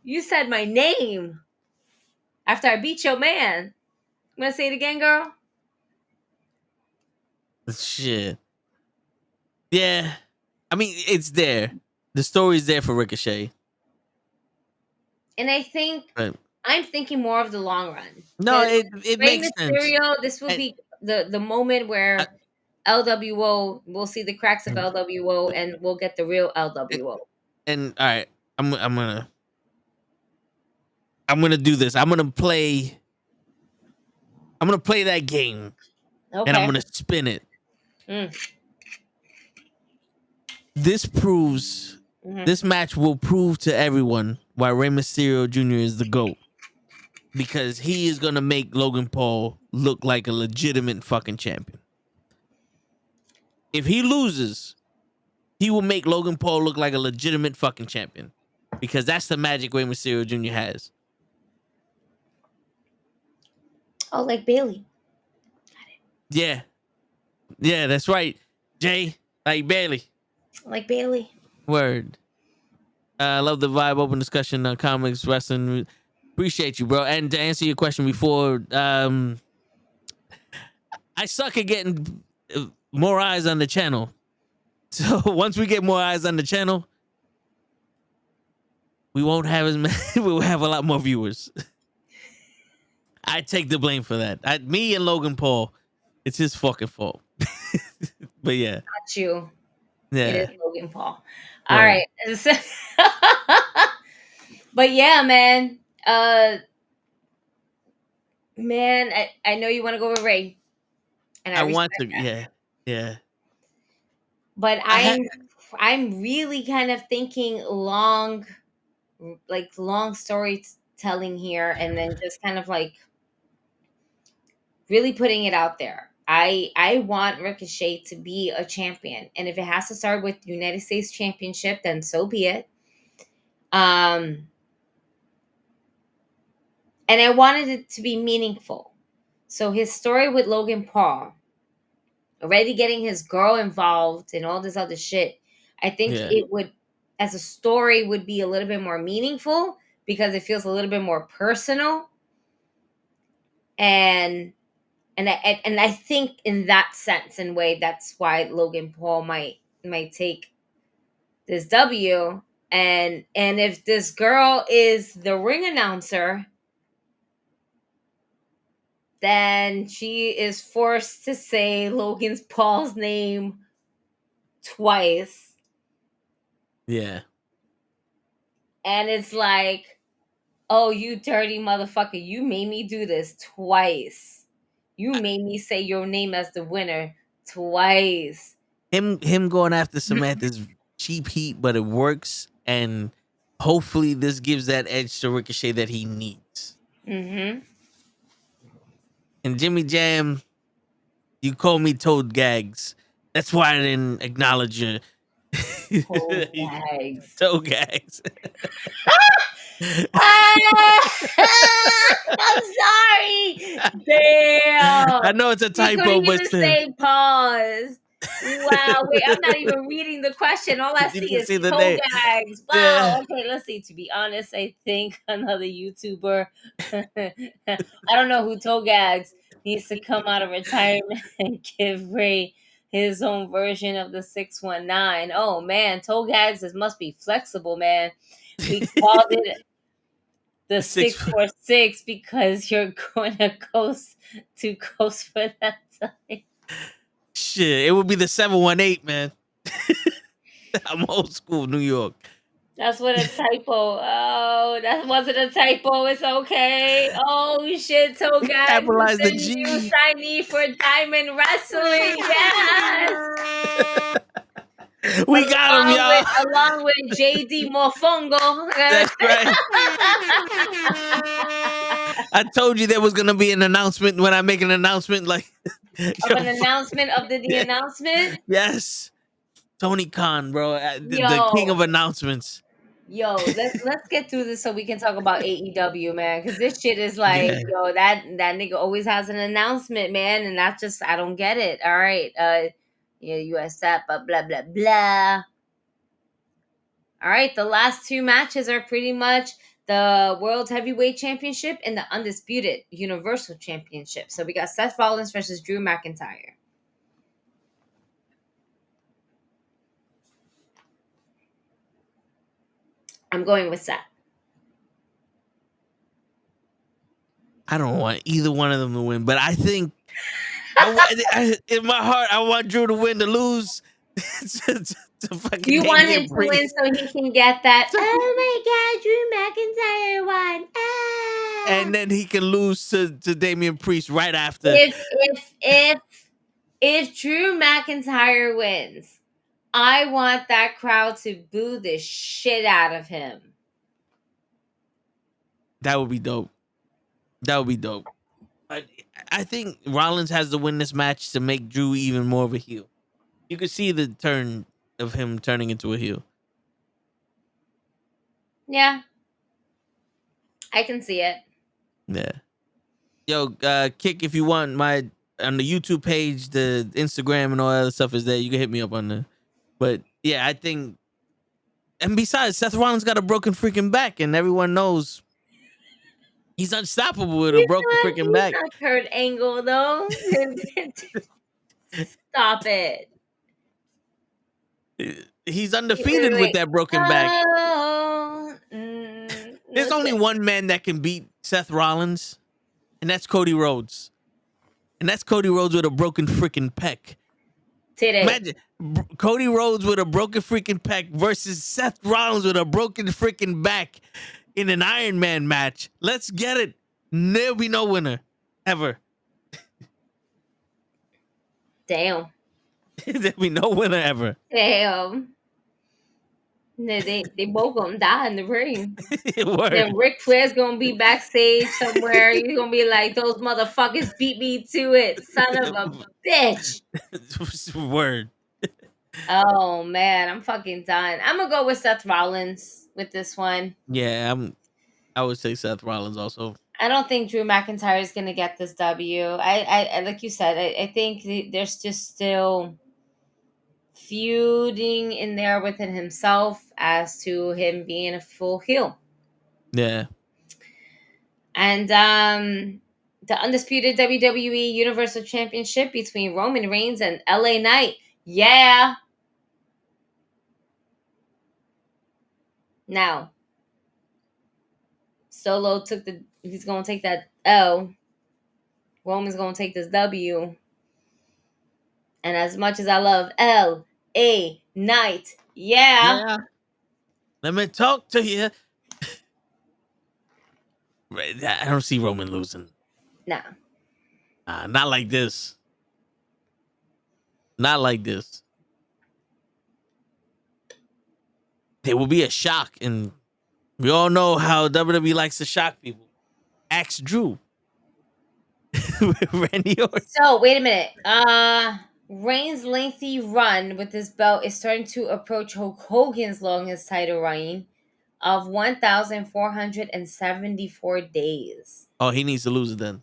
You said my name after I beat your man. I'm going to say it again, girl." Shit. Yeah. I mean, it's there. The story's there for Ricochet. And I think I'm thinking more of the long run. No, it Rey makes Mysterio, sense. this will be the moment where LWO, we'll see the cracks of LWO and we'll get the real LWO. And all right, I'm gonna do this. I'm gonna play that game. Okay. And I'm gonna spin it. This proves this match will prove to everyone why Rey Mysterio Jr. is the GOAT. Because he is gonna make Logan Paul look like a legitimate fucking champion. If he loses, he will make Logan Paul look like a legitimate fucking champion. Because that's the magic Rey Mysterio Jr. has. Oh, like Bailey. Yeah. Yeah, that's right. Jay, like Bailey. Like Bailey. Word. I love the vibe, open discussion on comics, wrestling. Appreciate you, bro. And to answer your question before, I suck at getting more eyes on the channel. So once we get more eyes on the channel, we won't have as many. We'll have a lot more viewers. I take the blame for that. Me and Logan Paul, it's his fucking fault. But yeah, Not you. yeah. It is Logan Paul. All right. But yeah, man. Man, I know you want to go with Ray. And I want to, that. yeah. But I'm really kind of thinking long storytelling here, and then just kind of like really putting it out there. I want Ricochet to be a champion, and if it has to start with United States Championship, then so be it. And I wanted it to be meaningful. So his story with Logan Paul, already getting his girl involved and all this other shit, I think it would, as a story, would be a little bit more meaningful because it feels a little bit more personal. And I think in that sense and way, that's why Logan Paul might take this W. And if this girl is the ring announcer, then she is forced to say Logan Paul's name twice. Yeah. And it's like, oh, you dirty motherfucker, you made me do this twice. You made me say your name as the winner twice. Him going after Samantha's cheap heat, but it works, and hopefully this gives that edge to Ricochet that he needs. Mm-hmm. And Jimmy Jam, you called me Toad Gags. That's why I didn't acknowledge you. Toad Gags. Toad Gags. I'm sorry. Damn. I know it's a typo, couldn't but even say pause. Wow, wait, I'm not even reading the question. All I see is toe gags. Wow. Yeah. Okay, let's see. To be honest, I think another YouTuber, I don't know who toe gags, needs to come out of retirement and give Ray his own version of the 619. Oh man, toe gags must be flexible, man. We called it the 646 because you're going to coast for that time. Shit, it would be the 718, man. I'm old school New York. That's what a typo. Oh, that wasn't a typo. It's okay. Oh shit, so guys, capitalize the new G. signee for Diamond Wrestling. Yes. We got him, y'all. Along with JD Mofongo. That's right. I told you there was gonna be an announcement when I make an announcement, like an announcement of the announcement. Yes, Tony Khan, bro, the king of announcements. Yo, let's get through this so we can talk about AEW, man, because this shit is like, yo, that nigga always has an announcement, man, and that's just, I don't get it. All right, US that, but blah blah blah. All right, the last two matches are pretty much the World Heavyweight Championship and the Undisputed Universal Championship. So we got Seth Rollins versus Drew McIntyre. I'm going with Seth. I don't want either one of them to win, but I think in my heart, I want Drew to win, to lose. To fucking you want him to win so he can get that? Oh my God, Drew McIntyre won! Ah. And then he can lose to Damian Priest right after. If Drew McIntyre wins, I want that crowd to boo the shit out of him. That would be dope. That would be dope. I think Rollins has to win this match to make Drew even more of a heel. You could see the turn of him turning into a heel. Yeah. I can see it. Yeah. Yo, Kick, if you want on the YouTube page, the Instagram and all that other stuff is there. You can hit me up on there. But yeah, I think, and besides, Seth Rollins got a broken freaking back, and everyone knows he's unstoppable with a broken freaking back. Not Kurt Angle though. Stop it. He's undefeated with that broken back. Oh, There's only one man that can beat Seth Rollins, and that's Cody Rhodes. And that's Cody Rhodes with a broken freaking pec. Today. Imagine Cody Rhodes with a broken freaking pec versus Seth Rollins with a broken freaking back in an Iron Man match. Let's get it. There'll be no winner ever. Damn. There'll be no winner ever. Damn. They both gonna die in the ring. Word. Then Ric Flair's gonna be backstage somewhere. You're gonna be like, those motherfuckers beat me to it, son of a bitch. Word. Oh man, I'm fucking done. I'm gonna go with Seth Rollins with this one. Yeah, I would say Seth Rollins also. I don't think Drew McIntyre is gonna get this W. I like you said, I think there's just still feuding in there within himself as to him being a full heel. Yeah. And the undisputed WWE Universal Championship between Roman Reigns and LA Knight. Yeah. Now, Solo he's going to take that L. Roman's going to take this W. And as much as I love LA Knight, yeah. Let me talk to you. I don't see Roman losing. No. Not like this. Not like this. There will be a shock, and we all know how WWE likes to shock people. Ask Drew. Randy Orton. So, wait a minute. Reigns' lengthy run with this belt is starting to approach Hulk Hogan's longest title reign of 1,474 days. Oh, he needs to lose it then.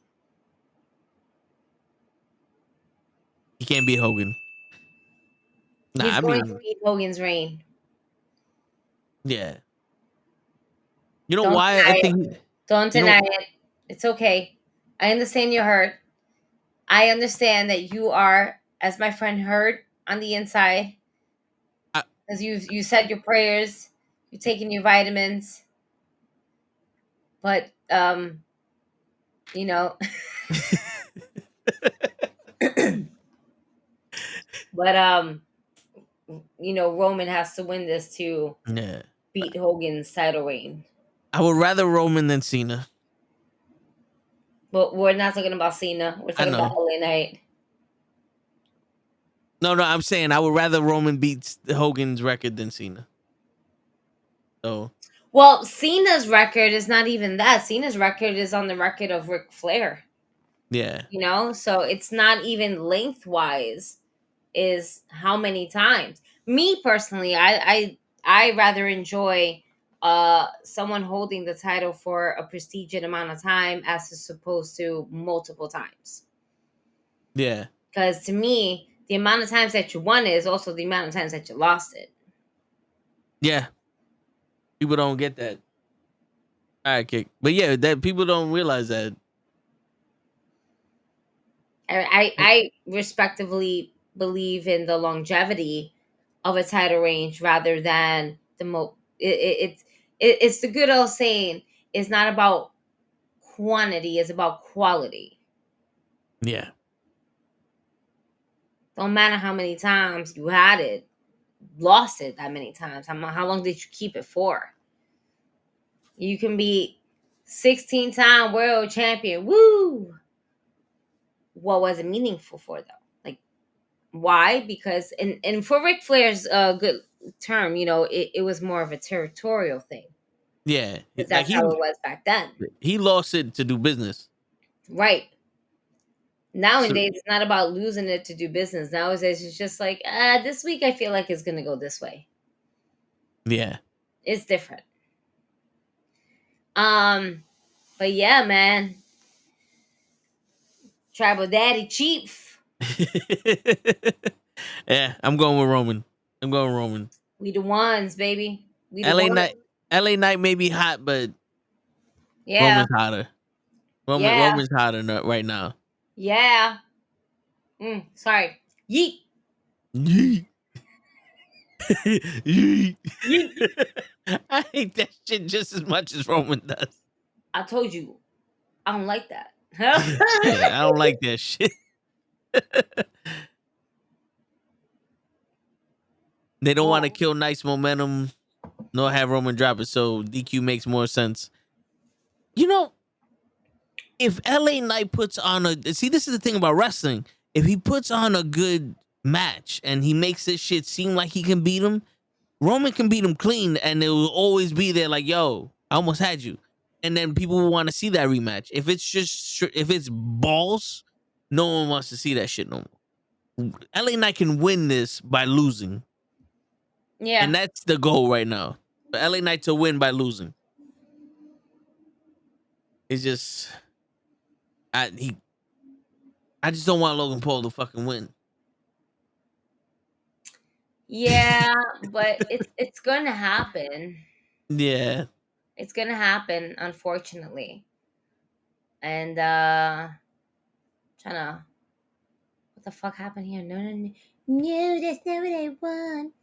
He can't beat Hogan. He's going to beat Hogan's reign. Yeah. You know why? I think. Don't deny it. It's okay. I understand you're hurt. I understand that you are, as my friend heard, on the inside. As you said your prayers, you're taking your vitamins. But you know. But you know, Roman has to win this to beat Hogan's title reign. I would rather Roman than Cena. But we're not talking about Cena. We're talking about LA Knight. No, I'm saying I would rather Roman beats Hogan's record than Cena. So. Well, Cena's record is not even that. Cena's record is on the record of Ric Flair. Yeah. You know, so it's not even lengthwise. Is how many times. Me personally, I rather enjoy someone holding the title for a prestigious amount of time as opposed to multiple times. Yeah. Because to me, the amount of times that you won it is also the amount of times that you lost it. Yeah. People don't get that. All right, Kick. But yeah, that people don't realize that. I respectively believe in the longevity of a title range rather than the it's the good old saying, it's not about quantity, it's about quality. Yeah. Don't matter how many times you had it, lost it that many times. How long did you keep it for? You can be 16-time world champion. Woo! What was it meaningful for though? Like, why? Because and for Ric Flair's good term, you know, it was more of a territorial thing. Yeah. That's how it was back then. He lost it to do business. Right. Nowadays, it's not about losing it to do business. Nowadays, it's just like, this week I feel like it's going to go this way. Yeah. It's different. But yeah, man. Tribal Daddy Chief. Yeah, I'm going with Roman. We the ones, baby. We the LA Knight may be hot, but yeah, Roman's hotter. Roman's hotter right now. Yeah. Sorry. Yeet. Yeet. I hate that shit just as much as Roman does. I told you, I don't like that. I don't like that shit. They don't want to kill nice momentum, nor have Roman drop it, so DQ makes more sense. You know, if LA Knight puts on this is the thing about wrestling. If he puts on a good match and he makes this shit seem like he can beat him, Roman can beat him clean, and it will always be there like, yo, I almost had you. And then people will want to see that rematch. If it's balls, no one wants to see that shit no more. LA Knight can win this by losing. Yeah. And that's the goal right now. For LA Knight to win by losing. It's just I just don't want Logan Paul to fucking win. Yeah, but it's gonna happen. Yeah. It's gonna happen, unfortunately. And what the fuck happened here? No, that's not what I want.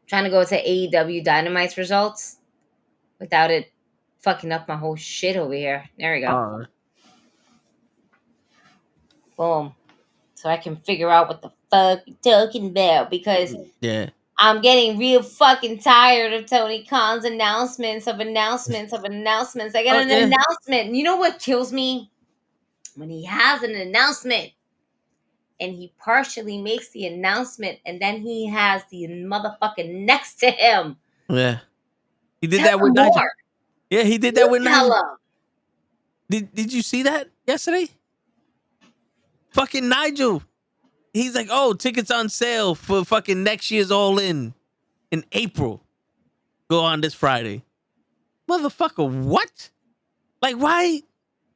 Trying to go to AEW Dynamite's results without it fucking up my whole shit over here. There we go. Boom. So I can figure out what the fuck you're talking about, because I'm getting real fucking tired of Tony Khan's announcements. I got an announcement. You know what kills me? When he has an announcement and he partially makes the announcement and then he has the motherfucker next to him. Yeah. He did that with Nigel. Yeah, he did that with Nigel. Did you see that yesterday? Fucking Nigel. He's like, oh, tickets on sale for fucking next year's All In April. Go on this Friday. Motherfucker, what? Like, why?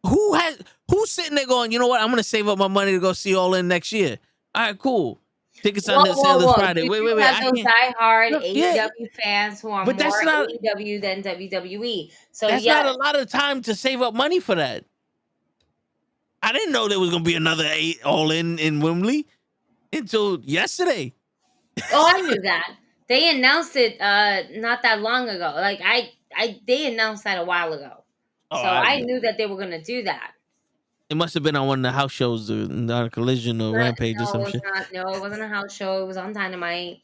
Who's sitting there going, you know what? I'm going to save up my money to go see All In next year. All right, cool. Tickets on sale this Friday. Wait. Have those diehard AEW fans who are more AEW than WWE. So that's not a lot of time to save up money for that. I didn't know there was going to be another All In Wembley until yesterday. Oh, I knew that. They announced it not that long ago. Like they announced that a while ago. So I knew that they were going to do that. It must have been on one of the house shows, on Collision or Rampage or some shit. No, it wasn't a house show. It was on Dynamite.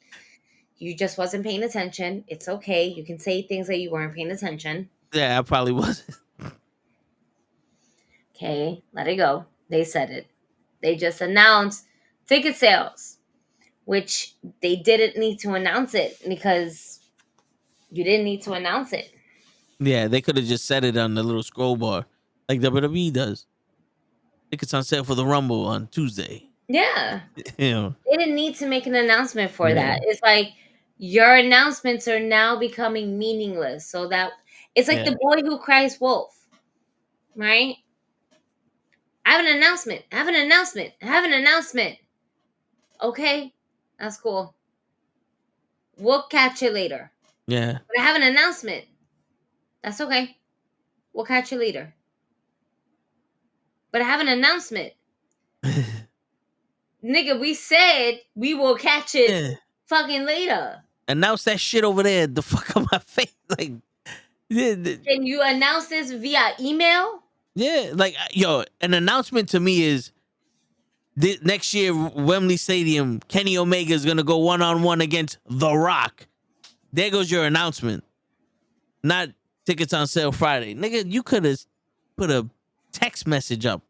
You just wasn't paying attention. It's okay. You can say things that you weren't paying attention. Yeah, I probably wasn't. Okay, let it go. They said it. They just announced ticket sales, which they didn't need to announce it because you didn't need to announce it. Yeah, they could have just said it on the little scroll bar like WWE does. Tickets on sale for the Rumble on Tuesday. Yeah. Yeah. They didn't need to make an announcement for that. It's like your announcements are now becoming meaningless. So that it's like the boy who cries wolf, right? I have an announcement. Okay, that's cool. We'll catch you later. Yeah. But I have an announcement. That's okay. We'll catch you later. But I have an announcement. Nigga, we said we will catch it fucking later. Announce that shit over there. The fuck on my face. Like, can you announce this via email? Yeah, like, yo, an announcement to me is next year, Wembley Stadium, Kenny Omega is going to go one-on-one against The Rock. There goes your announcement. Not tickets on sale Friday. Nigga, you could have put a text message up.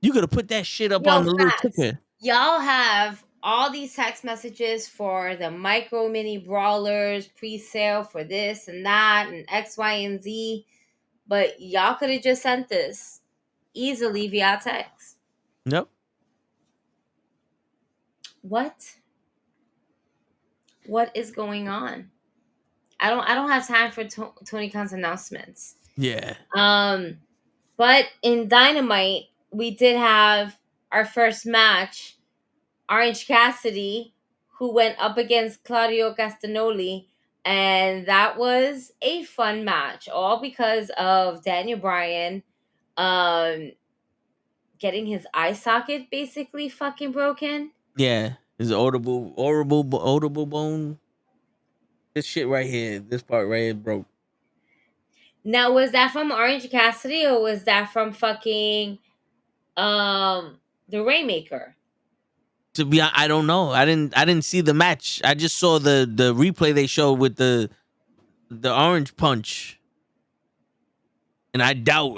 You could have put that shit up on the little ticker. Y'all have all these text messages for the micro mini brawlers pre-sale for this and that and X, Y, and Z. But y'all could have just sent this easily via text. Yep. What is going on? I don't have time for Tony Khan's announcements. Yeah. But in Dynamite, we did have our first match. Orange Cassidy, who went up against Claudio Castagnoli, and that was a fun match, all because of Daniel Bryan getting his eye socket basically fucking broken. Yeah, his audible bone. This shit right here, this part right here broke. Now, was that from Orange Cassidy or was that from fucking the Rainmaker? To be, I don't know. I didn't see the match. I just saw the replay they showed with the orange punch, and I doubt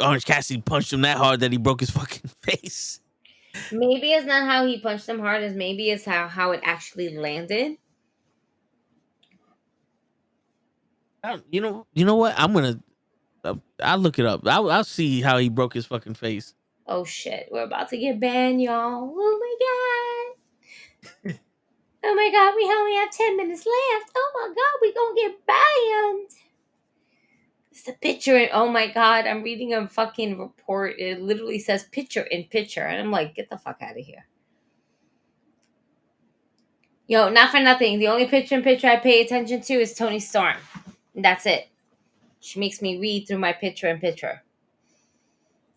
Orange Cassidy punched him that hard that he broke his fucking face. Maybe it's not how he punched him hard, as maybe it's how it actually landed. You know what? I'm gonna. I'll look it up. I'll see how he broke his fucking face. Oh shit, we're about to get banned, y'all. Oh my god. Oh my god, we only have 10 minutes left. Oh my god, we gonna get banned. It's the picture. Oh my god, I'm reading a fucking report. It literally says picture in picture. And I'm like, get the fuck out of here. Yo, not for nothing. The only picture in picture I pay attention to is Tony Storm. And that's it. She makes me read through my picture in picture.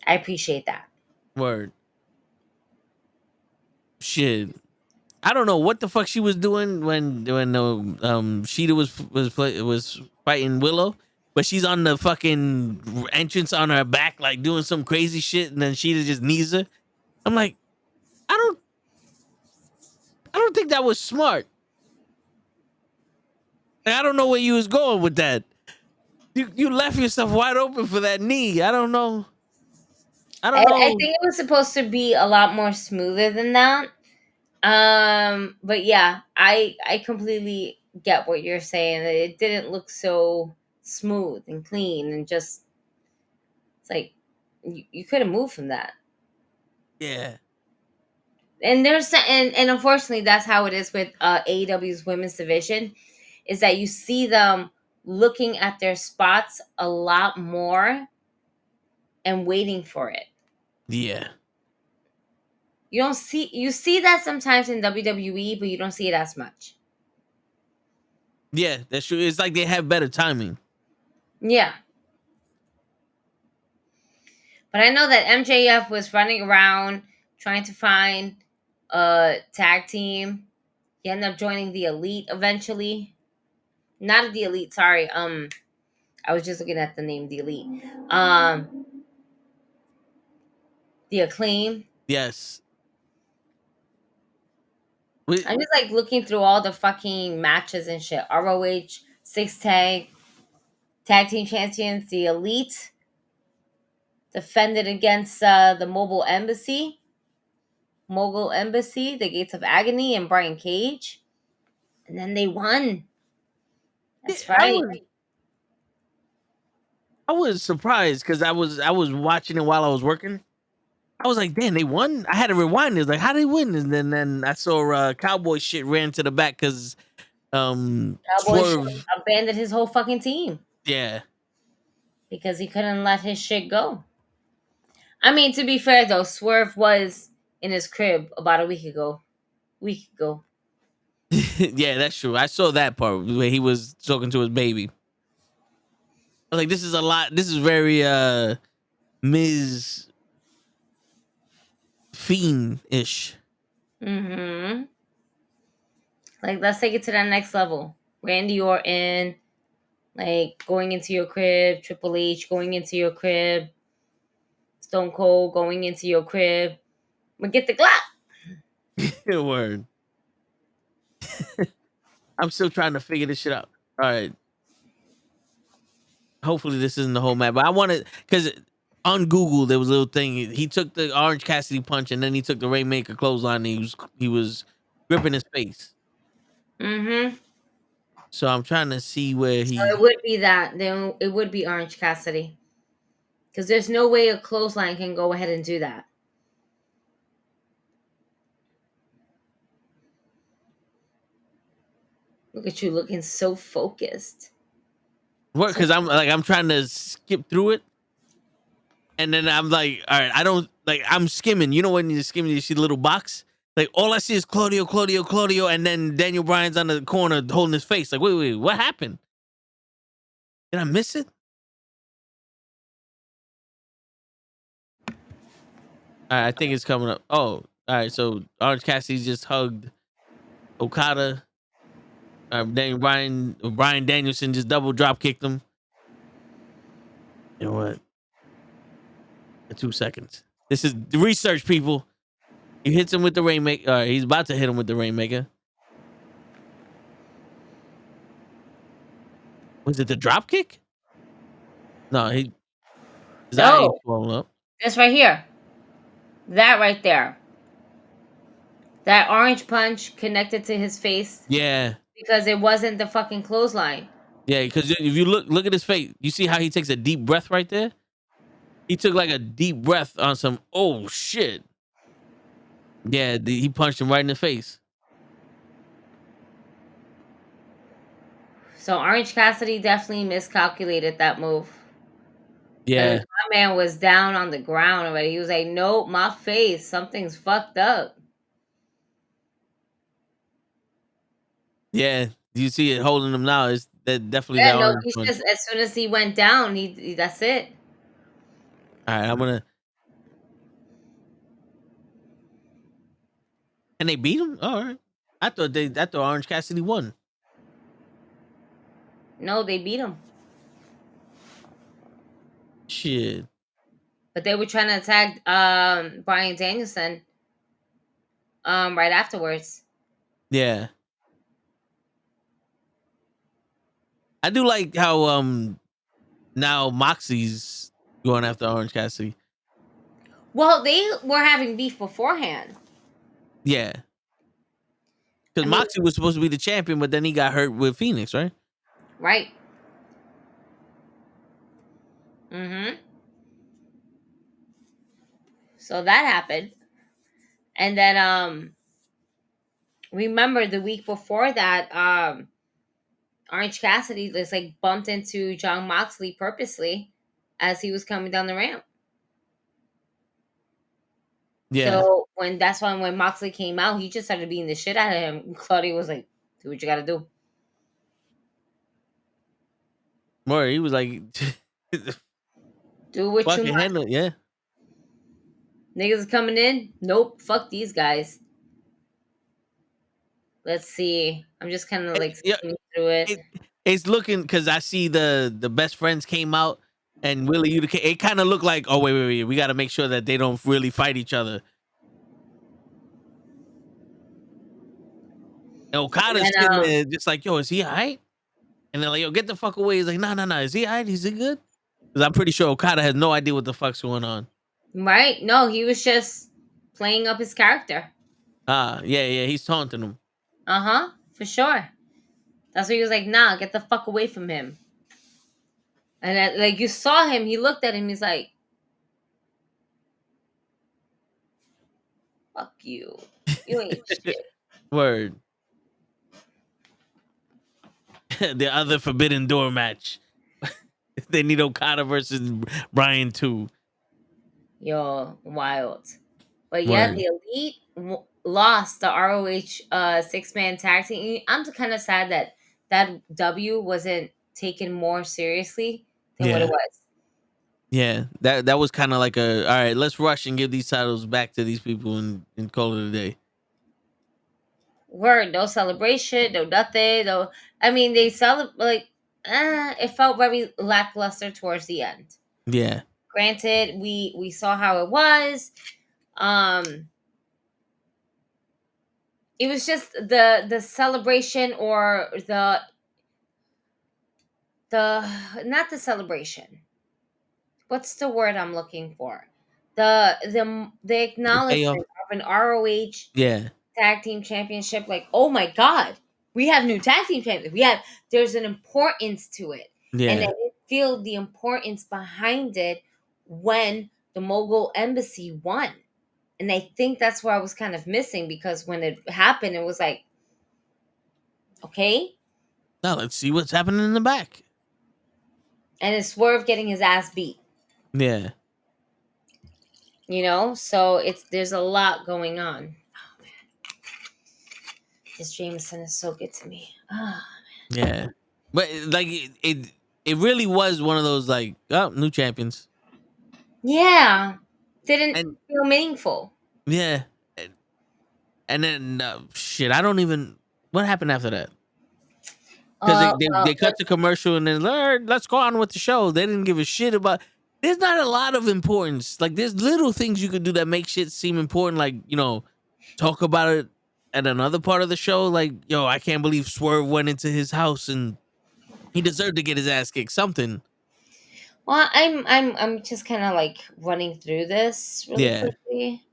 I appreciate that. Word. Shit. I don't know what the fuck she was doing when Sheeta was fighting Willow, but she's on the fucking entrance on her back like doing some crazy shit, and then Sheeta just knees her. I'm like, I don't think that was smart. Like, I don't know where you was going with that. You left yourself wide open for that knee. I don't know. I think it was supposed to be a lot more smoother than that. But yeah, I completely get what you're saying. It didn't look so smooth and clean, and just it's like you could have moved from that. Yeah. And and unfortunately that's how it is with AEW's women's division, is that you see them looking at their spots a lot more and waiting for it. Yeah. You see that sometimes in WWE, but you don't see it as much. Yeah, that's true. It's like they have better timing. Yeah. But I know that MJF was running around trying to find a tag team. He ended up joining the Elite eventually. Not the Elite, sorry. I was just looking at the name, the Elite. The Acclaim. Yes. I'm just like looking through all the fucking matches and shit. ROH, 6 tag team champions, the Elite defended against the Mogul Embassy, the Gates of Agony, and Brian Cage, and then they won. That's right. I was surprised because I was watching it while I was working. I was like, damn, they won. I had to rewind. It was like, how did they win? And then I saw Cowboy shit ran to the back because Cowboy Swerve abandoned his whole fucking team. Yeah. Because he couldn't let his shit go. I mean, to be fair though, Swerve was in his crib about a week ago. Yeah, that's true. I saw that part where he was talking to his baby. I was like, this is a lot. This is very Ms. Fiend-ish. Mm-hmm. Like, let's take it to that next level. Randy Orton, like, going into your crib. Triple H going into your crib. Stone Cold going into your crib. But get the Glock. Word. I'm still trying to figure this shit out. All right. Hopefully this isn't the whole map, but I wanted, because on Google there was a little thing. He took the Orange Cassidy punch and then he took the Rainmaker clothesline. And he was gripping his face. Mm-hmm. So I'm trying to see where he. So it would be that. Then it would be Orange Cassidy. Because there's no way a clothesline can go ahead and do that. Look at you looking so focused. What? Because I'm trying to skip through it, and then I'm like, all right, I don't like. I'm skimming. You know when you're skimming, you see the little box. Like all I see is Claudio, and then Daniel Bryan's on the corner holding his face. Like, wait, what happened? Did I miss it? All right, I think it's coming up. Oh, All right, so Orange Cassidy just hugged Okada. Then Brian Danielson just double drop kicked him. You know what? In 2 seconds. This is the research, people. He hits him with the Rainmaker. He's about to hit him with the Rainmaker. Was it the drop kick? No, his eye ain't swollen up. This right here. That right there. That orange punch connected to his face. Yeah. Because it wasn't the fucking clothesline. Yeah, because if you look at his face, you see how he takes a deep breath right there? He took like a deep breath on some, oh shit. Yeah, he punched him right in the face. So Orange Cassidy definitely miscalculated that move. Yeah. My man was down on the ground already. He was like, nope, my face. Something's fucked up. Yeah. You see it holding him now. It's definitely Yeah, that no, orange he's punch. just, as soon as he went down, he that's it. All right, I'm gonna. And they beat him? All right. I thought Orange Cassidy won. No, they beat him. Shit. But they were trying to attack Brian Danielson right afterwards. Yeah. I do like how now Moxie's going after Orange Cassidy. Well, they were having beef beforehand. Yeah. Because Moxie was supposed to be the champion, but then he got hurt with Phoenix, right? Right. Mm-hmm. So that happened. And then remember the week before that, Orange Cassidy just like bumped into Jon Moxley purposely as he was coming down the ramp. Yeah. So that's when Moxley came out, he just started beating the shit out of him. Claudia was like, "Do what you gotta do." More, he was like, "Do what you want." Handle it. Yeah. Niggas coming in? Nope. Fuck these guys. Let's see. I'm just kind of like skimming through it. It's looking, because I see the best friends came out and Willie Utica. It kind of looked like, oh wait, we got to make sure that they don't really fight each other. And Okada's sitting there just like, yo, is he alright? And they're like, yo, get the fuck away. He's like, no, is he alright? Is he good? Because I'm pretty sure Okada has no idea what the fuck's going on. Right? No, he was just playing up his character. Yeah, he's taunting him. Uh-huh, for sure. That's why he was like, nah, get the fuck away from him. And like you saw him, he looked at him, he's like, fuck you. You ain't shit. Word. The other Forbidden Door match. They need Okada versus Bryan too. Yo, wild. But yeah, Word. the Elite lost the ROH 6-man tag team. I'm kind of sad that W wasn't taken more seriously than what it was. Yeah, that was kind of like all right, let's rush and give these titles back to these people and call it a day. Word, no celebration, no nothing. No, I mean, they celebrate, it felt very lackluster towards the end. Yeah. Granted, we saw how it was. It was just the celebration, or the not the celebration. What's the word I'm looking for? The acknowledgement of an ROH tag team championship. Like, oh my god, we have new tag team champions. There's an importance to it. Yeah. And I didn't feel the importance behind it when the Mogul Embassy won. And I think that's where I was kind of missing, because when it happened, it was like, okay. Now let's see what's happening in the back. And it's Swerve getting his ass beat. Yeah. You know, so there's a lot going on. Oh man, this Jameson is so good to me. Oh, man. Yeah, but like it really was one of those like, oh, new champions. Yeah, didn't feel meaningful. Yeah, And then shit, I don't even. What happened after that? Because they cut the commercial and then let's go on with the show. They didn't give a shit about. There's not a lot of importance. Like there's little things you could do that make shit seem important. Like talk about it at another part of the show. Like I can't believe Swerve went into his house and he deserved to get his ass kicked. Something. Well, I'm just kind of like running through this really quickly.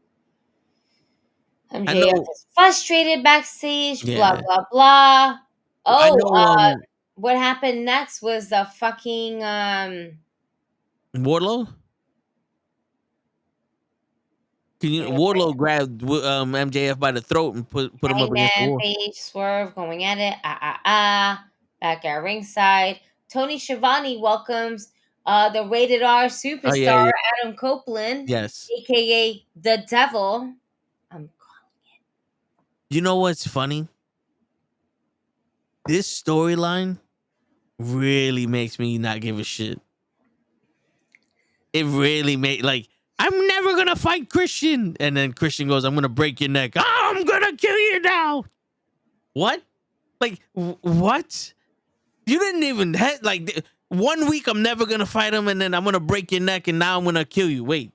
MJF is frustrated backstage. Blah blah blah. Oh, what happened next was the fucking Wardlow. Wardlow grabbed MJF by the throat and put him up against the wall. Page, Swerve going at it. Back at ringside. Tony Schiavone welcomes the Rated R superstar Adam Copeland. Yes. AKA the Devil. I'm calling it. You know what's funny? This storyline really makes me not give a shit. It really I'm never gonna fight Christian, and then Christian goes, "I'm gonna break your neck. I'm gonna kill you now." What? What? You didn't even 1 week. I'm never gonna fight him, and then I'm gonna break your neck, and now I'm gonna kill you. Wait,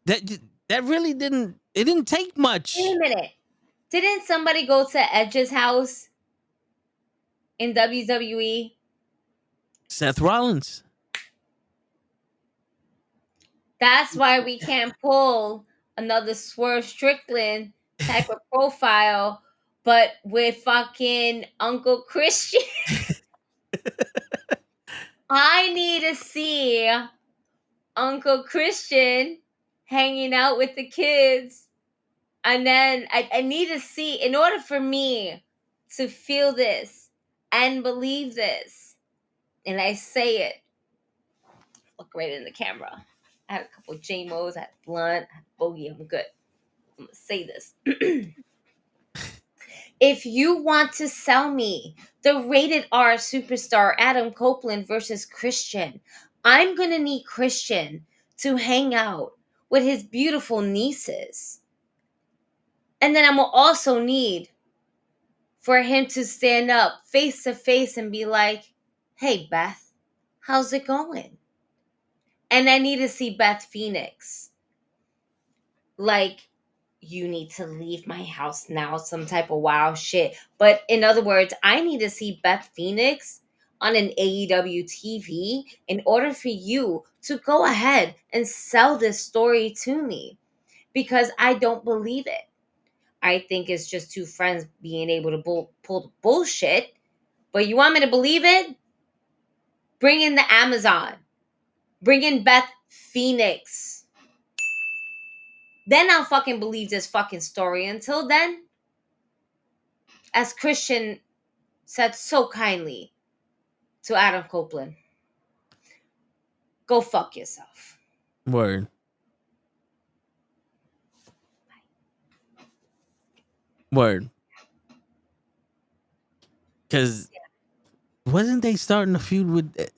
that really didn't. It didn't take much. Wait a minute. Didn't somebody go to Edge's house in WWE? Seth Rollins. That's why we can't pull another Swerve Strickland type of profile, but with fucking Uncle Christian. I need to see Uncle Christian hanging out with the kids. And then I need to see, in order for me to feel this and believe this, and I say it, look right in the camera. I had a couple of JMOs, I had blunt, I had bogey, I'm good. I'm going to say this. If you want to sell me the Rated R superstar Adam Copeland versus Christian, I'm going to need Christian to hang out with his beautiful nieces. And then I'm going to also need for him to stand up face to face and be like, "Hey, Beth, how's it going?" And I need to see Beth Phoenix. Like, "You need to leave my house now," some type of wow shit. But in other words, I need to see Beth Phoenix on an AEW TV in order for you to go ahead and sell this story to me. Because I don't believe it. I think it's just two friends being able to pull the bullshit. But you want me to believe it? Bring in the Amazon. Bring in Beth Phoenix. Then I'll fucking believe this fucking story. Until then, as Christian said so kindly to Adam Copeland, go fuck yourself. Word. Word. Because wasn't they starting a feud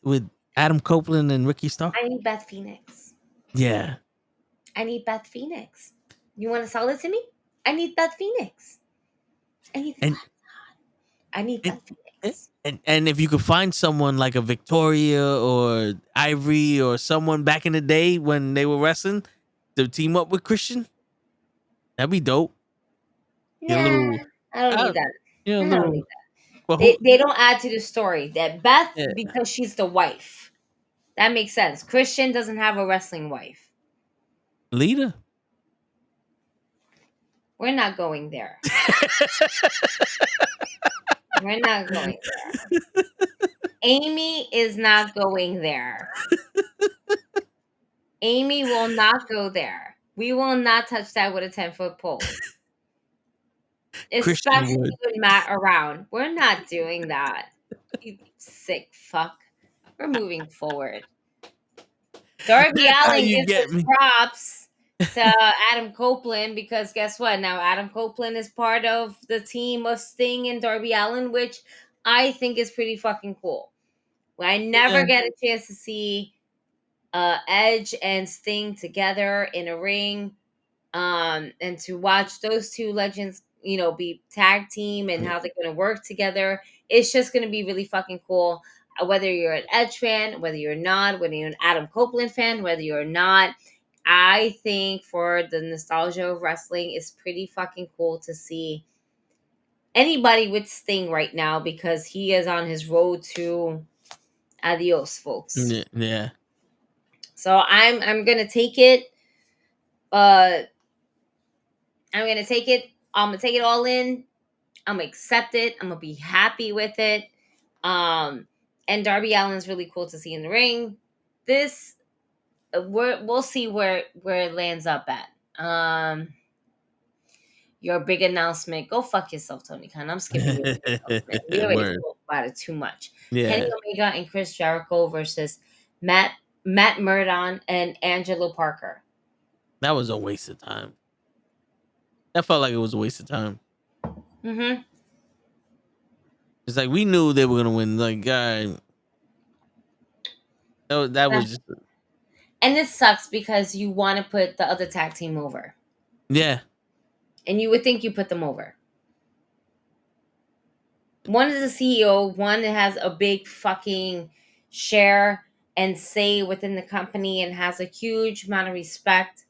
with Adam Copeland and Ricky Stark? I need Beth Phoenix. Yeah. I need Beth Phoenix. You want to sell it to me? I need Beth Phoenix. I need Beth Phoenix. And if you could find someone like a Victoria or Ivory or someone back in the day when they were wrestling to team up with Christian, that'd be dope. Nah, I don't need that. Yeah, I don't need that. Well, they don't add to the story. That Beth, because she's the wife. That makes sense. Christian doesn't have a wrestling wife. Lita. We're not going there. We're not going there. Amy is not going there. Amy will not go there. We will not touch that with a 10-foot pole. Especially with Matt around. We're not doing that. You sick fuck. We're moving forward. Darby Allin gives his props to Adam Copeland because guess what? Now Adam Copeland is part of the team of Sting and Darby Allin, which I think is pretty fucking cool. I never get a chance to see Edge and Sting together in a ring. And to watch those two legends, be tag team and how they're going to work together, it's just going to be really fucking cool. Whether you're an Edge fan, whether you're not, whether you're an Adam Copeland fan, whether you're not, I think for the nostalgia of wrestling, it's pretty fucking cool to see anybody with Sting right now, because he is on his road to adios, folks. Yeah. So I'm gonna take it. I'm gonna take it. I'm gonna take it all in. I'm gonna accept it. I'm gonna be happy with it. And Darby Allin's really cool to see in the ring. This, we'll see where it lands up at. Your big announcement. Go fuck yourself, Tony Khan. I'm skipping your big announcement. We already spoke about it too much. Yeah. Kenny Omega and Chris Jericho versus Matt Murdon and Angelo Parker. That was a waste of time. That felt like it was a waste of time. Mm-hmm. It's like we knew they were gonna win. Like, that was just. And this sucks because you want to put the other tag team over. Yeah. And you would think you put them over. One is the CEO. One has a big fucking share and say within the company and has a huge amount of respect.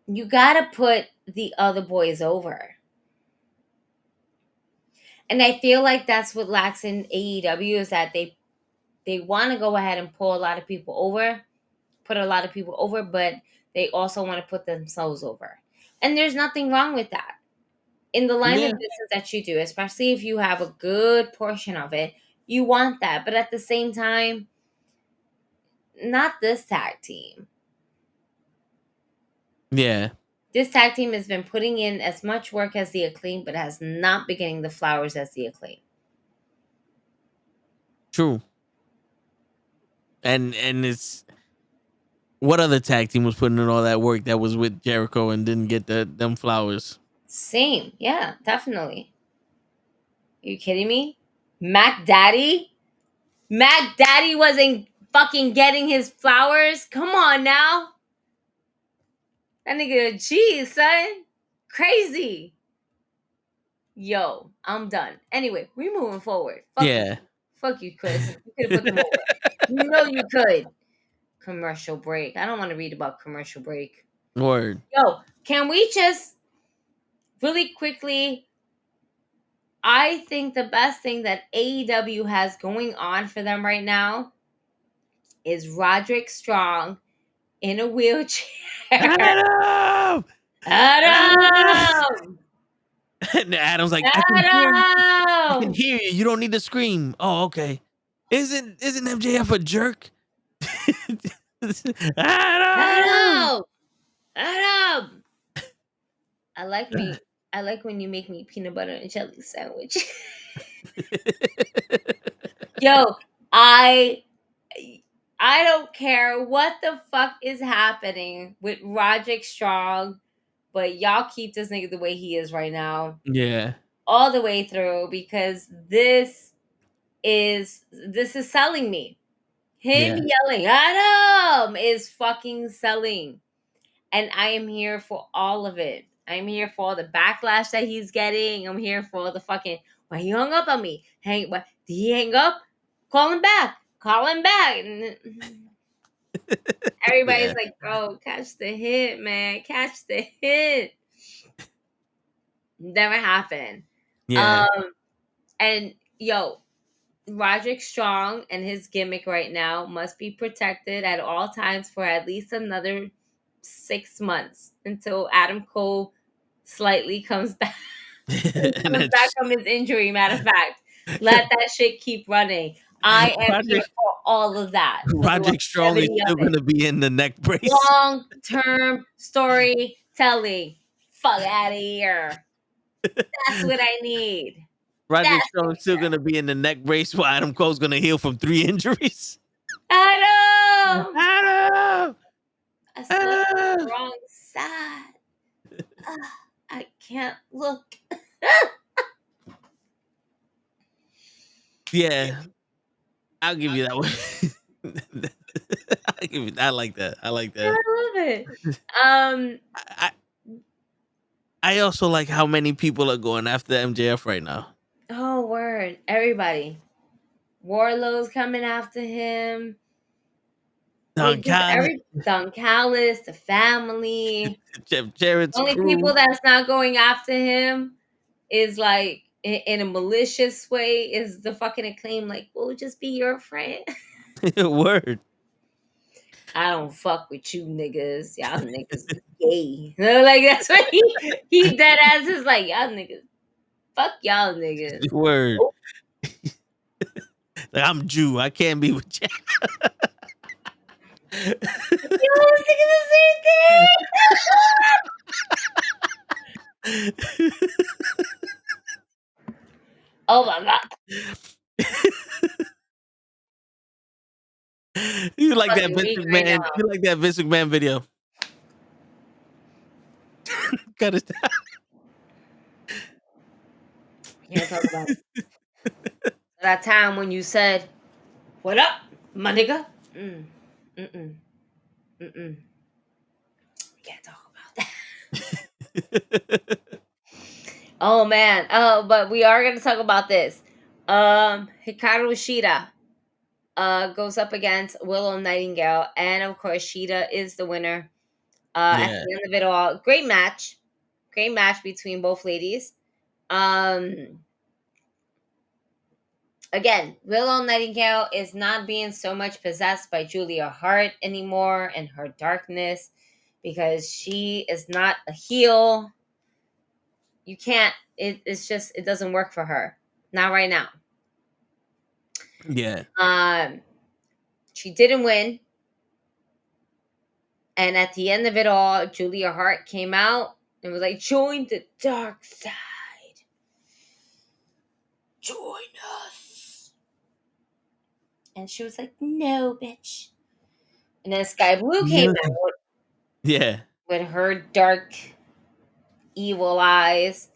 You gotta put the other boys over. And I feel like that's what lacks in AEW, is that they want to go ahead and pull a lot of people over, put a lot of people over, but they also want to put themselves over. And there's nothing wrong with that. In the line of business that you do, especially if you have a good portion of it, you want that. But at the same time, not this tag team. Yeah. This tag team has been putting in as much work as the Acclaim, but has not been getting the flowers as the Acclaim. True. And it's, what other tag team was putting in all that work that was with Jericho and didn't get them flowers? Same. Yeah, definitely. Are you kidding me? Mac Daddy? Mac Daddy wasn't fucking getting his flowers? Come on now. That nigga, geez, son. Crazy. Yo, I'm done. Anyway, we moving forward. Fuck you, Chris. You could have put them over. You know you could. Commercial break. I don't want to read about commercial break. Word. Yo, can we just really quickly... I think the best thing that AEW has going on for them right now is Roderick Strong in a wheelchair. Adam! Adam! And Adam's like, I can hear you. You don't need to scream. Oh, okay. Isn't MJF a jerk? Adam! I like when you make me peanut butter and jelly sandwich. Yo, I don't care what the fuck is happening with Roderick Strong, but y'all keep this nigga the way he is right now. Yeah. All the way through, because this is selling me. Him yelling, Adam, is fucking selling. And I am here for all of it. I'm here for all the backlash that he's getting. I'm here for the fucking, why he hung up on me? Did he hang up? Call him back. And everybody's like, bro, catch the hit, man. Catch the hit. Never happened. Yeah. And yo, Roderick Strong and his gimmick right now must be protected at all times for at least another 6 months until Adam Cole slightly comes back. Comes back from his injury, matter of fact. Let that shit keep running. I am here for all of that. Roderick Strong is still going to be in the neck brace. Long-term storytelling. Fuck out of here. That's what I need. Roderick Strong is still going to be in the neck brace while Adam Cole's going to heal from 3 injuries. Adam! I Ah! slept on the wrong side. I can't look. Yeah. I'll give you that one. I like that. I like that. I love it. I also like how many people are going after MJF right now. Oh, word. Everybody. Warlow's coming after him. Don Callis, the family. Jeff Jarrett's Only crew. people that's not going after him is like in a malicious way is the fucking Acclaim. Like, we'll just be your friend. Word. I don't fuck with you niggas. Y'all niggas is gay. Like that's what he dead ass is like, y'all niggas. Fuck y'all niggas. Word. Like, I'm Jew. I can't be with you. You was thinking the same thing. Oh my god. You like that Fucking Vince weak right McMahon? now. You like that Vince McMahon video? Cut it down. Can't talk about it. That time when you said, "What up, my nigga?" Mm-mm. We can't talk about that. Oh man. Oh, but we are gonna talk about this. Hikaru Shida goes up against Willow Nightingale, and of course Shida is the winner. At the end of it all, great match between both ladies. Again, Willow Nightingale is not being so much possessed by Julia Hart anymore and her darkness because she is not a heel. You can't. It's just it doesn't work for her. Not right now. Yeah. She didn't win. And at the end of it all, Julia Hart came out and was like, "Join the dark side. Join us." And she was like, "No, bitch." And then Sky Blue came out. Yeah. With her dark, evil eyes.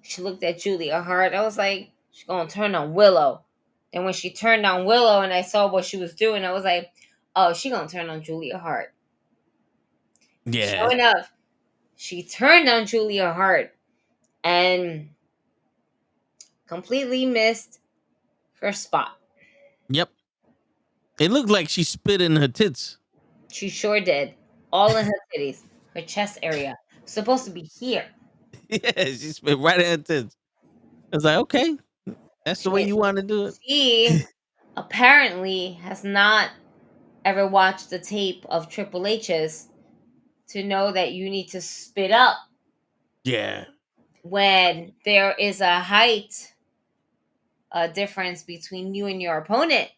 She looked at Julia Hart. I was like, she's going to turn on Willow. And when she turned on Willow and I saw what she was doing, I was like, oh, she's going to turn on Julia Hart. Yeah. Sure enough, she turned on Julia Hart and completely missed her spot. Yep. It looked like she spit in her tits. She sure did. All in her titties. Her chest area. Supposed to be here. Yeah, she spit right in her tits. I was like, okay. That's the way you want to do it. She apparently has not ever watched the tape of Triple H's to know that you need to spit up. Yeah. When there is a height difference between you and your opponent.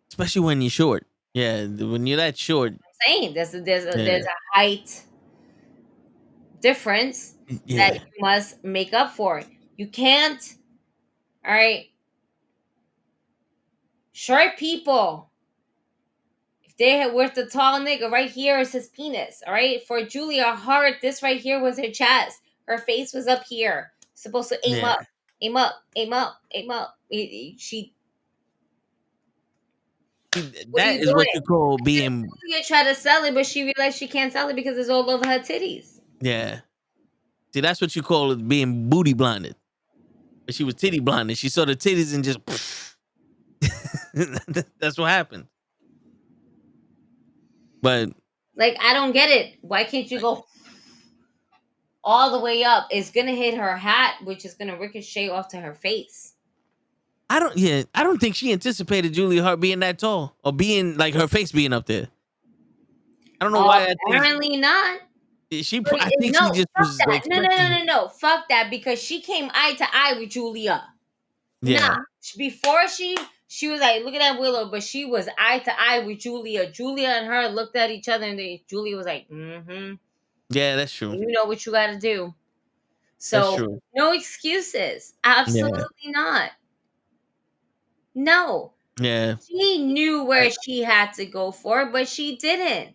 Especially when you're short. Yeah, when you're that short. I'm saying there's a height difference that you must make up for. You can't. All right. Short people. If they had with the tall nigga right here is his penis. All right. For Julia Hart, this right here was her chest. Her face was up here. Supposed to aim up. Aim up. Aim up. Aim up. She. That is what you call being. Julia tried to sell it, but she realized she can't sell it because it's all over her titties. Yeah. See, that's what you call it being booty blinded. But she was titty blinded. She saw the titties and just. That's what happened. But. Like, I don't get it. Why can't you go all the way up? It's going to hit her hat, which is going to ricochet off to her face. I don't think she anticipated Julia Hart being that tall or being like her face being up there. I don't know why. Apparently not. I think she just was that. No. Fuck that, because she came eye to eye with Julia. Yeah. Nah. Before she was like, look at that Willow, but she was eye to eye with Julia. Julia and her looked at each other and Julia was like, mm-hmm. Yeah, that's true. You know what you got to do. So, no excuses. Absolutely not. No. Yeah. She knew where she had to go for, but she didn't.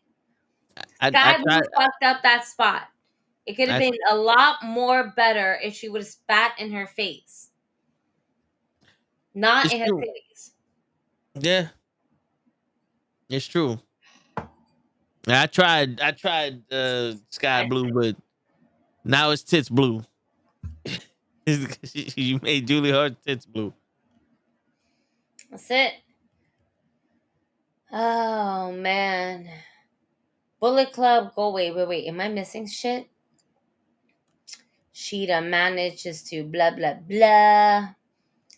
Sky Blue fucked up that spot. It could have been a lot more better if she would have spat in her face. Not in her titties. Yeah. It's true. I tried sky blue, but now it's tits blue. You made Julie Hart tits blue. That's it. Oh man. Bullet Club, go away. Wait. Am I missing shit? Sheeta manages to blah blah blah.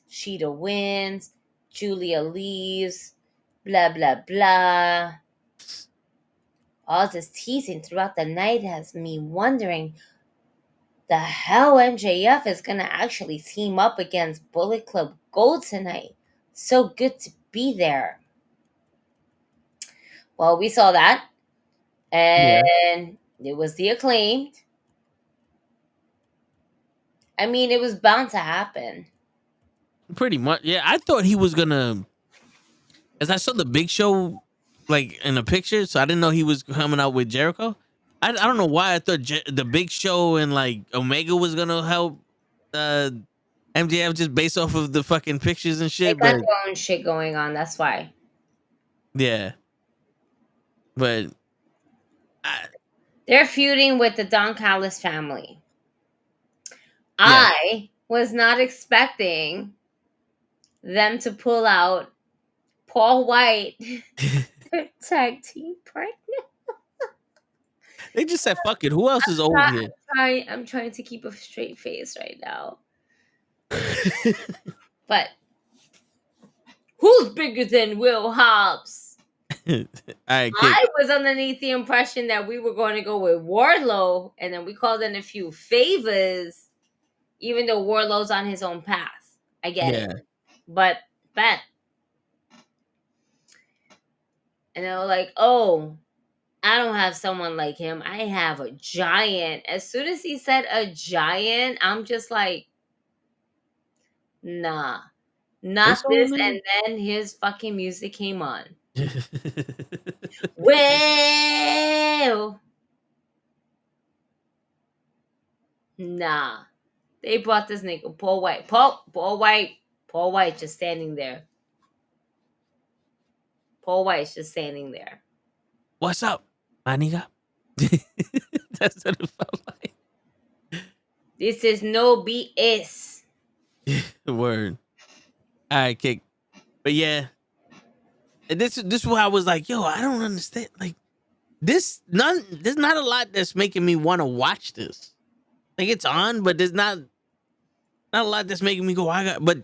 Sheeta wins. Julia leaves. Blah blah blah. All this teasing throughout the night has me wondering the hell MJF is gonna actually team up against Bullet Club Gold tonight. So good to be there. Well, we saw that. And it was the Acclaimed. I mean, it was bound to happen. Pretty much. Yeah, I thought he was gonna, as I saw the Big Show like in the picture, so I didn't know he was coming out with Jericho. I don't know why I thought the Big Show and like Omega was gonna help MJF just based off of the fucking pictures and shit. They got But their own shit going on. That's why. yeah, but they're feuding with the Don Callis family. Yeah. I was not expecting them to pull out Paul White, their tag team partner. They just said, "Fuck it." Who else is old here? I'm trying to keep a straight face right now. But who's bigger than Will Hobbs? All right, I was underneath the impression that we were going to go with Wardlow, and then we called in a few favors, even though Wardlow's on his own path. I get it. But bet. And they were like, oh, I don't have someone like him. I have a giant. As soon as he said a giant, I'm just like, nah, not this. And then his fucking music came on. Well, nah. They brought this nigga, Paul White. Paul White just standing there. Paul White's just standing there. What's up, my nigga? That's what it felt like. This is no BS. Word. All right, kick. But yeah, this is why I was like, yo, I don't understand. Like, there's not a lot that's making me want to watch this. Like, it's on, but there's not a lot that's making me go, but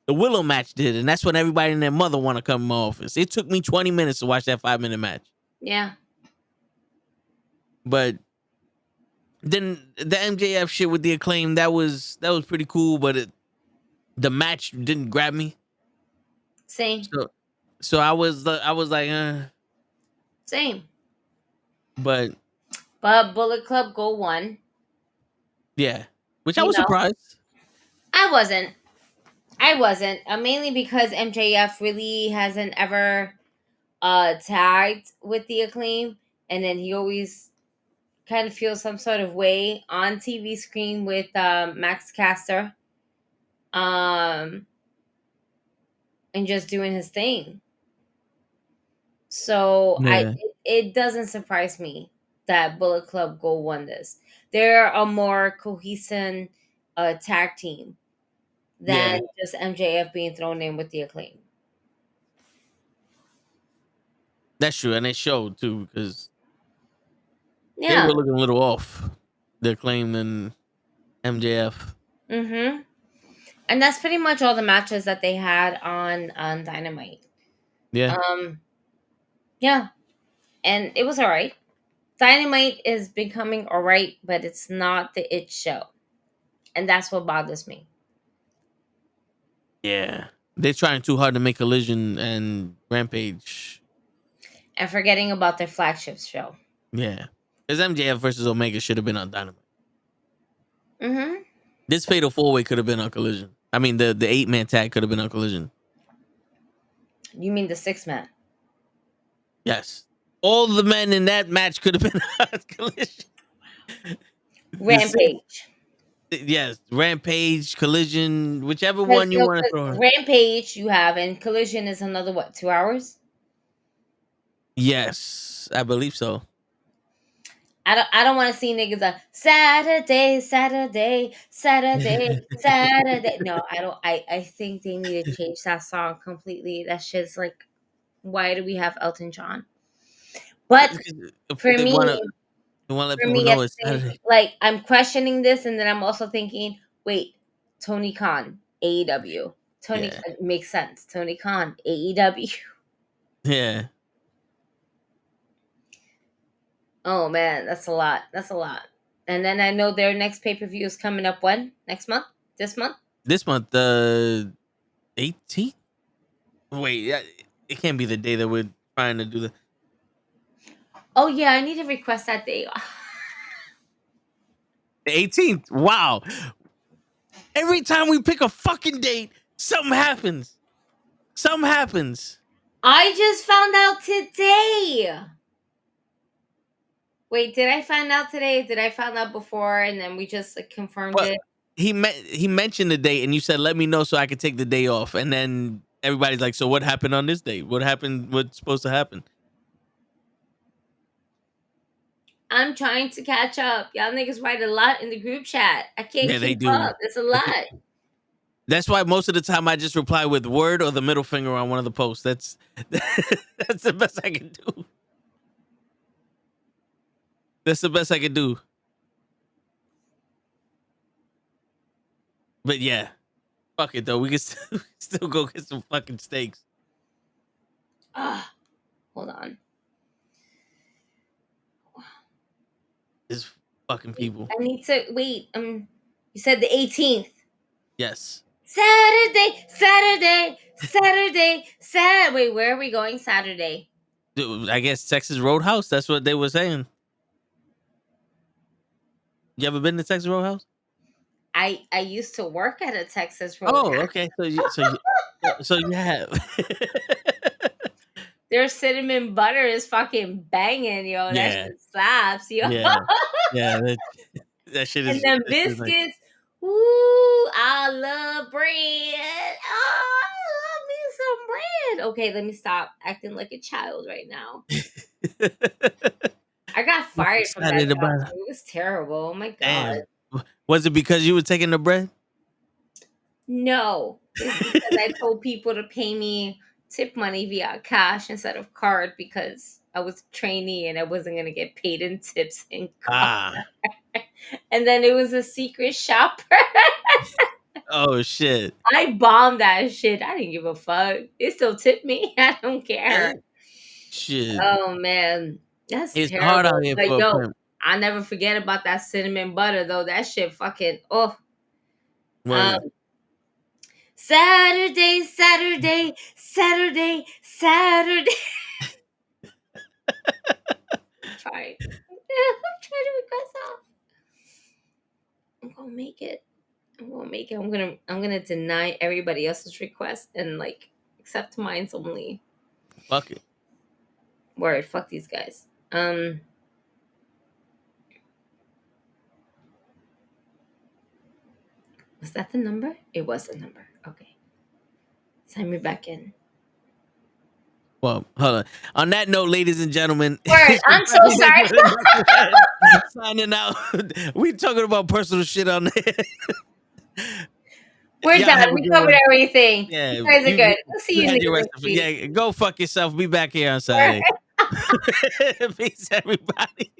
the Willow match did, and that's when everybody and their mother want to come in my office. It took me 20 minutes to watch that 5-minute match. Yeah. But then the MJF shit with the Acclaim, that was pretty cool, but the match didn't grab me. Same. So I was like, Same. But Bullet Club Go won. Yeah. Which I was surprised. I wasn't. Mainly because MJF really hasn't ever tagged with the Acclaim, and then he always kind of feels some sort of way on TV screen with Max Caster, and just doing his thing. So it doesn't surprise me that Bullet Club Go won this. They're a more cohesive tag team than just MJF being thrown in with the Acclaim. That's true, and it showed too because they were looking a little off. The Acclaim and MJF. Mm-hmm. And that's pretty much all the matches that they had on Dynamite. Yeah. Yeah. And it was all right. Dynamite is becoming all right, but it's not the it show. And that's what bothers me. Yeah. They're trying too hard to make Collision and Rampage. And forgetting about their flagship show. Yeah. Because MJF versus Omega should have been on Dynamite. Mm-hmm. This Fatal 4-Way could have been on Collision. I mean, the 8-man tag could have been on Collision. You mean the 6-man? Yes. All the men in that match could have been on Collision. Rampage. Yes. Rampage, Collision, whichever one you want to throw in. Rampage you have, and Collision is another, 2 hours? Yes, I believe so. I don't want to see niggas Saturday, Saturday, Saturday, Saturday. No, I don't. I think they need to change that song completely. That shit's like, why do we have Elton John? But for They me, want to let people know it's Saturday. like I'm questioning this, and then I'm also thinking, wait, Tony Khan, AEW. Tony Khan makes sense. Tony Khan, AEW. Yeah. Oh man, that's a lot. That's a lot. And then I know their next pay-per-view is coming up when? Next month? This month? This month, the 18th? Wait, it can't be the day that we're trying to do the... Oh yeah, I need to request that day. The 18th. Wow. Every time we pick a fucking date, something happens. Something happens. I just found out today. Wait, did I find out today? Did I find out before and then we just like, confirmed it? He mentioned the date and you said, let me know so I could take the day off. And then everybody's like, so what happened on this day? What happened? What's supposed to happen? I'm trying to catch up. Y'all niggas write a lot in the group chat. I can't keep up. It's a lot. That's why most of the time I just reply with word or the middle finger on one of the posts. That's the best I can do. That's the best I can do. But yeah, fuck it though. We can still go get some fucking steaks. Hold on. It's fucking people. I need to wait. You said the 18th. Yes. Saturday. Wait, where are we going Saturday? Dude, I guess Texas Roadhouse. That's what they were saying. You ever been to Texas Roadhouse? I used to work at a Texas Roadhouse. Oh, okay. So you have. Their cinnamon butter is fucking banging, yo. That shit slaps, yo. Yeah, that shit is. And then biscuits. Ooh, I love bread. Oh, I love me some bread. Okay, let me stop acting like a child right now. I got fired from that job. It was terrible. Oh my god. Damn. Was it because you were taking the bread? No, it's because I told people to pay me tip money via cash instead of card because I was a trainee and I wasn't gonna get paid in tips in card. And then it was a secret shopper. Oh shit! I bombed that shit. I didn't give a fuck. They still tip me. I don't care. Shit. Oh man, that's it's terrible. hard out here like, for yo, a pimp. I'll never forget about that cinnamon butter though. That shit fucking Saturday. I'm trying to request off. I'm gonna make it. I'm gonna deny everybody else's request and like accept mine's only. Fuck it. Word. Fuck these guys. Was that the number? It was the number. Okay. Sign me back in. Well, hold on. On that note, ladies and gentlemen. Word, I'm so sorry. Signing out. We talking about personal shit on there. We're done. We covered everything. Yeah, you guys are good. We'll see you next week. Yeah, go fuck yourself. Be back here on Saturday. Peace, everybody.